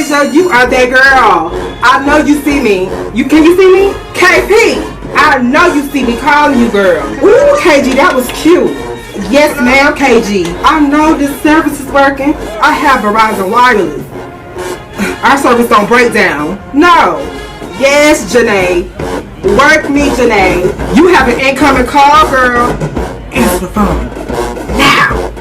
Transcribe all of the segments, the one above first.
Deja, you are that girl. I know you see me. Can you see me? KP, I know you see me calling you, girl. Ooh, KG, that was cute. Yes, ma'am, KG. I know this service is working. I have Verizon Wireless. Our service don't break down. No. Yes, Janae. Work me, Janae. You have an incoming call, girl. Answer the phone. Now.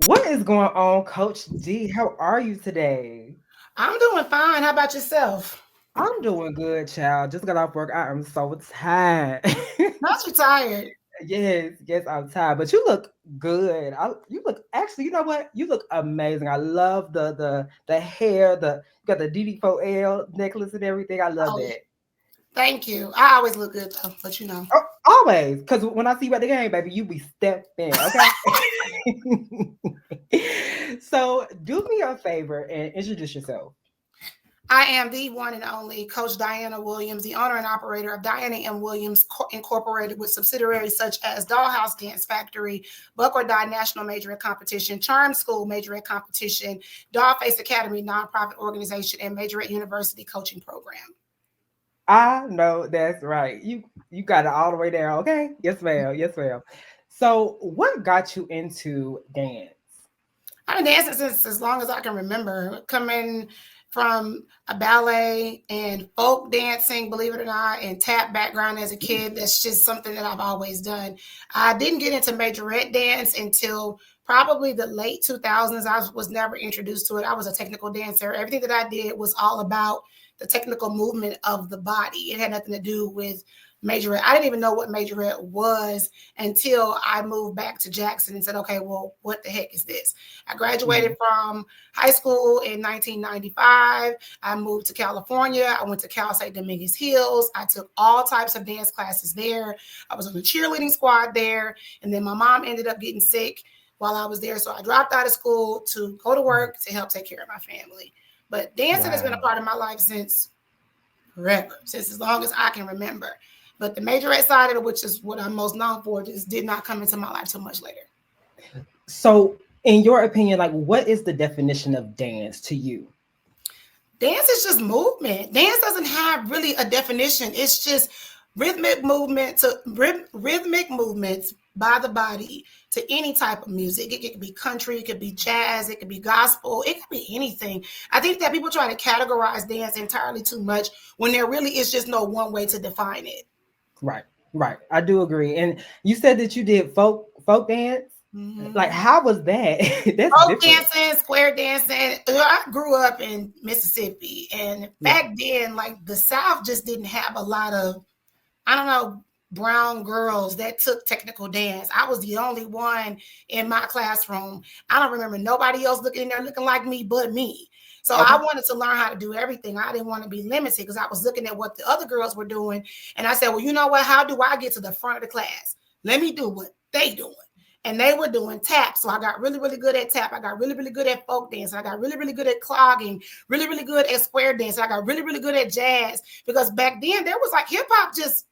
What is going on, Coach D? How are you today? I'm doing fine. How about yourself? I'm doing good, child. Just got off work. I am so tired. Not you tired. Yes, I'm tired. But you look good. You look actually. You know what? You look amazing. I love the hair. You got the DD4L necklace and everything. I love Oh, that. thank you. I always look good though, but you know. Oh, always, because when I see you at the game, baby, you be stepping. Okay. So do me a favor and introduce yourself. I am the one and only Coach Diana Williams, the owner and operator of Diana M. Williams Incorporated, with subsidiaries such as Dollhouse Dance Factory, Buck or Die National Majorette Competition, Charm School Majorette Competition, Dollface Academy nonprofit organization, and Majorette University coaching program. I know that's right. You got it all the way down. Okay. Yes, ma'am. Yes, ma'am. So what got you into dance? I've been dancing since as long as I can remember, coming from a ballet and folk dancing, believe it or not, and tap background as a kid. That's just something that I've always done. I didn't get into majorette dance until probably the late 2000s. I was never introduced to it. I was a technical dancer. Everything that I did was all about the technical movement of the body. It had nothing to do with majorette. I didn't even know what majorette was until I moved back to Jackson and said, okay, well, what the heck is this? I graduated from high school in 1995. I moved to California. I went to Cal State Dominguez Hills. I took all types of dance classes there. I was on the cheerleading squad there. And then my mom ended up getting sick while I was there. So I dropped out of school to go to work to help take care of my family. But dancing has been a part of my life since forever, since as long as I can remember. But the majorette side of it, which is what I'm most known for, just did not come into my life too much later. So in your opinion, like what is the definition of dance to you? Dance is just movement. Dance doesn't have really a definition. It's just rhythmic movement to rhythmic movements by the body to any type of music. It could be country, it could be jazz, it could be gospel, it could be anything. I think that people try to categorize dance entirely too much when there really is just no one way to define it. Right. I do agree. And you said that you did folk dance. Like, how was that? That's folk different. dancing, square dancing. I grew up in Mississippi, and back then, like the South just didn't have a lot of, I don't know, brown girls that took technical dance. I was the only one in my classroom. I don't remember nobody else looking in there looking like me but me. So I wanted to learn how to do everything. I didn't want to be limited because I was looking at what the other girls were doing. And I said, well, you know what? How do I get to the front of the class? Let me do what they doing. And they were doing tap. So I got really, really good at tap. I got really, really good at folk dance. I got really, really good at clogging, really, really good at square dance. I got really, really good at jazz because back then there was like hip hop just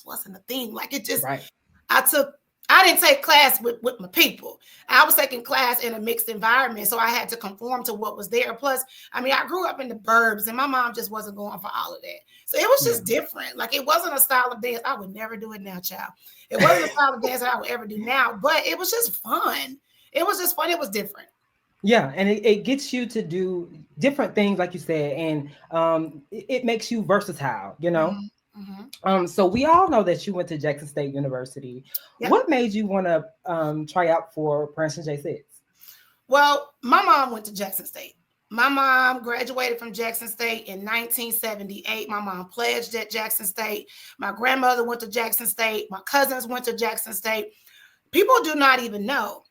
wasn't a thing. Like it just, I didn't take class with my people. I was taking class in a mixed environment. So I had to conform to what was there. Plus, I mean, I grew up in the burbs and my mom just wasn't going for all of that. So it was just different. Like it wasn't a style of dance. I would never do it now, child. It wasn't a style of dance that I would ever do now, but it was just fun. It was just fun. It was different. Yeah, and it gets you to do different things, like you said, and it makes you versatile, you know. So we all know that you went to Jackson State University. Yep. What made you want to try out for Princeton J6? Well, my mom went to Jackson State. My mom graduated from Jackson State in 1978. My mom pledged at Jackson State. My grandmother went to Jackson State. My cousins went to Jackson State. People do not even know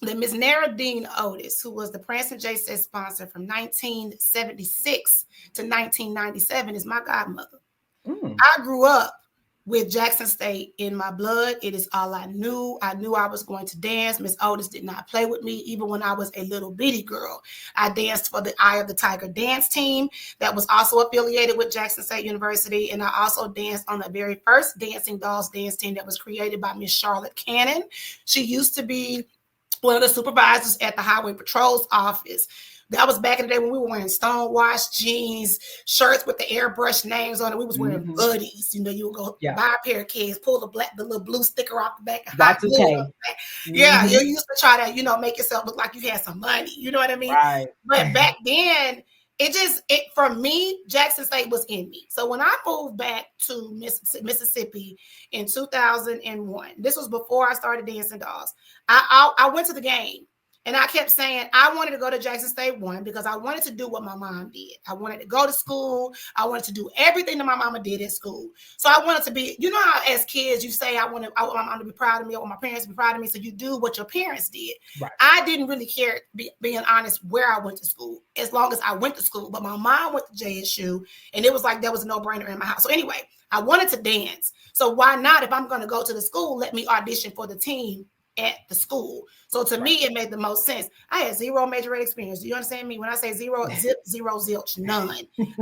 that Ms. Nara Dean Otis, who was the Princeton J6 sponsor from 1976 to 1997, is my godmother. I grew up with Jackson State in my blood. It is all I knew. I knew I was going to dance. Miss Otis did not play with me, even when I was a little bitty girl. I danced for the Eye of the Tiger dance team that was also affiliated with Jackson State University. And I also danced on the very first Dancing Dolls dance team that was created by Miss Charlotte Cannon. She used to be one of the supervisors at the Highway Patrol's office. That was back in the day when we were wearing stonewashed jeans, shirts with the airbrush names on it. We was wearing buddies. You know, you would go buy a pair of kids, pull the little blue sticker off the back. That's okay. Yeah, you used to try to, you know, make yourself look like you had some money. You know what I mean? Right. But back then, it for me, Jackson State was in me. So when I moved back to Mississippi in 2001, this was before I started Dancing Dolls. I went to the game. And I kept saying I wanted to go to Jackson State, one, because I wanted to do what my mom did. I wanted to go to school. I wanted to do everything that my mama did at school. So I wanted to be, you know how as kids you say, I want my mom to be proud of me, I want my parents to be proud of me. So you do what your parents did. Right. I didn't really care, being honest, where I went to school, as long as I went to school. But my mom went to JSU, and it was like there was a no-brainer in my house. So anyway, I wanted to dance. So why not, if I'm going to go to the school, let me audition for the team at the school. So to me, it made the most sense. I had zero major ed experience. Do you understand me? When I say zero, zero, zilch, none.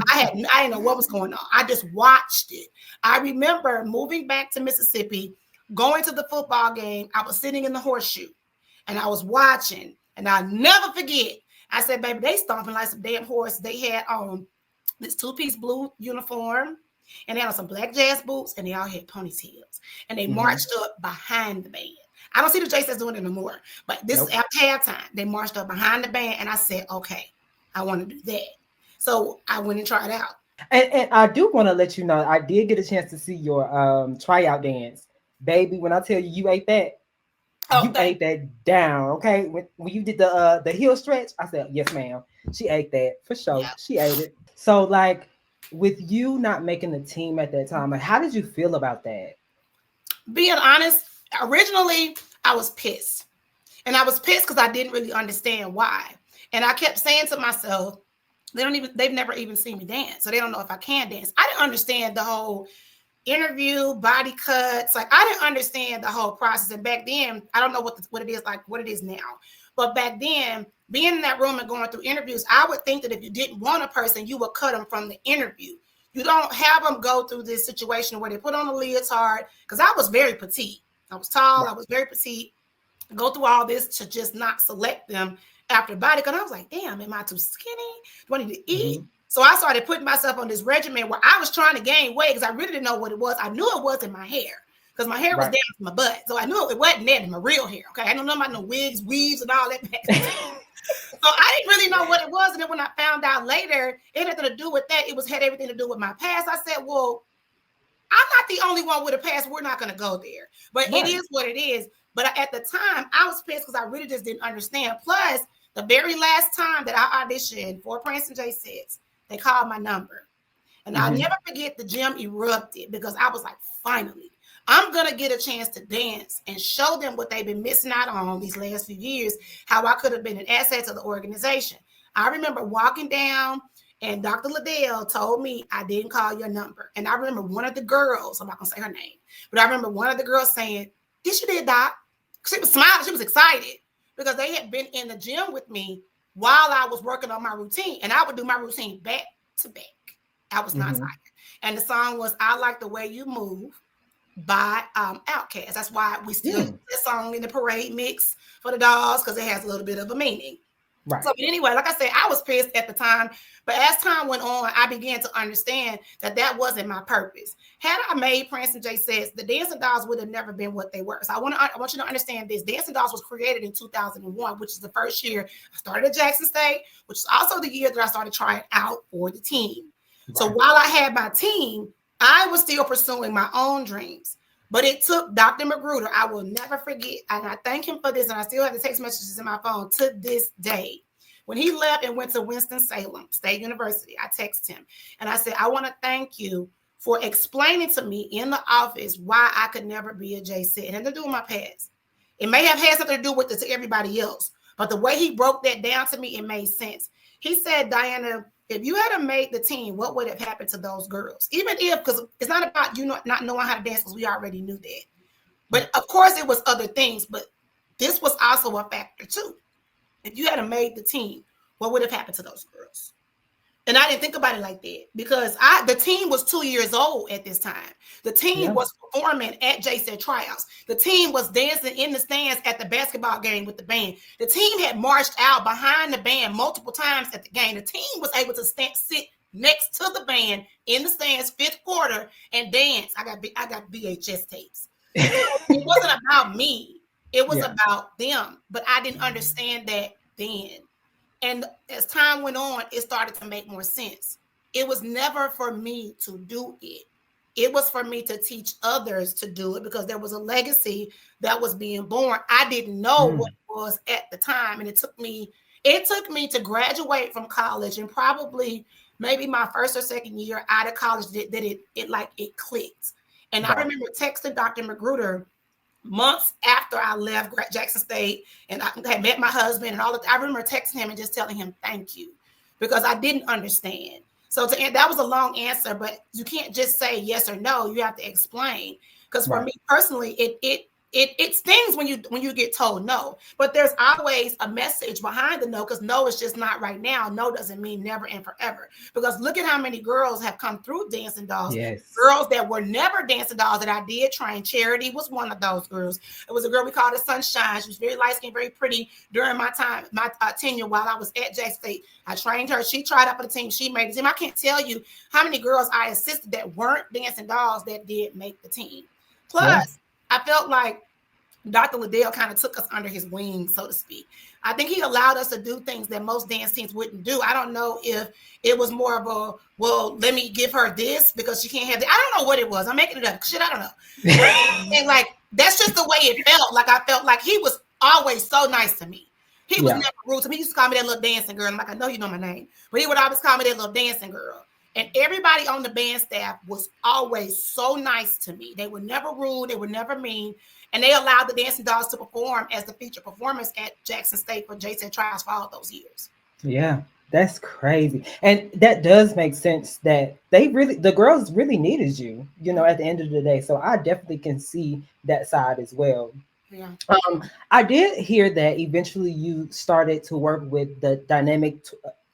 I didn't know what was going on. I just watched it. I remember moving back to Mississippi, going to the football game. I was sitting in the horseshoe and I was watching, and I'll never forget. I said, baby, they stomping like some damn horse. They had on this two-piece blue uniform, and they had on some black jazz boots, and they all had ponytails, and they marched up behind the band. I don't see the JSS doing it no more, but this is after halftime. They marched up behind the band, and I said, okay, I want to do that. So I went and tried out. And I do want to let you know, I did get a chance to see your tryout dance. Baby, when I tell you, you ate that, you ate that down, okay? When you did the heel stretch, I said, yes, ma'am. She ate that, for sure. Yep. She ate it. So, like, with you not making the team at that time, like, how did you feel about that? Being honest, originally, I was pissed. And I was pissed because I didn't really understand why. And I kept saying to myself, they've never even seen me dance. So they don't know if I can dance. I didn't understand the whole interview, body cuts. Like, I didn't understand the whole process. And back then, I don't know what it is like, what it is now. But back then, being in that room and going through interviews, I would think that if you didn't want a person, you would cut them from the interview. You don't have them go through this situation where they put on a leotard, because I was very petite. I was tall. I was very petite. Go through all this to just not select them after body. Because I was like, damn, am I too skinny? Do I need to eat? So I started putting myself on this regimen where I was trying to gain weight because I really didn't know what it was. I knew it wasn't my hair, because my hair was down to my butt. So I knew it wasn't that, my real hair. Okay. I don't know about no wigs, weaves, and all that. So I didn't really know what it was. And then when I found out later, it had nothing to do with that. It had everything to do with my past. I said, well, I'm not the only one with a past. We're not going to go there. But it is what it is. But at the time, I was pissed because I really just didn't understand. Plus, the very last time that I auditioned for Prince and J Sets, they called my number. And I'll never forget, the gym erupted because I was like, finally, I'm going to get a chance to dance and show them what they've been missing out on these last few years, how I could have been an asset to the organization. I remember walking down, and Dr. Liddell told me I didn't call your number. And I remember one of the girls, I'm not going to say her name, but I remember one of the girls saying, yes, you did, Doc. She was smiling. She was excited because they had been in the gym with me while I was working on my routine. And I would do my routine back to back. I was not tired. And the song was I Like the Way You Move by Outkast. That's why we still do this song in the parade mix for the dolls, because it has a little bit of a meaning. Right. So but anyway, like I said, I was pissed at the time, but as time went on, I began to understand that wasn't my purpose. Had I made Prince and J Sets, the Dancing Dolls would have never been what they were. So I want you to understand this. Dancing Dolls was created in 2001, which is the first year I started at Jackson State, which is also the year that I started trying out for the team. Right. So while I had my team, I was still pursuing my own dreams. But it took Dr. Magruder, I will never forget, and I thank him for this, and I still have the text messages in my phone to this day. When he left and went to Winston-Salem State University, I texted him, and I said, I want to thank you for explaining to me in the office why I could never be a JC. It had to do with my past. It may have had something to do with it to everybody else, but the way he broke that down to me, it made sense. He said, Diana, if you had made the team, what would have happened to those girls? Even if, because it's not about you not knowing how to dance, because we already knew that. But of course, it was other things. But this was also a factor too. If you had made the team, what would have happened to those girls? And I didn't think about it like that because the team was 2 years old at this time. The team was performing at JSET tryouts. The team was dancing in the stands at the basketball game with the band. The team had marched out behind the band multiple times at the game. The team was able to sit next to the band in the stands, fifth quarter, and dance. I got VHS tapes. It wasn't about me. It was about them. But I didn't understand that then. And as time went on, it started to make more sense. It was never for me to do it. It was for me to teach others to do it because there was a legacy that was being born. I didn't know what it was at the time. And it took me to graduate from college and probably maybe my first or second year out of college that it clicked. And I remember texting Dr. Magruder months after I left Jackson State and I had met my husband and all of that. I remember texting him and just telling him thank you because I didn't understand. So that was a long answer, but you can't just say yes or no. You have to explain. Because for me personally, it stings when you get told no. But there's always a message behind the no, because no is just not right now. No doesn't mean never and forever. Because look at how many girls have come through Dancing Dolls. Yes. Girls that were never Dancing Dolls that I did train. Charity was one of those girls. It was a girl we called her Sunshine. She was very light-skinned, very pretty during my time, my tenure while I was at Jackson State. I trained her. She tried out for the team. She made the team. I can't tell you how many girls I assisted that weren't Dancing Dolls that did make the team. Plus, I felt like Dr. Liddell kind of took us under his wing, so to speak. I think he allowed us to do things that most dance teams wouldn't do. I don't know if it was more of a, well, let me give her this because she can't have that. I don't know what it was. I'm making it up. Shit, I don't know. And like, that's just the way it felt. Like, I felt like he was always so nice to me. He was never rude to me. He used to call me that little dancing girl. I'm like, I know you know my name. But he would always call me that little dancing girl. And everybody on the band staff was always so nice to me. They were never rude. They were never mean. And they allowed the Dancing Dolls to perform as the featured performers at Jackson State for JSET trials for all those years. Yeah, that's crazy. And that does make sense that the girls really needed you, at the end of the day. So I definitely can see that side as well. Yeah. I did hear that eventually you started to work with the dynamic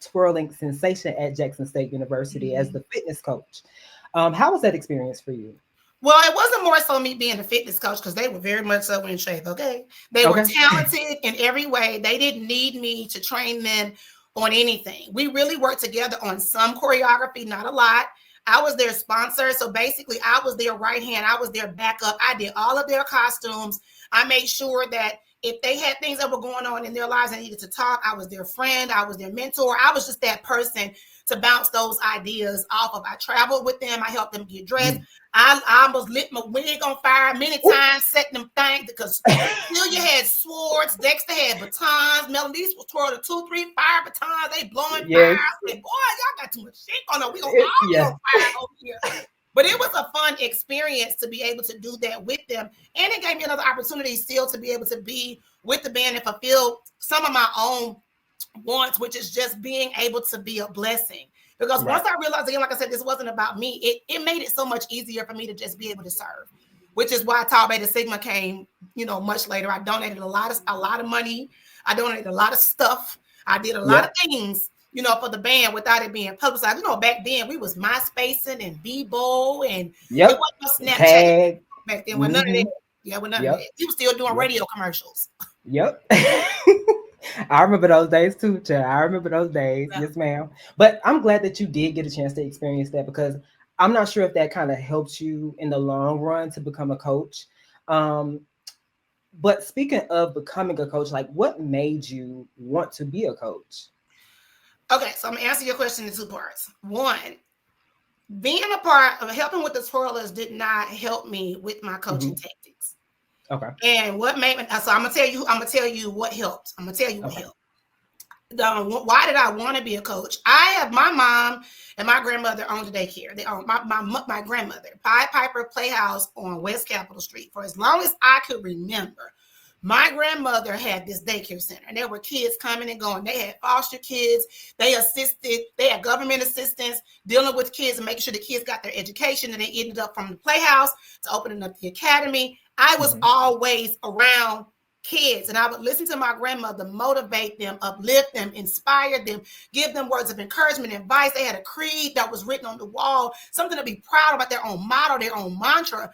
twirling sensation at Jackson State University as the fitness coach. How was that experience for you? Well, it wasn't more so me being a fitness coach because they were very much so in shape, okay? They were talented in every way. They didn't need me to train them on anything. We really worked together on some choreography, not a lot. I was their sponsor. So basically, I was their right hand. I was their backup. I did all of their costumes. I made sure that if they had things that were going on in their lives and needed to talk, I was their friend. I was their mentor. I was just that person to bounce those ideas off of. I traveled with them. I helped them get dressed. I almost lit my wig on fire many times, setting them things because Celia had swords, Dexter had batons, Melodies was twirling 2, 3 fire batons. They blowing fire. I said, boy, y'all got too much shit on them. We gonna all get on fire over here. But it was a fun experience to be able to do that with them. And it gave me another opportunity still to be able to be with the band and fulfill some of my own wants, which is just being able to be a blessing. Because once I realized, again, like I said, this wasn't about me, it made it so much easier for me to just be able to serve, which is why Tau Beta Sigma came, much later. I donated a lot of money. I donated a lot of stuff. I did a lot of things, for the band without it being publicized. Back then we was MySpacing and Bebo and it wasn't no Snapchat back then. With none of that. Yeah, with none of that. He was still doing radio commercials. Yep. I remember those days too, child. I remember those days. Yes, ma'am. But I'm glad that you did get a chance to experience that because I'm not sure if that kind of helps you in the long run to become a coach. But speaking of becoming a coach, like what made you want to be a coach? Okay, so I'm gonna answer your question in 2 parts. One, being a part of helping with the twirlers did not help me with my coaching tactics. Okay. And what made me, so I'm gonna tell you what helped. I'm gonna tell you what helped. Why did I want to be a coach? I have my mom and my grandmother owned the daycare. They owned my grandmother, Pied Piper Playhouse on West Capitol Street for as long as I could remember. My grandmother had this daycare center, and there were kids coming and going. They had foster kids. They had government assistance dealing with kids and making sure the kids got their education. And they ended up from the playhouse to opening up the academy. I was always around kids, and I would listen to my grandmother motivate them, uplift them, inspire them, give them words of encouragement, advice. They had a creed that was written on the wall, something to be proud about, their own motto, their own mantra.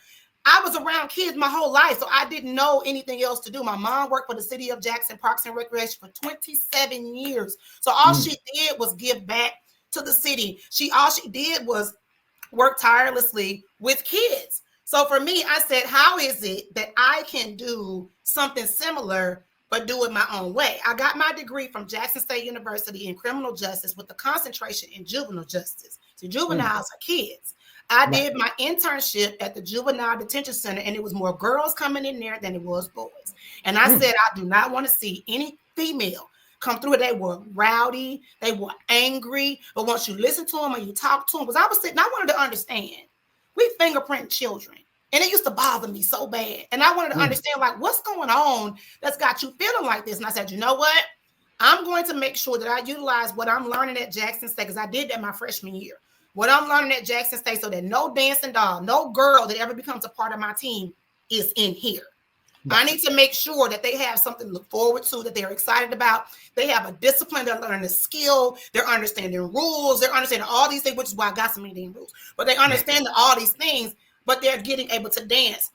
I was around kids my whole life, so I didn't know anything else to do. My mom worked for the city of Jackson Parks and Recreation for 27 years. So all she did was give back to the city. All she did was work tirelessly with kids. So for me, I said, how is it that I can do something similar, but do it my own way? I got my degree from Jackson State University in criminal justice with a concentration in juvenile justice. So juveniles are kids. I did my internship at the Juvenile Detention Center, and it was more girls coming in there than it was boys. And I said, I do not want to see any female come through. They were rowdy. They were angry. But once you listen to them and you talk to them, because I was sitting, I wanted to understand. We fingerprint children, and it used to bother me so bad. And I wanted to understand, like, what's going on that's got you feeling like this? And I said, you know what? I'm going to make sure that I utilize what I'm learning at Jackson State, because I did that my freshman year. What I'm learning at Jackson State, so that no dancing doll, no girl that ever becomes a part of my team is in here. I need to make sure that they have something to look forward to, that they're excited about. They have a discipline, they're learning a skill, they're understanding rules, they're understanding all these things, which is why I got so many rules. But they understand all these things, but they're getting able to dance.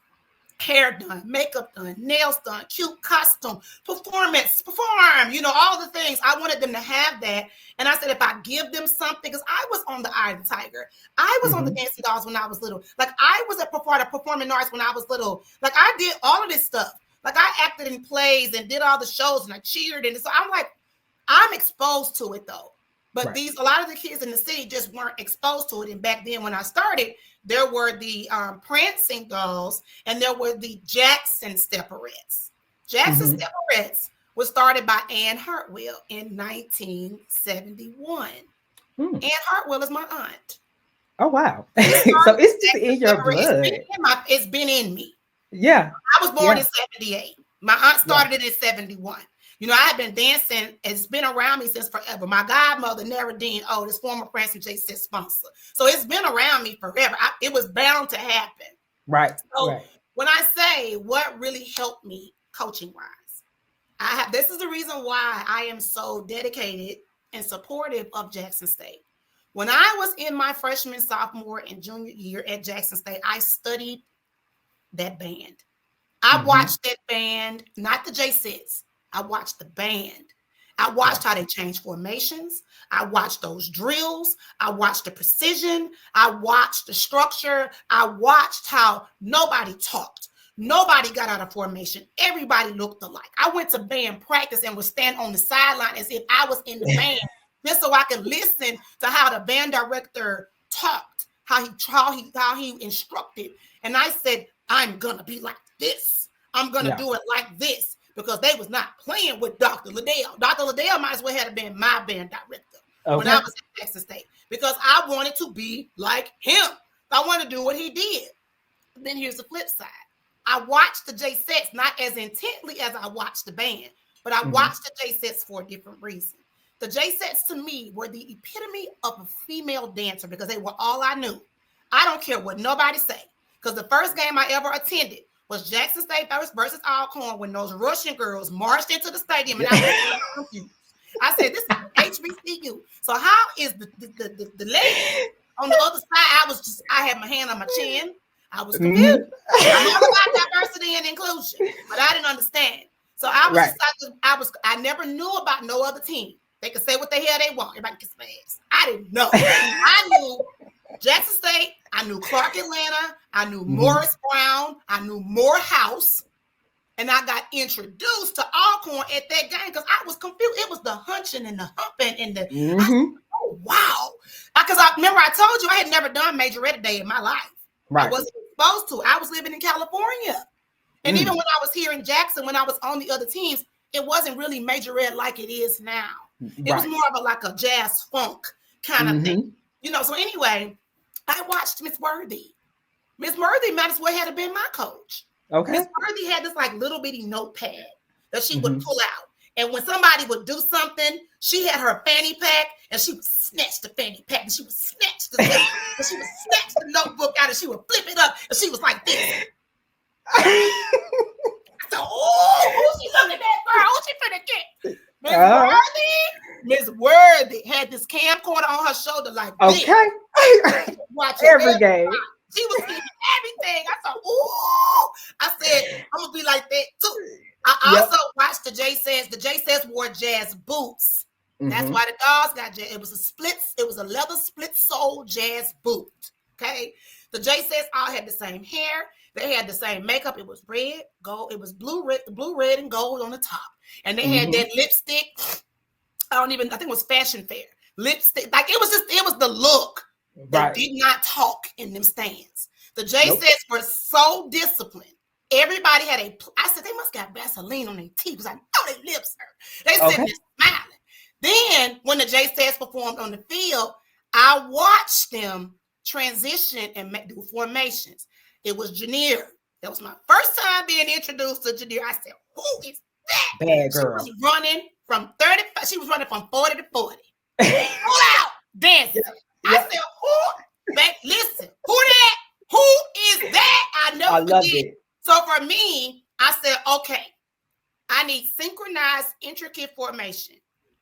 Hair done, makeup done, nails done, cute costume, perform, all the things. I wanted them to have that. And I said, if I give them something, because I was on the Eye of the Tiger. I was on the Dancing Dolls when I was little. Like, I was a part of performing arts when I was little. Like, I did all of this stuff. Like, I acted in plays and did all the shows, and I cheered. And so I'm like, I'm exposed to it, though. But a lot of the kids in the city just weren't exposed to it. And back then when I started, there were the prancing dolls, and there were the Jackson Stepperettes. Jackson Stepperettes was started by Ann Hartwell in 1971. Ann Hartwell is my aunt. Oh, wow. So it's just in your blood. It's been in me. Yeah. I was born in 78. My aunt started it in 71. You know, I have been dancing. It's been around me since forever. My godmother, Neva this former Francis J. Sid sponsor. So it's been around me forever. It was bound to happen. Right. So when I say what really helped me coaching wise, this is the reason why I am so dedicated and supportive of Jackson State. When I was in my freshman, sophomore, and junior year at Jackson State, I studied that band. I watched that band, not the J-Sits. I watched the band. I watched how they changed formations. I watched those drills. I watched the precision. I watched the structure. I watched how nobody talked. Nobody got out of formation. Everybody looked alike. I went to band practice and would stand on the sideline as if I was in the band, just so I could listen to how the band director talked, how he instructed. And I said, I'm gonna be like this. I'm gonna do it like this. Because they was not playing with Dr. Liddell. Dr. Liddell might as well have been my band director when I was at Jackson State, because I wanted to be like him. I wanted to do what he did. But then here's the flip side. I watched the J-Sets not as intently as I watched the band, but I watched the J-Sets for a different reason. The J-Sets to me were the epitome of a female dancer, because they were all I knew. I don't care what nobody say, because the first game I ever attended was Jackson State versus Alcorn, when those Russian girls marched into the stadium, and I was confused. I said, this is HBCU. So how is the lady on the other side? I had my hand on my chin. I was confused. I'm all about diversity and inclusion, but I didn't understand. So I never knew about no other team. They could say what the hell they want. Everybody can say it. I didn't know. I knew Jackson State, I knew Clark Atlanta, I knew Morris Brown, I knew Morehouse, and I got introduced to Alcorn at that game because I was confused. It was the hunching and the humping and the, oh, wow. Because I remember I told you I had never done majorette day in my life. Right. I wasn't exposed to it. I was living in California. And even when I was here in Jackson, when I was on the other teams, it wasn't really majorette like it is now. It was more of like a jazz funk kind of thing. You know, so anyway, I watched Miss Worthy. Miss Worthy might as well have been my coach. Okay. Miss Worthy had this like little bitty notepad that she would pull out. And when somebody would do something, she had her fanny pack and she would snatch the fanny pack and she would snatch the and she would snatch the notebook out and she would flip it up and she was like this. I said, oh, who's she looking at, girl? Who's she finna get? Miss Worthy had this camcorder on her shoulder like this. Okay. Watch every game. She was getting everything. I thought, ooh. I said, I'm gonna be like that too. I also watched the J Says. The J Says wore jazz boots. That's why the dogs got jazz. It was a leather split sole jazz boot. Okay. The J Says all had the same hair. They had the same makeup. It was red, gold. It was blue, red, and gold on the top. And they had that lipstick. I think it was Fashion Fair. Lipstick. Like it was the look. They did not talk in them stands. The J Says were so disciplined. Everybody had I said, they must got Vaseline on their teeth because I know their lips hurt. They said they're smiling. Then when the J Says performed on the field, I watched them transition and do formations. It was Janier. That was my first time being introduced to Janier. I said, who is that? Bad girl. She was running from 35. She was running from 40 to 40. Pull out, dancing. I said, who? Listen, who that? Who is that? I never forget. So for me, I said, okay, I need synchronized, intricate formation.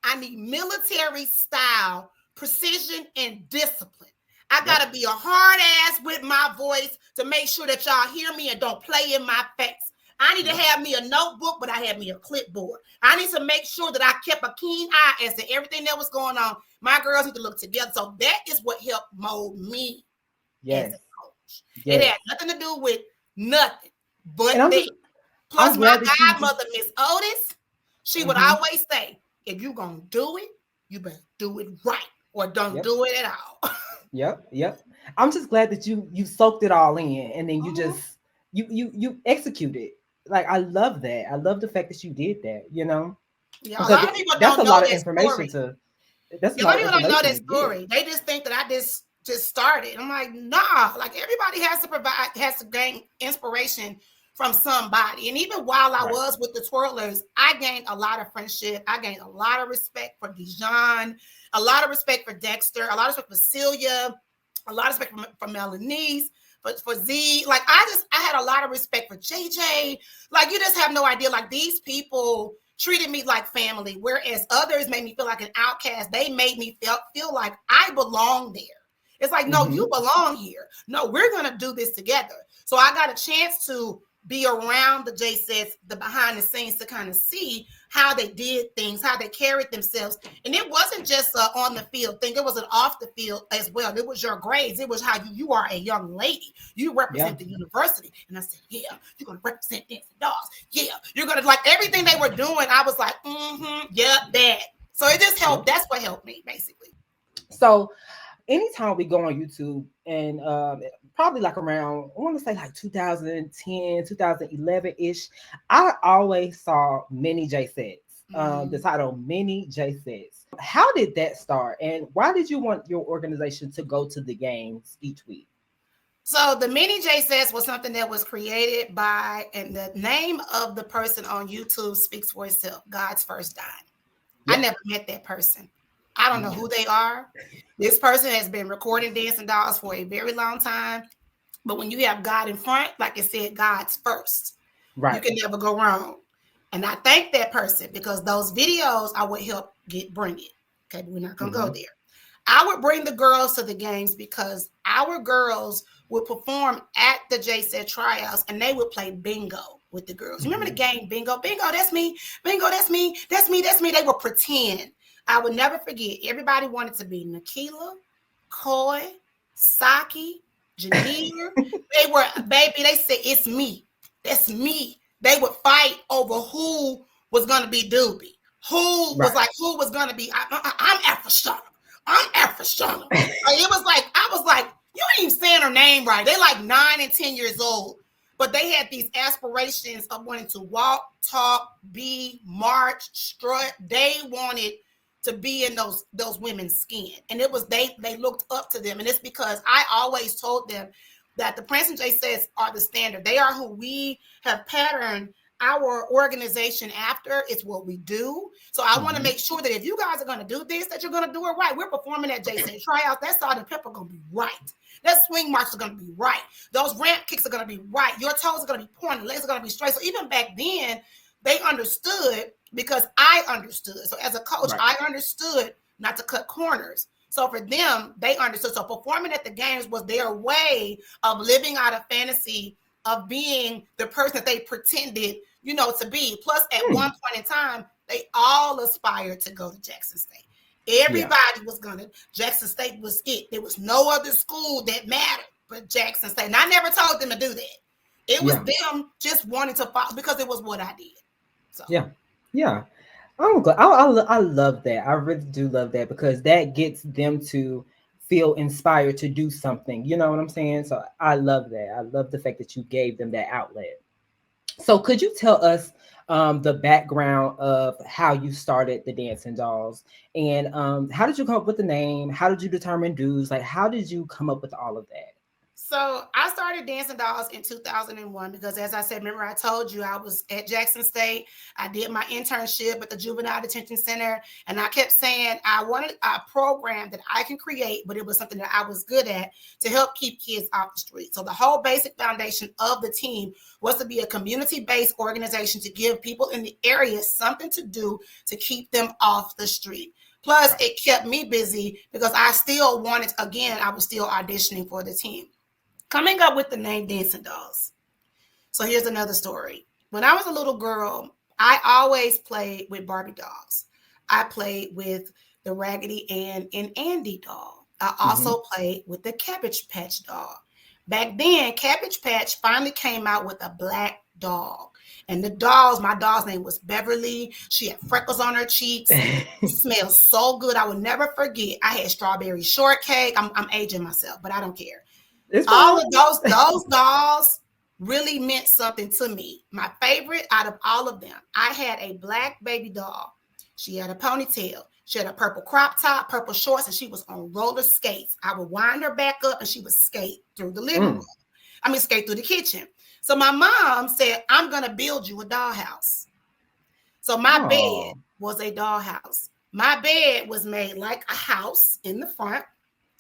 I need military style, precision, and discipline. I got to be a hard ass with my voice to make sure that y'all hear me and don't play in my face. I need to have me a notebook, but I had me a clipboard. I need to make sure that I kept a keen eye as to everything that was going on. My girls need to look together. So that is what helped mold me as a coach. It had nothing to do with nothing but that. Plus my godmother, Miss Otis, she would always say, if you're going to do it, you better do it right or don't do it at all. Yep. I'm just glad that you soaked it all in and then you just you executed. Like I love that. I love the fact that you did that, you know. Yeah, a lot of people don't know a lot of that information story. That's a lot of people don't know that story. They just think that I just started. I'm like, nah, like everybody has to gain inspiration from somebody. And even while I was with the Twirlers, I gained a lot of friendship. I gained a lot of respect for Dijon, a lot of respect for Dexter, a lot of respect for Celia, a lot of respect for Melanie, for Z. Like I had a lot of respect for JJ. Like you just have no idea. Like these people treated me like family, whereas others made me feel like an outcast. They made me feel like I belong there. It's like, no, you belong here. No, we're going to do this together. So I got a chance to be around the J Sets, the behind the scenes, to kind of see how they did things, how they carried themselves. And it wasn't just on the field thing. It was an off the field as well. It was your grades. It was how you are a young lady. You represent the university. And I said, yeah, you're going to represent Dancing Dogs. Yeah, you're going to like everything they were doing. I was like, that. So it just helped. That's what helped me, basically. So anytime we go on YouTube and probably like around, I want to say like 2010, 2011-ish, I always saw mini J Sets, the title Mini J Sets. How did that start? And why did you want your organization to go to the games each week? So the Mini J Sets was something that was created by, and the name of the person on YouTube speaks for itself, God's First Dime. Yep. I never met that person. I don't know who they are. This person has been recording Dancing Dolls for a very long time. But when you have God in front, like I said, God's first. Right. You can never go wrong. And I thank that person because those videos I would help bring it. Okay, but we're not going to go there. I would bring the girls to the games because our girls would perform at the JSET tryouts and they would play bingo with the girls. Remember the game bingo? Bingo, that's me. Bingo, that's me. That's me. That's me. They would pretend. I would never forget. Everybody wanted to be Nikila, Coy, Saki, Janir. They were, baby, they said, it's me. That's me. They would fight over who was going to be Doobie. Who was going to be, I'm Afrashana. I'm Afrashana. It was like, I was like, you ain't even saying her name right. They like 9 and 10 years old. But they had these aspirations of wanting to walk, talk, be, march, strut. They wanted to be in those women's skin. And it was they looked up to them. And it's because I always told them, that the Prince and J sets are the standard. They are who we have patterned our organization after. It's what we do. So I want to make sure that if you guys are going to do this, that you're going to do it right. We're performing at J-Set tryouts. That salt and pepper going to be right. That swing march is going to be right. Those ramp kicks are going to be right. Your toes are going to be pointed. Legs are going to be straight. So even back then, they understood because I understood. So as a coach, I understood not to cut corners. So for them, they understood. So performing at the games was their way of living out a fantasy of being the person that they pretended, to be. Plus, at one point in time, they all aspired to go to Jackson State. Everybody was Jackson State was it. There was no other school that mattered but Jackson State. And I never told them to do that. It was them just wanting to follow because it was what I did. So Yeah. I'm glad. I love that. I really do love that because that gets them to feel inspired to do something. You know what I'm saying? So I love that. I love the fact that you gave them that outlet. So could you tell us the background of how you started the Dancing Dolls and how did you come up with the name? How did you determine dues? Like, how did you come up with all of that? So I started Dancing Dolls in 2001 because, as I said, remember I told you I was at Jackson State. I did my internship at the Juvenile Detention Center, and I kept saying I wanted a program that I can create, but it was something that I was good at to help keep kids off the street. So the whole basic foundation of the team was to be a community-based organization to give people in the area something to do to keep them off the street. Plus, it kept me busy because I still wanted, again, I was still auditioning for the team. Coming up with the name Dancing Dolls. So here's another story. When I was a little girl, I always played with Barbie dolls. I played with the Raggedy Ann and Andy doll. I also played with the Cabbage Patch doll. Back then, Cabbage Patch finally came out with a black doll. And my doll's name was Beverly. She had freckles on her cheeks. It smelled so good. I will never forget. I had strawberry shortcake. I'm aging myself, but I don't care. All of those dolls really meant something to me. My favorite out of all of them, I had a black baby doll. She had a ponytail. She had a purple crop top, purple shorts, and she was on roller skates. I would wind her back up and she would skate through the living room. Skate through the kitchen. So my mom said, I'm going to build you a dollhouse. So my bed was a dollhouse. My bed was made like a house in the front.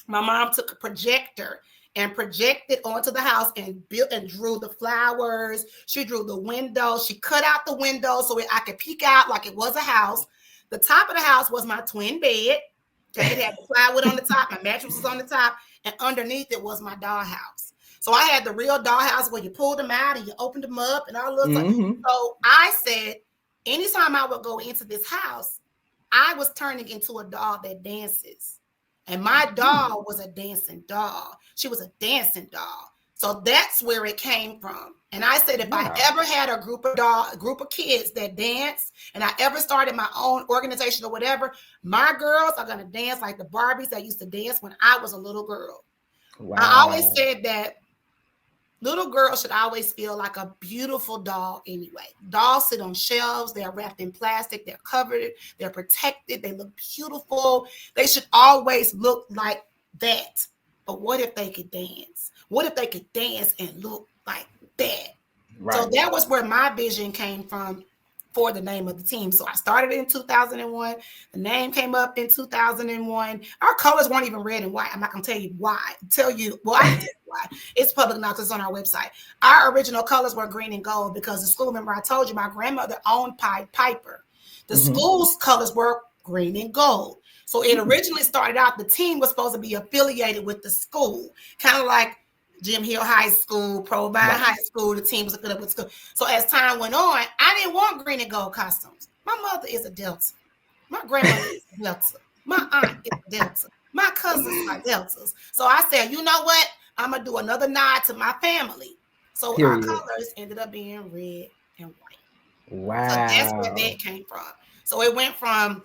My mom took a projector and projected onto the house and built and drew the flowers. She drew the windows. She cut out the windows so I could peek out like it was a house. The top of the house was my twin bed. Okay, it had the plywood on the top. My mattress was on the top. And underneath it was my dollhouse. So I had the real dollhouse where you pulled them out and you opened them up and all those stuff. So I said, anytime I would go into this house, I was turning into a doll that dances. And my doll was a dancing doll. She was a dancing doll. So that's where it came from. And I said, if I ever had a group of kids that dance, and I ever started my own organization or whatever, my girls are going to dance like the Barbies that used to dance when I was a little girl. Wow. I always said that little girls should always feel like a beautiful doll anyway. Dolls sit on shelves. They're wrapped in plastic. They're covered. They're protected. They look beautiful. They should always look like that. But what if they could dance? What if they could dance and look like that? Right. So that was where my vision came from for the name of the team. So I started in 2001. The name came up in 2001. Our colors weren't even red and white. I'm not going to tell you why. I can tell you why. It's public now because it's on our website. Our original colors were green and gold because the school, remember I told you, my grandmother owned Pied Piper. The school's colors were green and gold. So it originally started out, the team was supposed to be affiliated with the school, kind of like Jim Hill High School, Provine High School. The team was affiliated with school. So as time went on, I didn't want green and gold costumes. My mother is a Delta. My grandmother is a Delta. My aunt is a Delta. My cousins are Deltas. So I said, you know what? I'm going to do another nod to my family. So our colors ended up being red and white. Wow. So that's where that came from. So it went from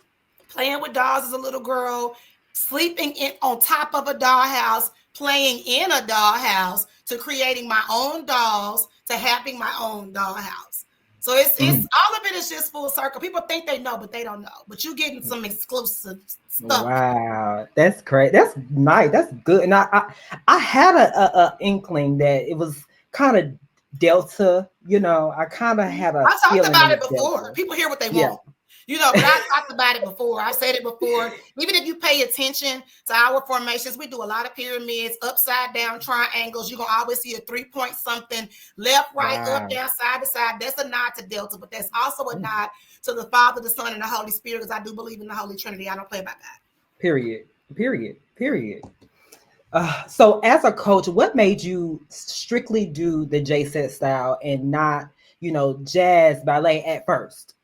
playing with dolls as a little girl, sleeping on top of a dollhouse, playing in a dollhouse, to creating my own dolls, to having my own dollhouse. So it's all of it is just full circle. People think they know, but they don't know. But you're getting some exclusive stuff. Wow, that's great. That's nice. That's good. And I had a inkling that it was kind of Delta. You know, I kind of had a I talked feeling about it it was before. Delta. People hear what they Yeah. want. You know, but I talked about it before. I've said it before. Even if you pay attention to our formations, we do a lot of pyramids, upside down triangles. You're going to always see a 3-point something, left, right, up, down, side to side. That's a nod to Delta, but that's also a nod to the Father, the Son, and the Holy Spirit, because I do believe in the Holy Trinity. I don't play about that. Period. So as a coach, what made you strictly do the J-set style and not, jazz ballet at first?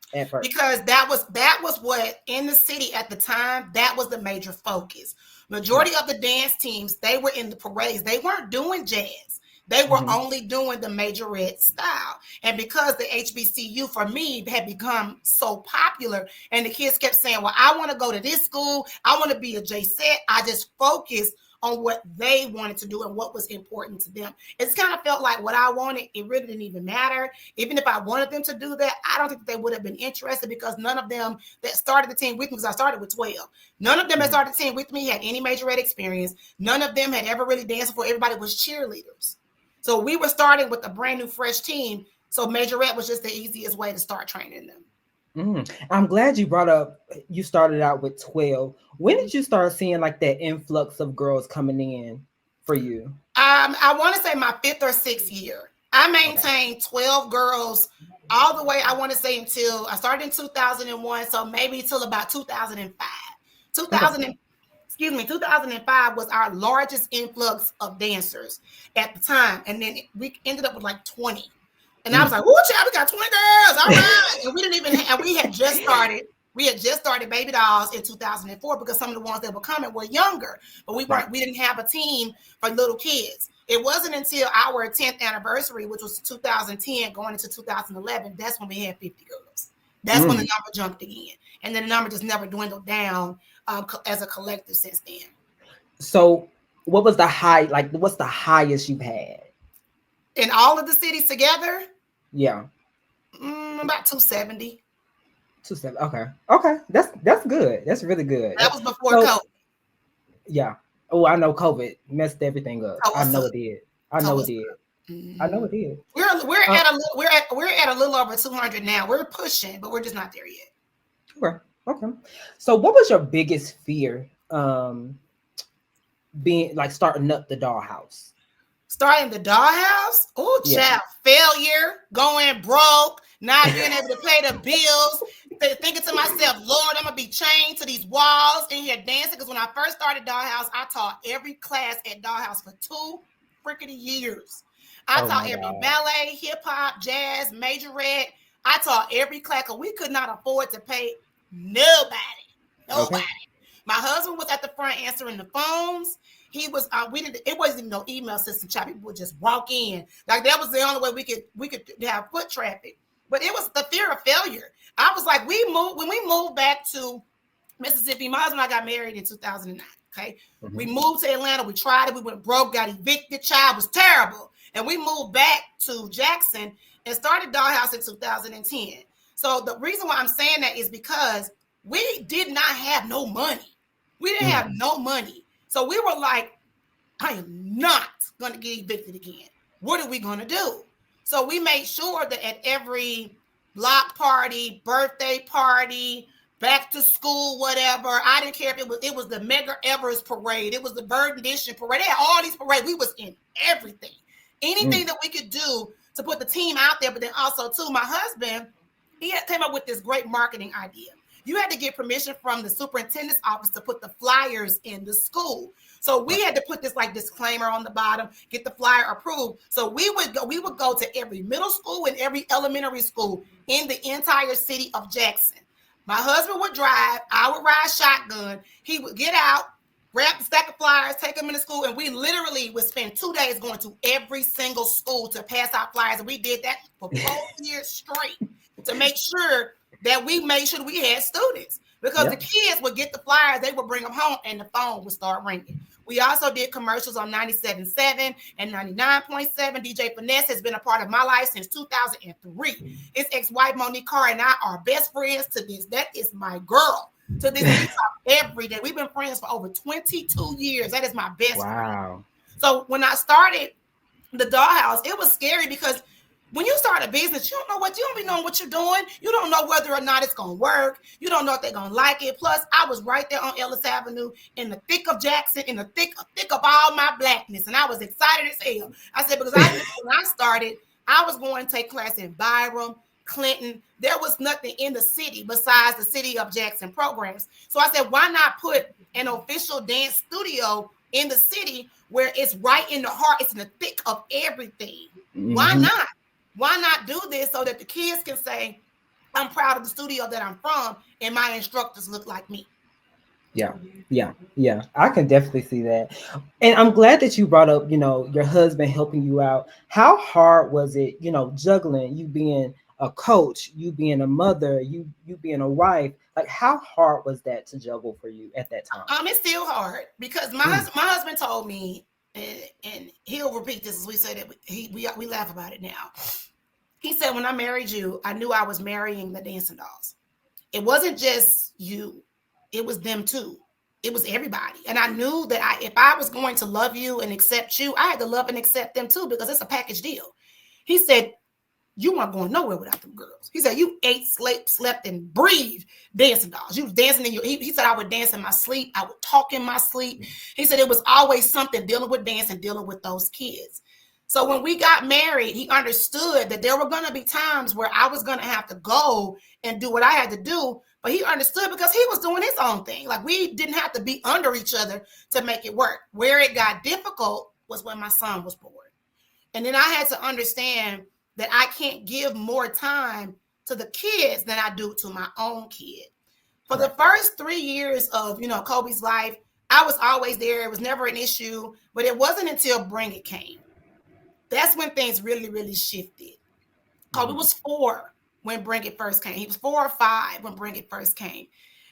Because that was what in the city at the time, that was the major focus. Majority of the dance teams, they were in the parades. They weren't doing jazz. They were only doing the majorette style. And because the HBCU for me had become so popular and the kids kept saying, well, I want to go to this school. I want to be a J-set. I just focused on what they wanted to do and what was important to them. It's kind of felt like what I wanted, it really didn't even matter. Even if I wanted them to do that, I don't think they would have been interested because none of them that started the team with me, because I started with 12, none of them that started the team with me had any majorette experience. None of them had ever really danced before. Everybody was cheerleaders. So we were starting with a brand new, fresh team. So majorette was just the easiest way to start training them. I'm glad you brought up, you started out with 12. When did you start seeing like that influx of girls coming in for you? I want to say my 5th or 6th year. I maintained 12 girls all the way, I want to say until I started in 2001. So maybe till about 2005. 2005 was our largest influx of dancers at the time. And then we ended up with like 20. And I was like, "Whoa, child, we got 20 girls. All right." And we didn't even have, we had just started Baby Dolls in 2004 because some of the ones that were coming were younger, but we didn't have a team for little kids. It wasn't until our 10th anniversary, which was 2010 going into 2011, that's when we had 50 girls. That's when the number jumped again. And then the number just never dwindled down as a collective since then. So what was the high, like what's the highest you've had? In all of the cities together? Yeah. About 270. 270. Okay. That's good. That's really good. That was before COVID. Yeah. Oh, I know COVID messed everything up. I know it did. I know it did. We're at a little over 200 now. We're pushing, but we're just not there yet. Okay. So what was your biggest fear being like starting up the dollhouse? Starting the dollhouse? Oh, child, failure, going broke, not being able to pay the bills, thinking to myself, Lord, I'm going to be chained to these walls in here dancing. Because when I first started Dollhouse, I taught every class at Dollhouse for 2 freaking years. I taught every ballet, hip hop, jazz, majorette. I taught every class because we could not afford to pay nobody. Okay. My husband was at the front answering the phones. He was, it wasn't even no email system, child. People would just walk in. Like that was the only way we could have foot traffic. But it was the fear of failure. I was like, when we moved back to Mississippi, my husband and I got married in 2009. Okay. We moved to Atlanta. We tried it. We went broke, got evicted. Child was terrible. And we moved back to Jackson and started Dollhouse in 2010. So the reason why I'm saying that is because we did not have no money. We didn't have no money. So we were like, I am not going to get evicted again. What are we going to do? So we made sure that at every block party, birthday party, back to school, whatever, I didn't care if it was the Mega Everest parade, it was the Bird Edition parade. They had all these parades. We was in everything. Anything that we could do to put the team out there, but then also too, my husband, he had came up with this great marketing idea. You had to get permission from the superintendent's office to put the flyers in the school. So we had to put this like disclaimer on the bottom, get the flyer approved. So we would go to every middle school and every elementary school in the entire city of Jackson. My husband would drive, I would ride shotgun. He would get out, grab the stack of flyers, take them into school, and we literally would spend 2 days going to every single school to pass out flyers. And we did that for 4 years straight to make sure that we made sure we had students. Because the kids would get the flyers, they would bring them home, and the phone would start ringing. We also did commercials on 97.7 and 99.7. DJ Finesse has been a part of my life since 2003. His ex-wife Monique Carr and I are best friends to this. That is my girl. To this, we talk every day. We've been friends for over 22 years. That is my best friend. So when I started the Dollhouse, it was scary because when you start a business, you don't be knowing what you're doing. You don't know whether or not it's going to work. You don't know if they're going to like it. Plus, I was right there on Ellis Avenue in the thick of Jackson, in the thick of all my blackness. And I was excited as hell. I said, because when I started, I was going to take class in Byram, Clinton. There was nothing in the city besides the City of Jackson programs. So I said, why not put an official dance studio in the city where it's right in the heart, it's in the thick of everything? Why not? Why not do this so that the kids can say, I'm proud of the studio that I'm from and my instructors look like me? Yeah. I can definitely see that. And I'm glad that you brought up, your husband helping you out. How hard was it, juggling, you being a coach, you being a mother, you being a wife? Like, how hard was that to juggle for you at that time? It's still hard because my husband told me, and he'll repeat this as we say that we laugh about it now. He said, when I married you, I knew I was marrying the dancing dolls. It wasn't just you. It was them too. It was everybody. And I knew that if I was going to love you and accept you, I had to love and accept them too, because it's a package deal. He said, you weren't going nowhere without them girls. He said, you ate, slept, and breathed dancing dolls. You was dancing in he said, I would dance in my sleep. I would talk in my sleep. He said, it was always something dealing with dance and dealing with those kids. So when we got married, he understood that there were going to be times where I was going to have to go and do what I had to do. But he understood because he was doing his own thing. Like, we didn't have to be under each other to make it work. Where it got difficult was when my son was born. And then I had to understand that I can't give more time to the kids than I do to my own kid. For the first 3 years of, Kobe's life, I was always there. It was never an issue. But it wasn't until Bring It came. That's when things really, really shifted. Kobe was 4 when Bring It first came. He was 4 or 5 when Bring It first came.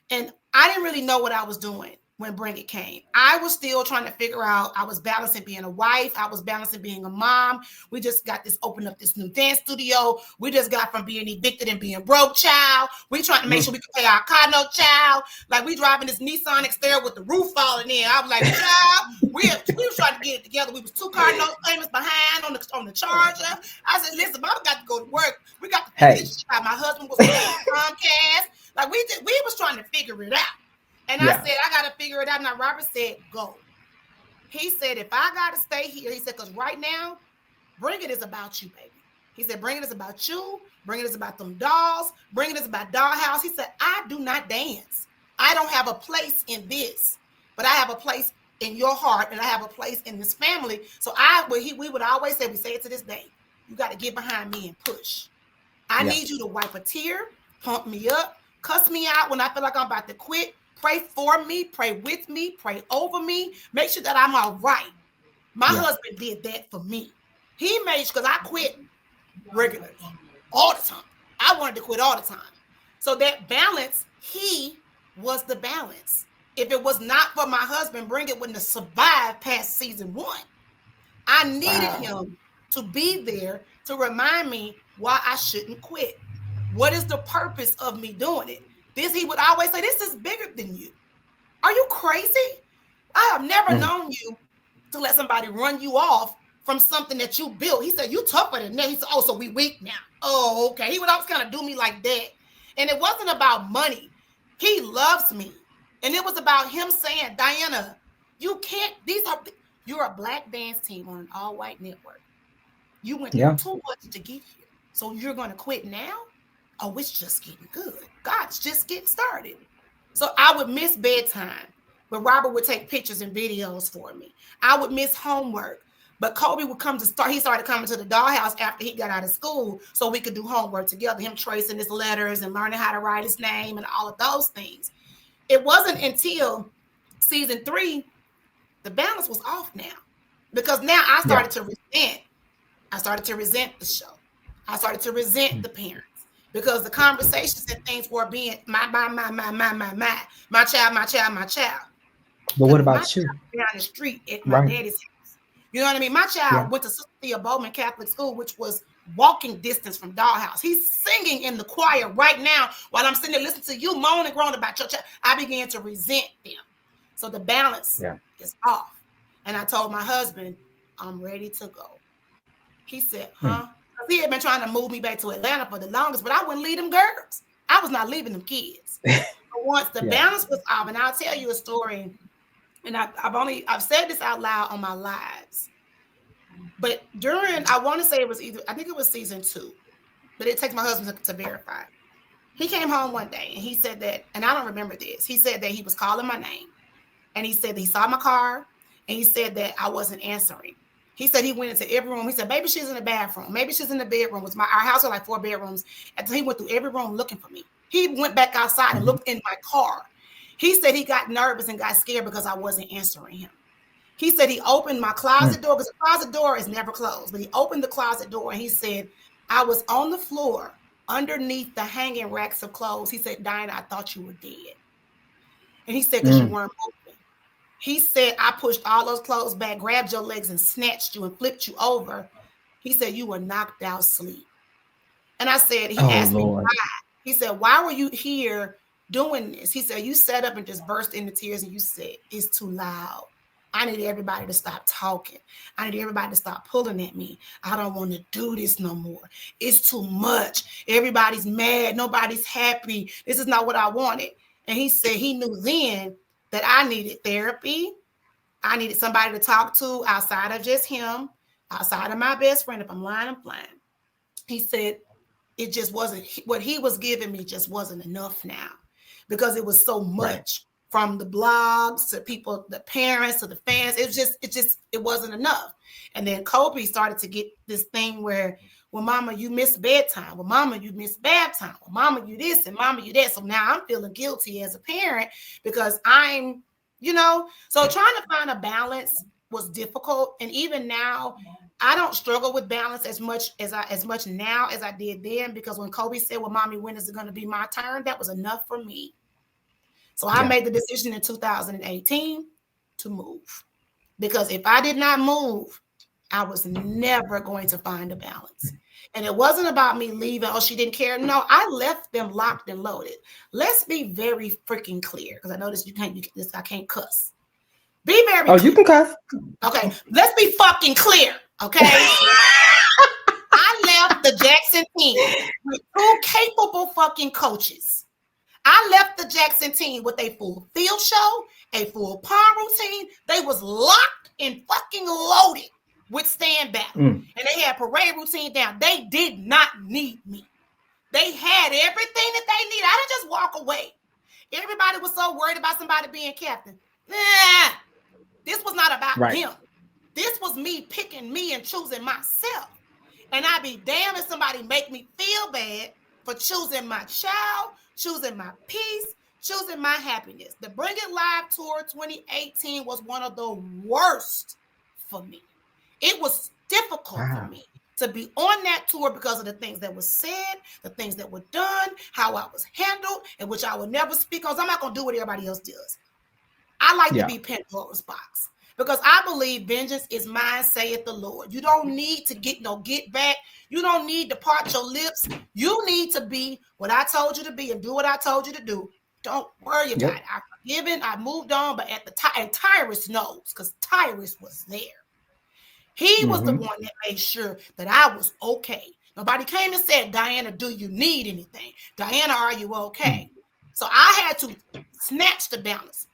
And I didn't really know what I was doing when Bring It came. I was still trying to figure out, I was balancing being a wife. I was balancing being a mom. We just got opened up this new dance studio. We just got from being evicted and being broke, child. We trying to make sure we can pay our car note, child. Like, we driving this Nissan Xterra with the roof falling in. I was like, child, we was trying to get it together. We was 2 car note payments behind on the charger. I said, listen, Mama got to go to work. We got to figure this shit out. My husband was Comcast. Like, we was trying to figure it out. And I said, I got to figure it out. Now, Robert said, go. He said, if I got to stay here, he said, because right now, Bring It is about you, baby. He said, Bring It is about you. Bring It is about them dolls. Bring It is about Dollhouse. He said, I do not dance. I don't have a place in this, but I have a place in your heart, and I have a place in this family. So we would always say, we say it to this day, you got to get behind me and push. I need you to wipe a tear, pump me up, cuss me out when I feel like I'm about to quit. Pray for me, pray with me, pray over me, make sure that I'm all right. My husband did that for me. He made sure, because I quit regularly, all the time. I wanted to quit all the time. So that balance, he was the balance. If it was not for my husband, Bring It wouldn't have survived past season 1. I needed him to be there to remind me why I shouldn't quit. What is the purpose of me doing it? He would always say, this is bigger than you. Are you crazy? I have never known you to let somebody run you off from something that you built. He said, you tougher than that. He said, oh, so we weak now. Oh, okay. He would always kind of do me like that. And it wasn't about money. He loves me. And it was about him saying, Diana, you're a black dance team on an all-white network. You went through too much to get here. So you're going to quit now? Oh, it's just getting good. God's just getting started. So I would miss bedtime, but Robert would take pictures and videos for me. I would miss homework, but Kobe would he started coming to the Dollhouse after he got out of school so we could do homework together, him tracing his letters and learning how to write his name and all of those things. It wasn't until season 3, the balance was off now, because now I started to resent. I started to resent the show. I started to resent the parents. Because the conversations and things were being my child. But what my about you? child down the street at my Right. daddy's house. You know what I mean? My child went to Sister Thea Bowman Catholic School, which was walking distance from Dollhouse. He's singing in the choir right now while I'm sitting there listening to you moan and groan about your child. I began to resent them. So the balance is off. And I told my husband, I'm ready to go. He said, huh? He had been trying to move me back to Atlanta for the longest, but I wouldn't leave them girls. I was not leaving them kids. But once the balance was off, and I'll tell you a story, and I've said this out loud on my lives. But I want to say I think it was season 2, but it takes my husband to verify. He came home one day and he said that, and I don't remember this. He said that he was calling my name, and he said that he saw my car, and he said that I wasn't answering. He said he went into every room. He said, maybe she's in the bathroom. Maybe she's in the bedroom. Our house had like 4 bedrooms. And so he went through every room looking for me. He went back outside and looked in my car. He said he got nervous and got scared because I wasn't answering him. He said he opened my closet door, because the closet door is never closed. But he opened the closet door and he said, I was on the floor underneath the hanging racks of clothes. He said, Diana, I thought you were dead. And he said, because you weren't moving. He said, I pushed all those clothes back, grabbed your legs and snatched you and flipped you over. He said, you were knocked out asleep. And I said, he asked me why. He said, why were you here doing this? He said, you sat up and just burst into tears and you said, it's too loud. I need everybody to stop talking. I need everybody to stop pulling at me. I don't want to do this no more. It's too much. Everybody's mad. Nobody's happy. This is not what I wanted. And he said he knew then that I needed therapy. I needed somebody to talk to outside of just him, outside of my best friend. If I'm lying, I'm lying. He said it just wasn't, what he was giving me just wasn't enough now, because it was so much from the blogs to people, the parents to the fans. It wasn't enough. And then Kobe started to get this thing where, well, mama, you missed bedtime. Well, mama, you missed bath time. Well, mama, you this and mama, you that. So now I'm feeling guilty as a parent because I'm, so trying to find a balance was difficult. And even now, I don't struggle with balance as much now as I did then, because when Kobe said, well, mommy, when is it going to be my turn? That was enough for me. So I made the decision in 2018 to move, because if I did not move, I was never going to find a balance. And it wasn't about me leaving. Oh, she didn't care. No, I left them locked and loaded. Let's be very freaking clear, because I know this. I can't cuss. Be very clear. You can cuss. Okay, let's be fucking clear. Okay. I left the Jackson team with 2 capable fucking coaches. I left the Jackson team with a full field show, a full prom routine. They was locked and fucking loaded with stand battle. And they had parade routine down. They did not need me. They had everything that they needed. I didn't just walk away. Everybody was so worried about somebody being captain. Nah, this was not about them. This was me picking me and choosing myself. And I'd be damned if somebody make me feel bad for choosing my child, choosing my peace, choosing my happiness. The Bring It Live Tour 2018 was one of the worst for me. It was difficult for me to be on that tour because of the things that were said, the things that were done, how I was handled, and which I would never speak on. I'm not going to do what everybody else does. I like to be Pandora's box, because I believe vengeance is mine, saith the Lord. You don't need to get back. You don't need to part your lips. You need to be what I told you to be and do what I told you to do. Don't worry about it. I've forgiven. I moved on. But at the time, and Tyrus knows, because Tyrus was there. He was the one that made sure that I was okay. Nobody came and said, Diana, do you need anything? Diana, are you okay? So I had to snatch the balance.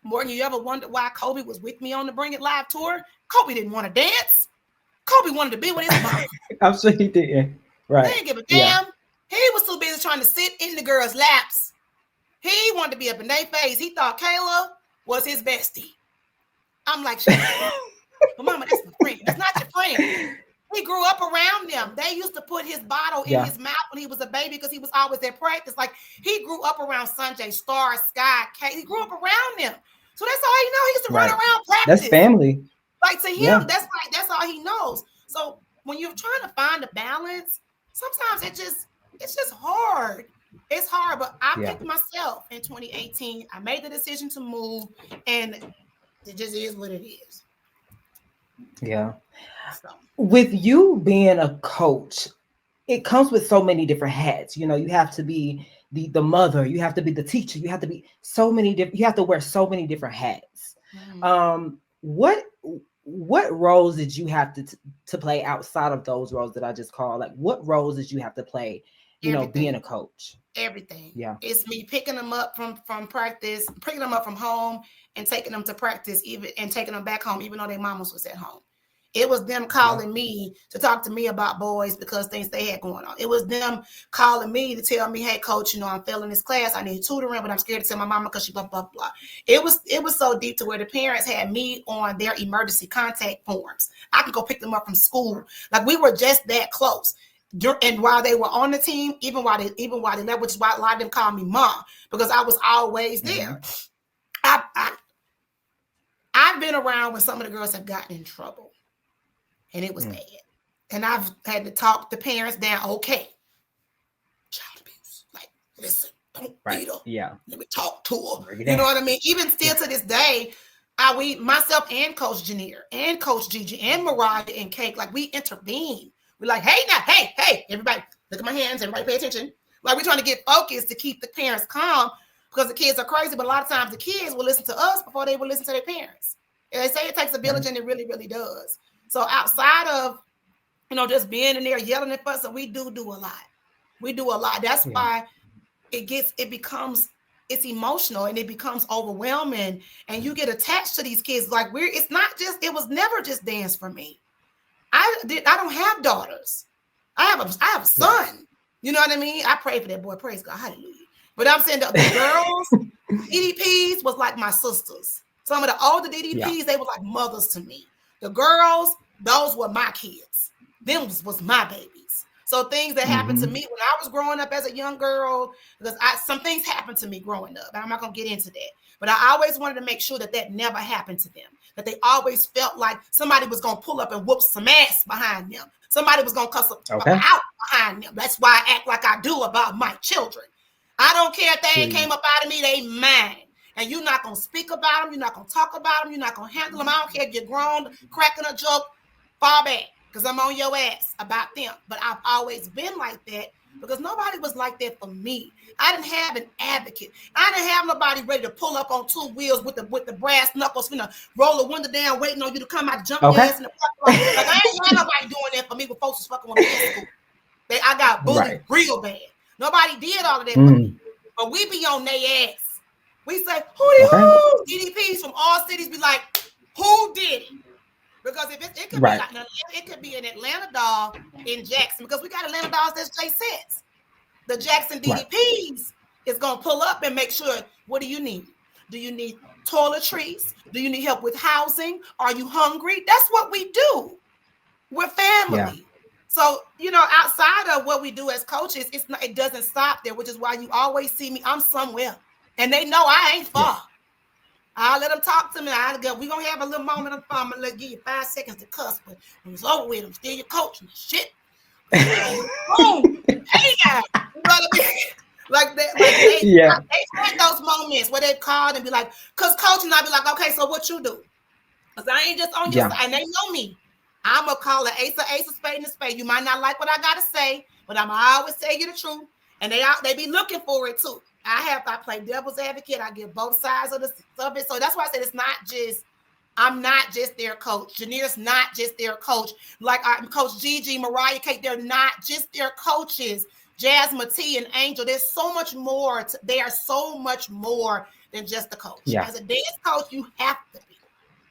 Morgan, you ever wondered why Kobe was with me on the Bring It Live tour? Kobe didn't want to dance. Kobe wanted to be with his mom. I'm sure he didn't. Right. He didn't give a damn. He was too busy trying to sit in the girls' laps. He wanted to be up in their face. He thought Kayla was his bestie. I'm like, but mama, that's my friend. That's not your friend. He grew up around them. They used to put his bottle in his mouth when he was a baby because he was always at practice. Like, he grew up around Sanjay, Star, Sky, Kate. He grew up around them. So that's all he knows. He used to run around practice. That's family. Like, to him, that's all he knows. So when you're trying to find a balance, sometimes it's just hard. It's hard, but I picked myself in 2018. I made the decision to move, and It just is what it is. Yeah. So With you being a coach, it comes with so many different hats. You know, you have to be the mother, you have to be the teacher, you have to be so many different, you have to wear so many different hats. What roles did you have to play outside of those roles that I just called? Like, what roles did you have to play, being a coach? Everything. Yeah. It's me picking them up from practice, picking them up from home and taking them to practice, even and taking them back home, even though their mamas was at home. It was them calling me to talk to me about boys because things they had going on. It was them calling me to tell me, hey, coach, I'm failing this class. I need tutoring, but I'm scared to tell my mama because she blah, blah, blah. It was so deep to where the parents had me on their emergency contact forms. I could go pick them up from school. Like, we were just that close. And while they were on the team, even while they left, which is why a lot of them call me mom, because I was always there. I've been around when some of the girls have gotten in trouble. And it was bad. And I've had to talk the parents down. Okay, child abuse. Like, listen, don't beat her. Yeah. Let me talk to her. You know what I mean? Even still to this day, myself and Coach Janier and Coach Gigi and Mariah and Cake, like, we intervene. We're like, hey, now, hey, everybody, look at my hands. Everybody pay attention. Like, we're trying to get focused to keep the parents calm because the kids are crazy. But a lot of times the kids will listen to us before they will listen to their parents. And they say it takes a village, and it really, really does. So outside of, just being in there yelling at us, we do a lot. We do a lot. That's why it's emotional and it becomes overwhelming, and you get attached to these kids. Like, it was never just dance for me. I don't have daughters. I have a son. You know what I mean? I pray for that boy. Praise God. Hallelujah. But I'm saying the girls, DDPs was like my sisters. Some of the older DDPs, they were like mothers to me. The girls, those were my kids. Them was my babies. So things that happened to me when I was growing up as a young girl, because some things happened to me growing up, and I'm not going to get into that. But I always wanted to make sure that never happened to them, that they always felt like somebody was going to pull up and whoop some ass behind them. Somebody was going to cuss out behind them. That's why I act like I do about my children. I don't care if they ain't came up out of me, they mine. And you're not going to speak about them. You're not going to talk about them. You're not going to handle them. I don't care if you're grown, cracking a joke, fall back, because I'm on your ass about them. But I've always been like that because nobody was like that for me. I didn't have an advocate. I didn't have nobody ready to pull up on two wheels with the brass knuckles, roll the window down, waiting on you to come out, jump your ass in the parking lot. Like, I ain't had nobody doing that for me when folks was fucking with me in school. I got bullied real bad. Nobody did all of that for me. But we be on their ass. We say, who DDPs from all cities be like, who did it? Because if it could be like, it could be an Atlanta dog in Jackson, because we got Atlanta dogs that's J sets. The Jackson DDPs is gonna pull up and make sure, what do you need? Do you need toiletries? Do you need help with housing? Are you hungry? That's what we do. We're family. Yeah. So, outside of what we do as coaches, it doesn't stop there, which is why you always see me. I'm somewhere. And they know I ain't far. Yeah. I'll let them talk to me. We're going to have a little moment of fun. I'm going to give you 5 seconds to cuss. But when it's over with, I'm still your coach. And shit. Boom. Hey, guys. You know what I mean? Like that. They had those moments where they called and be like, because coach, and I'll be like, okay, so what you do? Because I ain't just on your side. And they know me. I'm going to call an ace, a spade, and a spade. You might not like what I got to say, but I'm always tell you the truth. And they be looking for it too. I play devil's advocate. I get both sides of it. So that's why I said I'm not just their coach. Janier's not just their coach. Like Coach Gigi, Mariah, Kate, they're not just their coaches. Jasmine T and Angel, there's so much more. They are so much more than just the coach. Yeah. As a dance coach, you have to be.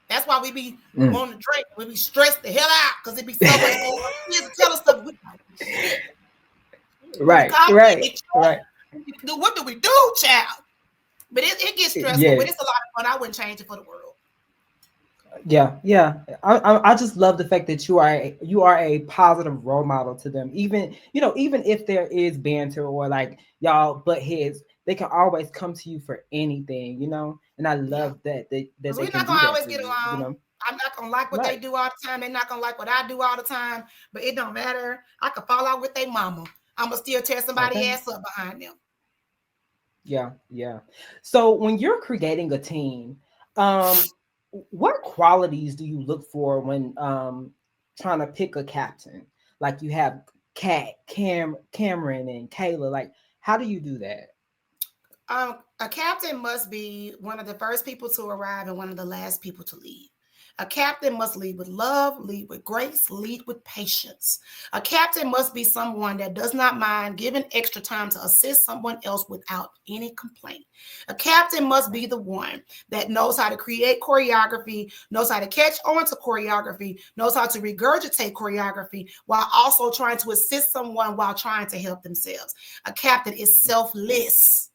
That's why we be wanting to drink. We be stressed the hell out because it be so much more. Tell us stuff. Right. What do we do, child? But it gets stressful, but it's a lot of fun. I wouldn't change it for the world. Yeah. I just love the fact that you are a positive role model to them. Even if there is banter or like y'all butt heads, they can always come to you for anything, And I love that we're not gonna always get along. I'm not gonna like what they do all the time. They're not gonna like what I do all the time. But it don't matter. I could fall out with their mama. I'm gonna still tear somebody's ass up behind them. Yeah. So when you're creating a team, what qualities do you look for when trying to pick a captain? Like you have Cameron, and Kayla. Like, how do you do that? A captain must be one of the first people to arrive and one of the last people to leave. A captain must lead with love, lead with grace, lead with patience. A captain must be someone that does not mind giving extra time to assist someone else without any complaint. A captain must be the one that knows how to create choreography, knows how to catch on to choreography, knows how to regurgitate choreography while also trying to assist someone while trying to help themselves. A captain is selfless.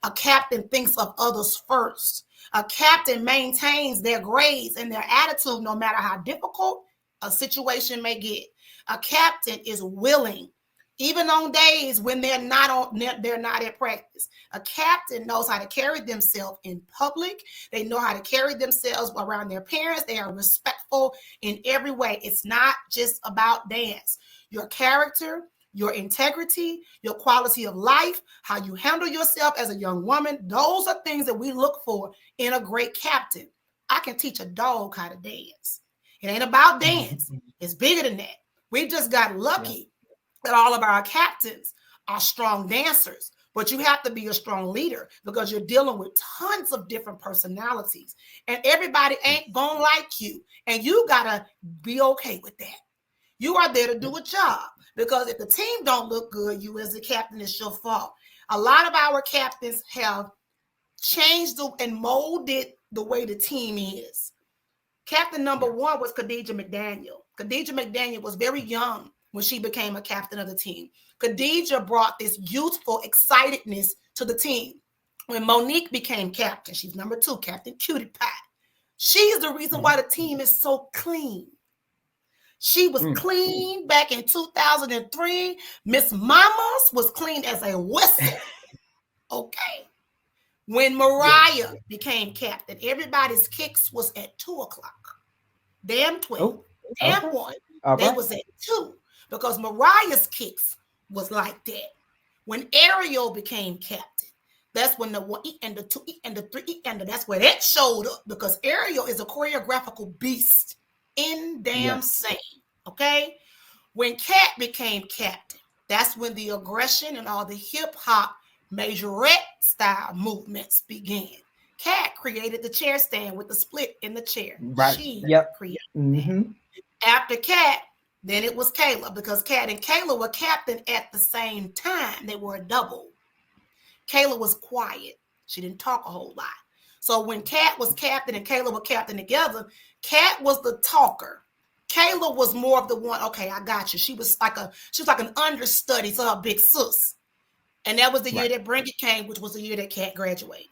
A captain thinks of others first. A captain maintains their grades and their attitude no matter how difficult a situation may get. A captain is willing, even on days when they're not at practice. A captain knows how to carry themselves in public. They know how to carry themselves around their parents. They are respectful in every way. It's not just about dance. Your character, your integrity, your quality of life, how you handle yourself as a young woman, those are things that we look for in a great captain. I can teach a dog how to dance. It ain't about dance. It's bigger than that. We just got lucky that all of our captains are strong dancers, but you have to be a strong leader because you're dealing with tons of different personalities and everybody ain't gonna like you. And you gotta be okay with that. You are there to do a job because if the team don't look good, you as the captain, it's your fault. A lot of our captains have changed and molded the way the team is. Captain number one was Khadijah McDaniel. Khadijah McDaniel was very young when she became a captain of the team. Khadijah brought this youthful excitedness to the team. When Monique became captain, she's number two, Captain Cutie Pie. She's the reason why the team is so clean. She was clean back in 2003. Miss Mamas was clean as a whistle. Okay. When Mariah became captain, everybody's kicks was at 2:00. Damn 12. Damn 1. They was at 2 because Mariah's kicks was like that. When Ariel became captain, that's when the 1 and the 2 and the 3 and that's where that showed up because Ariel is a choreographical beast. In damn same. Okay. When Kat became captain, that's when the aggression and all the hip hop majorette style movements began. Kat created the chair stand with the split in the chair. Right. She created that. After Kat, then it was Kayla because Kat and Kayla were captain at the same time. They were a double. Kayla was quiet. She didn't talk a whole lot. So when Kat was captain and Kayla were captain together, Kat was the talker. Kayla was more of the one, okay, I got you. She was like an understudy to her big sis. And that was the year that Bring It came, which was the year that Kat graduated.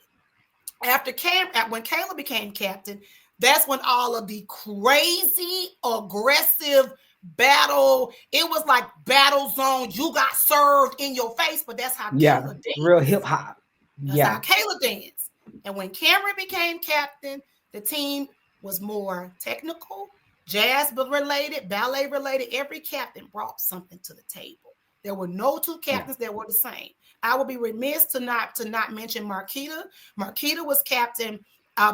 When Kayla became captain, that's when all of the crazy, aggressive battle, it was like battle zone. You got served in your face, but that's how Kayla danced. Real hip hop. That's how Kayla danced. And when Cameron became captain, the team was more technical, jazz related, ballet related. Every captain brought something to the table. There were no two captains that were the same. I would be remiss to not mention Marquita. Marquita was captain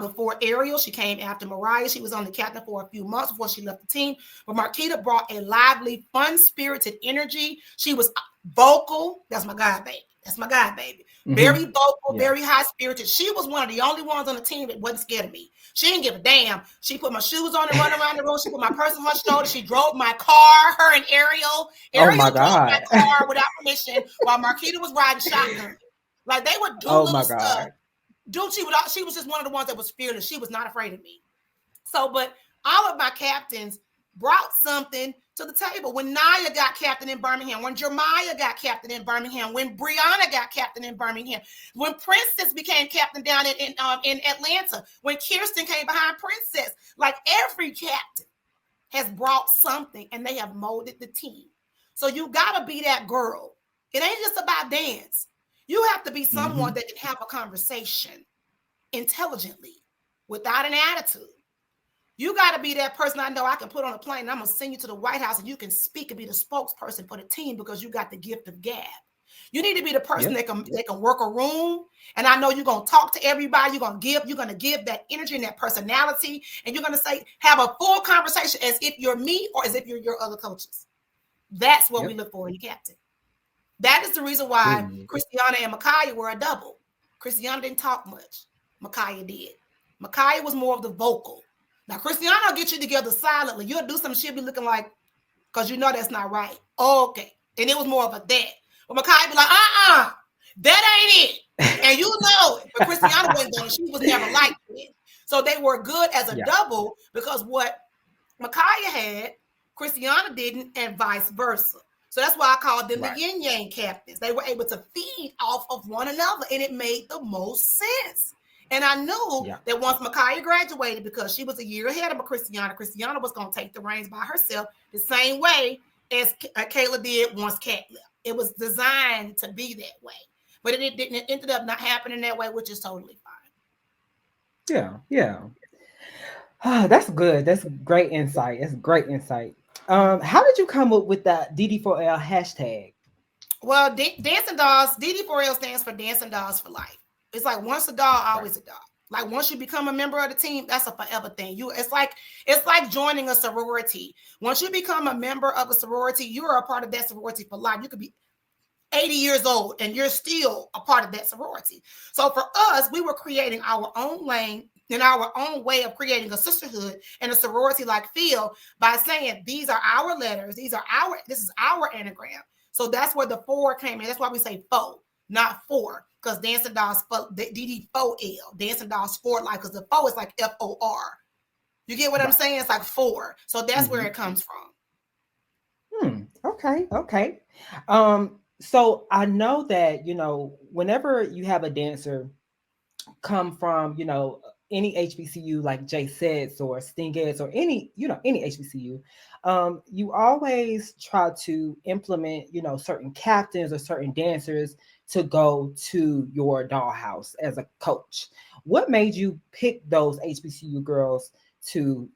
before Ariel. She came after Mariah. She was on the captain for a few months before she left the team. But Marquita brought a lively, fun-spirited energy. She was vocal. That's my guy, baby. That's my guy, baby. Very vocal, very high-spirited. She was one of the only ones on the team that wasn't scared of me. She didn't give a damn. She put my shoes on and run around the room. She put my purse on her shoulder. She drove my car, her and Ariel. Ariel drove my car without permission while Marquita was riding shotgun. Like, they would do little stuff. Dude, she was just one of the ones that was fearless. She was not afraid of me. So, but all of my captains brought something to the table. When Naya got captain in Birmingham, when Jeremiah got captain in Birmingham, when Brianna got captain in Birmingham, when Princess became captain down in Atlanta, when Kirsten came behind Princess, like every captain has brought something and they have molded the team. So you got to be that girl. It ain't just about dance. You have to be someone that can have a conversation intelligently without an attitude. You got to be that person I know I can put on a plane and I'm going to send you to the White House and you can speak and be the spokesperson for the team because you got the gift of gab. You need to be the person that can work a room. And I know you're gonna talk to everybody. You're gonna give that energy and that personality, and you're gonna have a full conversation as if you're me or as if you're your other coaches. That's what we look for in a captain. That is the reason why Christiana and Micaiah were a double. Christiana didn't talk much. Micaiah did. Micaiah was more of the vocal. Now, Christiana will get you together silently. You'll do something, she'll be looking like, because you know that's not right. Okay. And it was more of a that. But Micaiah be like, that ain't it. And you know it. But Christiana wasn't doing it. She was never like it. So they were good as a double because what Micaiah had, Christiana didn't, and vice versa. So that's why I called them the yin yang captains. They were able to feed off of one another, and it made the most sense. And I knew that once Micaiah graduated, because she was a year ahead of Christiana, Christiana was going to take the reins by herself the same way as Kayla did once Kat left. It was designed to be that way, but it didn't. It ended up not happening that way, which is totally fine. Yeah. That's good. That's great insight. That's great insight. How did you come up with the DD4L hashtag? Well, Dancing Dolls, DD4L stands for Dancing Dolls for Life. It's like once a doll, always a doll. Like once you become a member of the team, that's a forever thing. It's like joining a sorority. Once you become a member of a sorority, you are a part of that sorority for life. You could be 80 years old and you're still a part of that sorority. So for us, we were creating our own lane and our own way of creating a sisterhood and a sorority-like feel by saying these are our letters, this is our anagram. So that's where the 4 came in. That's why we say faux, not 4, because Dancing Dolls DD4L, Dancing Dolls for Life, because the faux is like FOR. You get what I'm saying? It's like 4. So that's where it comes from. Okay. So I know that, whenever you have a dancer come from, any HBCU like JSETs or Stingets or any HBCU, you always try to implement, certain captains or certain dancers to go to your dollhouse as a coach. What made you pick those HBCU girls to,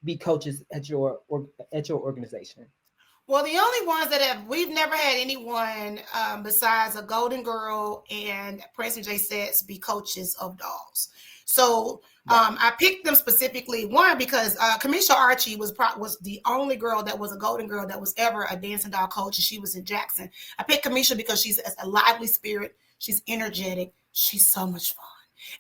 be coaches at your organization? Well, the only ones we've never had anyone besides a Golden Girl and Princeton JSETs be coaches of dolls. So I picked them specifically, one, because Kamisha Archie was the only girl that was a Golden Girl that was ever a dancing doll coach, and she was in Jackson. I picked Kamisha because she's a lively spirit. She's energetic. She's so much fun.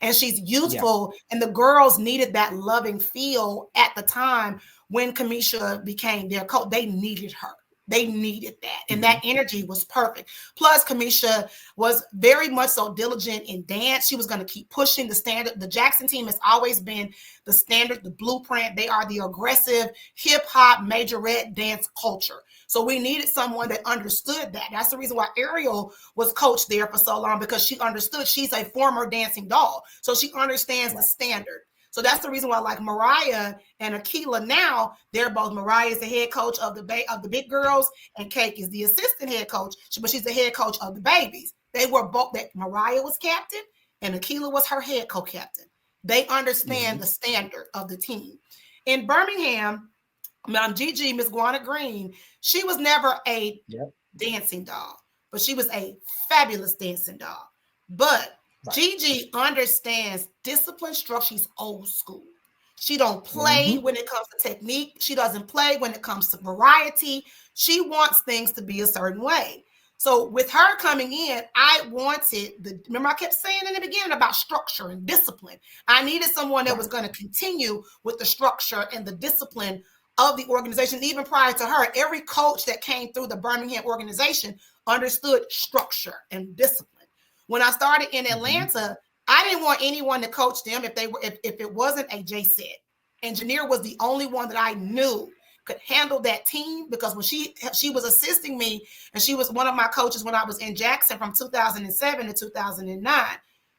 And she's youthful, and the girls needed that loving feel at the time when Kamisha became their coach. They needed her. They needed that. And that energy was perfect. Plus, Kamisha was very much so diligent in dance. She was going to keep pushing the standard. The Jackson team has always been the standard, the blueprint. They are the aggressive hip-hop majorette dance culture. So we needed someone that understood that. That's the reason why Ariel was coached there for so long, because she understood. She's a former dancing doll. So she understands the standard. So that's the reason why, like Mariah and Akila now, they're both. Mariah is the head coach of the big girls, and Cake is the assistant head coach, but she's the head coach of the babies. They were both. That Mariah was captain, and Akila was her head co-captain. They understand the standard of the team. In Birmingham, Gigi, Miss Guana Green, she was never a dancing doll, but she was a fabulous dancing doll. But Gigi understands discipline structure. She's old school. She don't play when it comes to technique. She doesn't play when it comes to variety. She wants things to be a certain way. So with her coming in, I wanted remember I kept saying in the beginning about structure and discipline. I needed someone that was going to continue with the structure and the discipline of the organization. Even prior to her, every coach that came through the Birmingham organization understood structure and discipline. When I started in Atlanta, I didn't want anyone to coach them if it wasn't a JSET. Engineer was the only one that I knew could handle that team, because when she was assisting me, and she was one of my coaches when I was in Jackson from 2007 to 2009.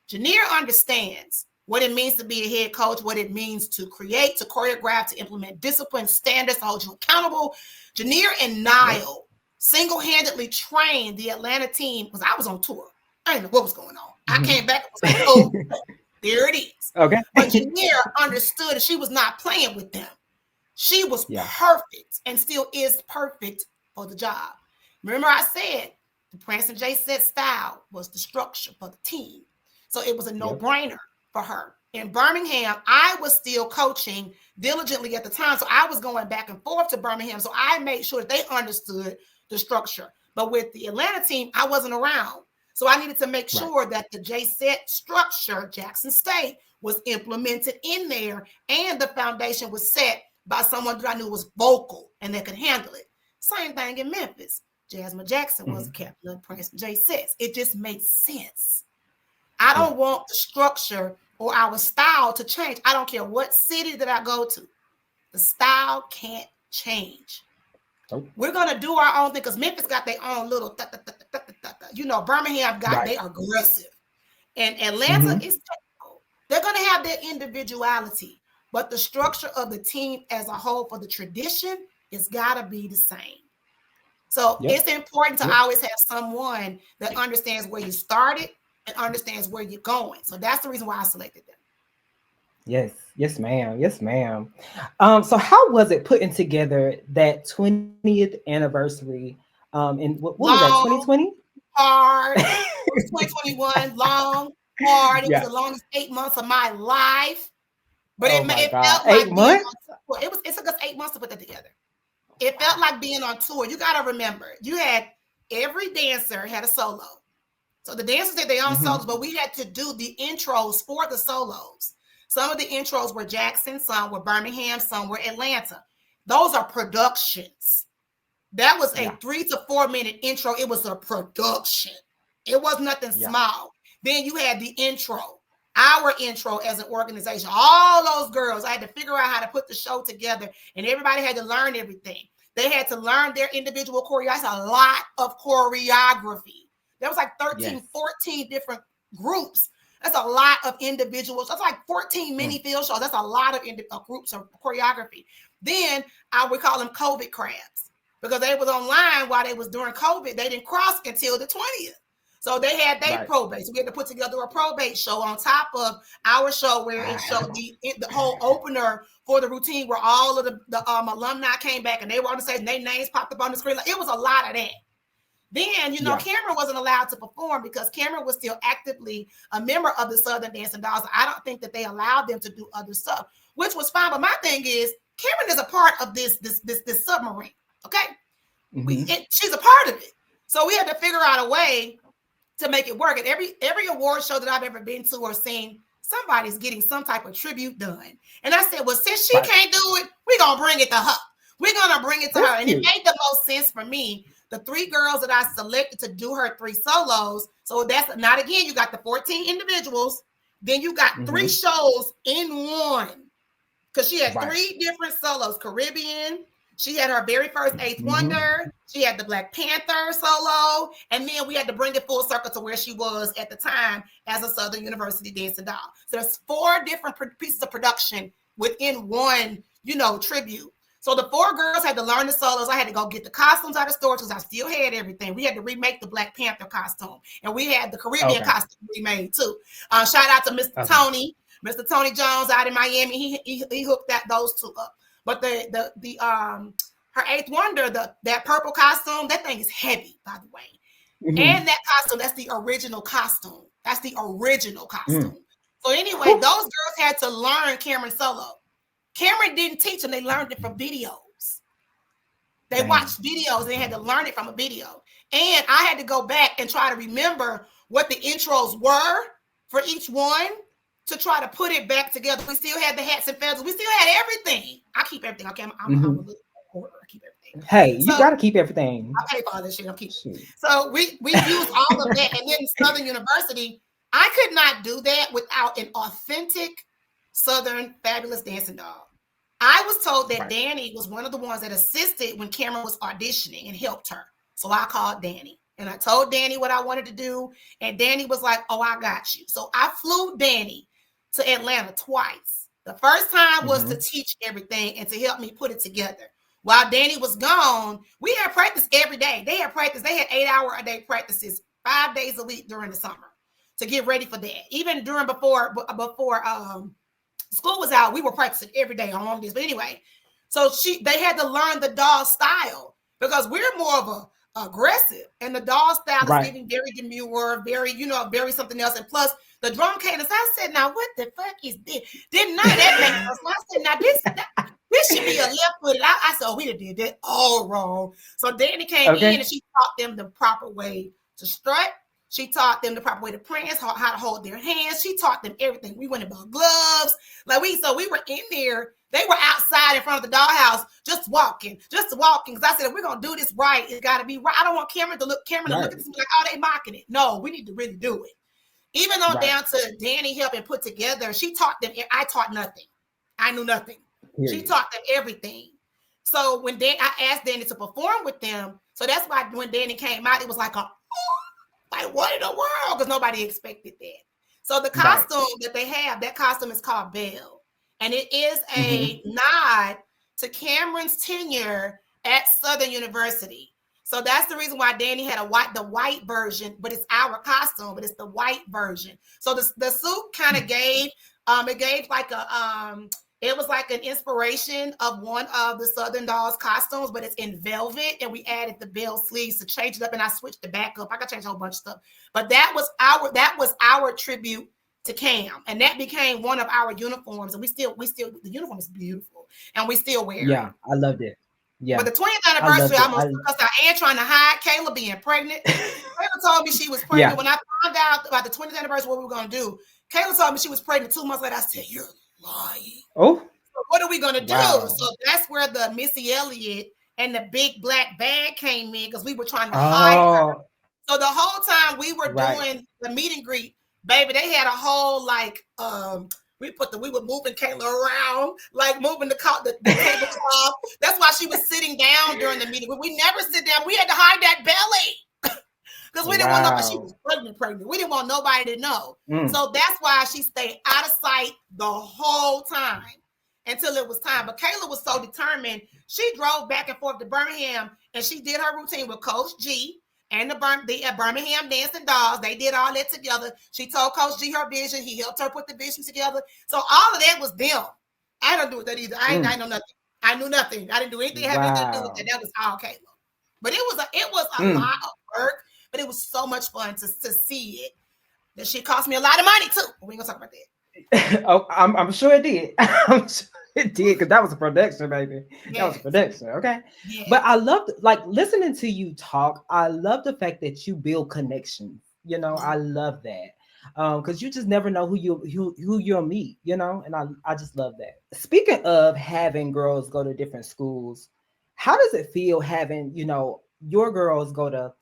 Janier understands what it means to be a head coach, what it means to create, to choreograph, to implement discipline, standards, to hold you accountable. Janier and Niall single-handedly trained the Atlanta team, because I was on tour. I didn't know what was going on. I came back and was like, oh, there it is. Okay. But Janier understood that she was not playing with them. She was perfect and still is perfect for the job. Remember I said, The Prince and J set style was the structure for the team. So it was a no-brainer for her. In Birmingham, I was still coaching diligently at the time. So I was going back and forth to Birmingham. So I made sure that they understood the structure. But with the Atlanta team, I wasn't around. So I needed to make sure that the J-set structure, Jackson State, was implemented in there, and the foundation was set by someone that I knew was vocal and that could handle it. Same thing in Memphis. Jasmine Jackson was a captain of Prince J-sets. It just makes sense. I don't want the structure or our style to change. I don't care what city that I go to. The style can't change. We're going to do our own thing because Memphis got their own little, Birmingham got they aggressive. And Atlanta is technical. They're going to have their individuality, but the structure of the team as a whole for the tradition is got to be the same. So it's important to always have someone that understands where you started and understands where you're going. So that's the reason why I selected them. Yes, ma'am. Yes, ma'am. So how was it putting together that 20th anniversary? In what was that, 2020? Hard. 2021, long, hard. It was the longest 8 months of my life. But it felt like 8 months? It took us 8 months to put that together. It felt like being on tour. You got to remember, you had every dancer had a solo. So the dancers did their own solos, but we had to do the intros for the solos. Some of the intros were Jackson, some were Birmingham, some were Atlanta. Those are productions. That was a 3 to 4 minute intro. It was a production. It was nothing small. Then you had the intro, our intro as an organization. All those girls, I had to figure out how to put the show together, and everybody had to learn everything. They had to learn their individual choreography. That's a lot of choreography. There was like 13, 14 different groups. That's a lot of individuals. That's like 14 mini field shows. That's a lot of groups of choreography. Then I would call them COVID crabs because they was online while they was during COVID. They didn't cross until the 20th. So they had their probate. So we had to put together a probate show on top of our show where it showed the whole opener for the routine where all of the alumni came back and they were on the stage and their names popped up on the screen. Like, it was a lot of that. Then, Cameron wasn't allowed to perform because Cameron was still actively a member of the Southern Dancing Dolls. I don't think that they allowed them to do other stuff, which was fine. But my thing is, Cameron is a part of this submarine, okay? She's a part of it. So we had to figure out a way to make it work. And every award show that I've ever been to or seen, somebody's getting some type of tribute done. And I said, well, since she can't do it, we're going to bring it to her. We're going to bring it to her. And it made the most sense for me. The 3 girls that I selected to do her 3 solos. So that's not, again, you got the 14 individuals. Then you got 3 shows in one. Because she had 3 different solos. Caribbean. She had her very first 8th Wonder. She had the Black Panther solo. And then we had to bring it full circle to where she was at the time as a Southern University dancing doll. So there's 4 different pieces of production within one, tribute. So the 4 girls had to learn the solos. I had to go get the costumes out of stores because I still had everything. We had to remake the Black Panther costume. And we had the Caribbean costume remade too. Shout out to Mr. Tony. Mr. Tony Jones out in Miami. He hooked those 2 up. But her 8th Wonder, that purple costume, that thing is heavy, by the way. And that costume, that's the original costume. That's the original costume. So anyway, those girls had to learn Cameron solo. Cameron didn't teach them. They learned it from videos. They watched videos. And they had to learn it from a video. And I had to go back and try to remember what the intros were for each one to try to put it back together. We still had the hats and feathers. We still had everything. I keep everything. Okay, I'm a little order. I keep everything. Hey, you got to keep everything. I pay for all this shit. I'm keeping. So we used all of that. And then Southern University, I could not do that without an authentic Southern fabulous dancing doll. I was told that Danny was one of the ones that assisted when Cameron was auditioning and helped her. So I called Danny and I told Danny what I wanted to do. And Danny was like, oh, I got you. So I flew Danny to Atlanta twice. The first time was to teach everything and to help me put it together. While Danny was gone, we had practice every day. They had practice. They had 8-hour-a-day practices 5 days a week during the summer to get ready for that. Even before school was out, we were practicing every day on long days. But anyway, so they had to learn the doll style because we're more of aggressive, and the doll style is Right. giving very demure, very, very something else. And plus the drum cadence, I said, now what the fuck is this? Didn't none of that make sense. So I said, now this should be a left footed. I said, oh, we did that all wrong. So Danny came in and she taught them the proper way to strut. She taught them the proper way to prance, how to hold their hands. She taught them everything. We went and bought gloves. So we were in there. They were outside in front of the dollhouse, just walking. Because I said, if we're gonna do this right, it's got to be right. I don't want Cameron to look at this like, oh, they mocking it. No, we need to really do it. Even though down to Danny helping put together, she taught them. I taught nothing. I knew nothing. She taught them everything. So when I asked Danny to perform with them, so that's why when Danny came out, it was like what in the world? Because nobody expected that. So the costume that they have, that costume is called Belle. And it is a nod to Cameron's tenure at Southern University. So that's the reason why Danny had the white version, but it's our costume, but it's the white version. So the suit kind of gave, it gave like it was like an inspiration of one of the Southern Dolls costumes, but it's in velvet, and we added the bell sleeves to change it up, and I switched the back up. I got to change a whole bunch of stuff, but that was our tribute to Cam, and that became one of our uniforms, and we still the uniform is beautiful, and we still wear it. Yeah, I loved it. Yeah. But the 20th anniversary, I almost took us out and trying to hide Kayla being pregnant. Kayla told me she was pregnant. When I found out about the 20th anniversary, what we were going to do, Kayla told me she was pregnant 2 months later. I said, you're lying. Oh. So what are we going to do? Wow. So that's where the Missy Elliott and the big black bag came in, because we were trying to hide her. So the whole time we were doing the meet and greet, baby, they had a whole we were moving Kayla around, like moving the tablecloth. That's why she was sitting down during the meeting. We never sit down. We had to hide that belly because we didn't want nobody. She was pregnant. We didn't want nobody to know. So that's why she stayed out of sight the whole time until it was time. But Kayla was so determined. She drove back and forth to Birmingham, and she did her routine with Coach G and the Birmingham Dancing Dolls. They did all that together. She told Coach G her vision. He helped her put the vision together. So all of that was them. I don't do that either. I know nothing. I knew nothing. I didn't do anything having to do with that. That was all Kayla. But it was a lot of work, but it was so much fun to see it. That shit cost me a lot of money too. We ain't gonna talk about that. Oh, I'm sure it did. I'm sure it did, because that was a production, baby. That was a production, okay? Yeah. But I loved, listening to you talk. I love the fact that you build connections. I love that. Because you just never know who you'll meet, and I just love that. Speaking of having girls go to different schools, how does it feel having, your girls go to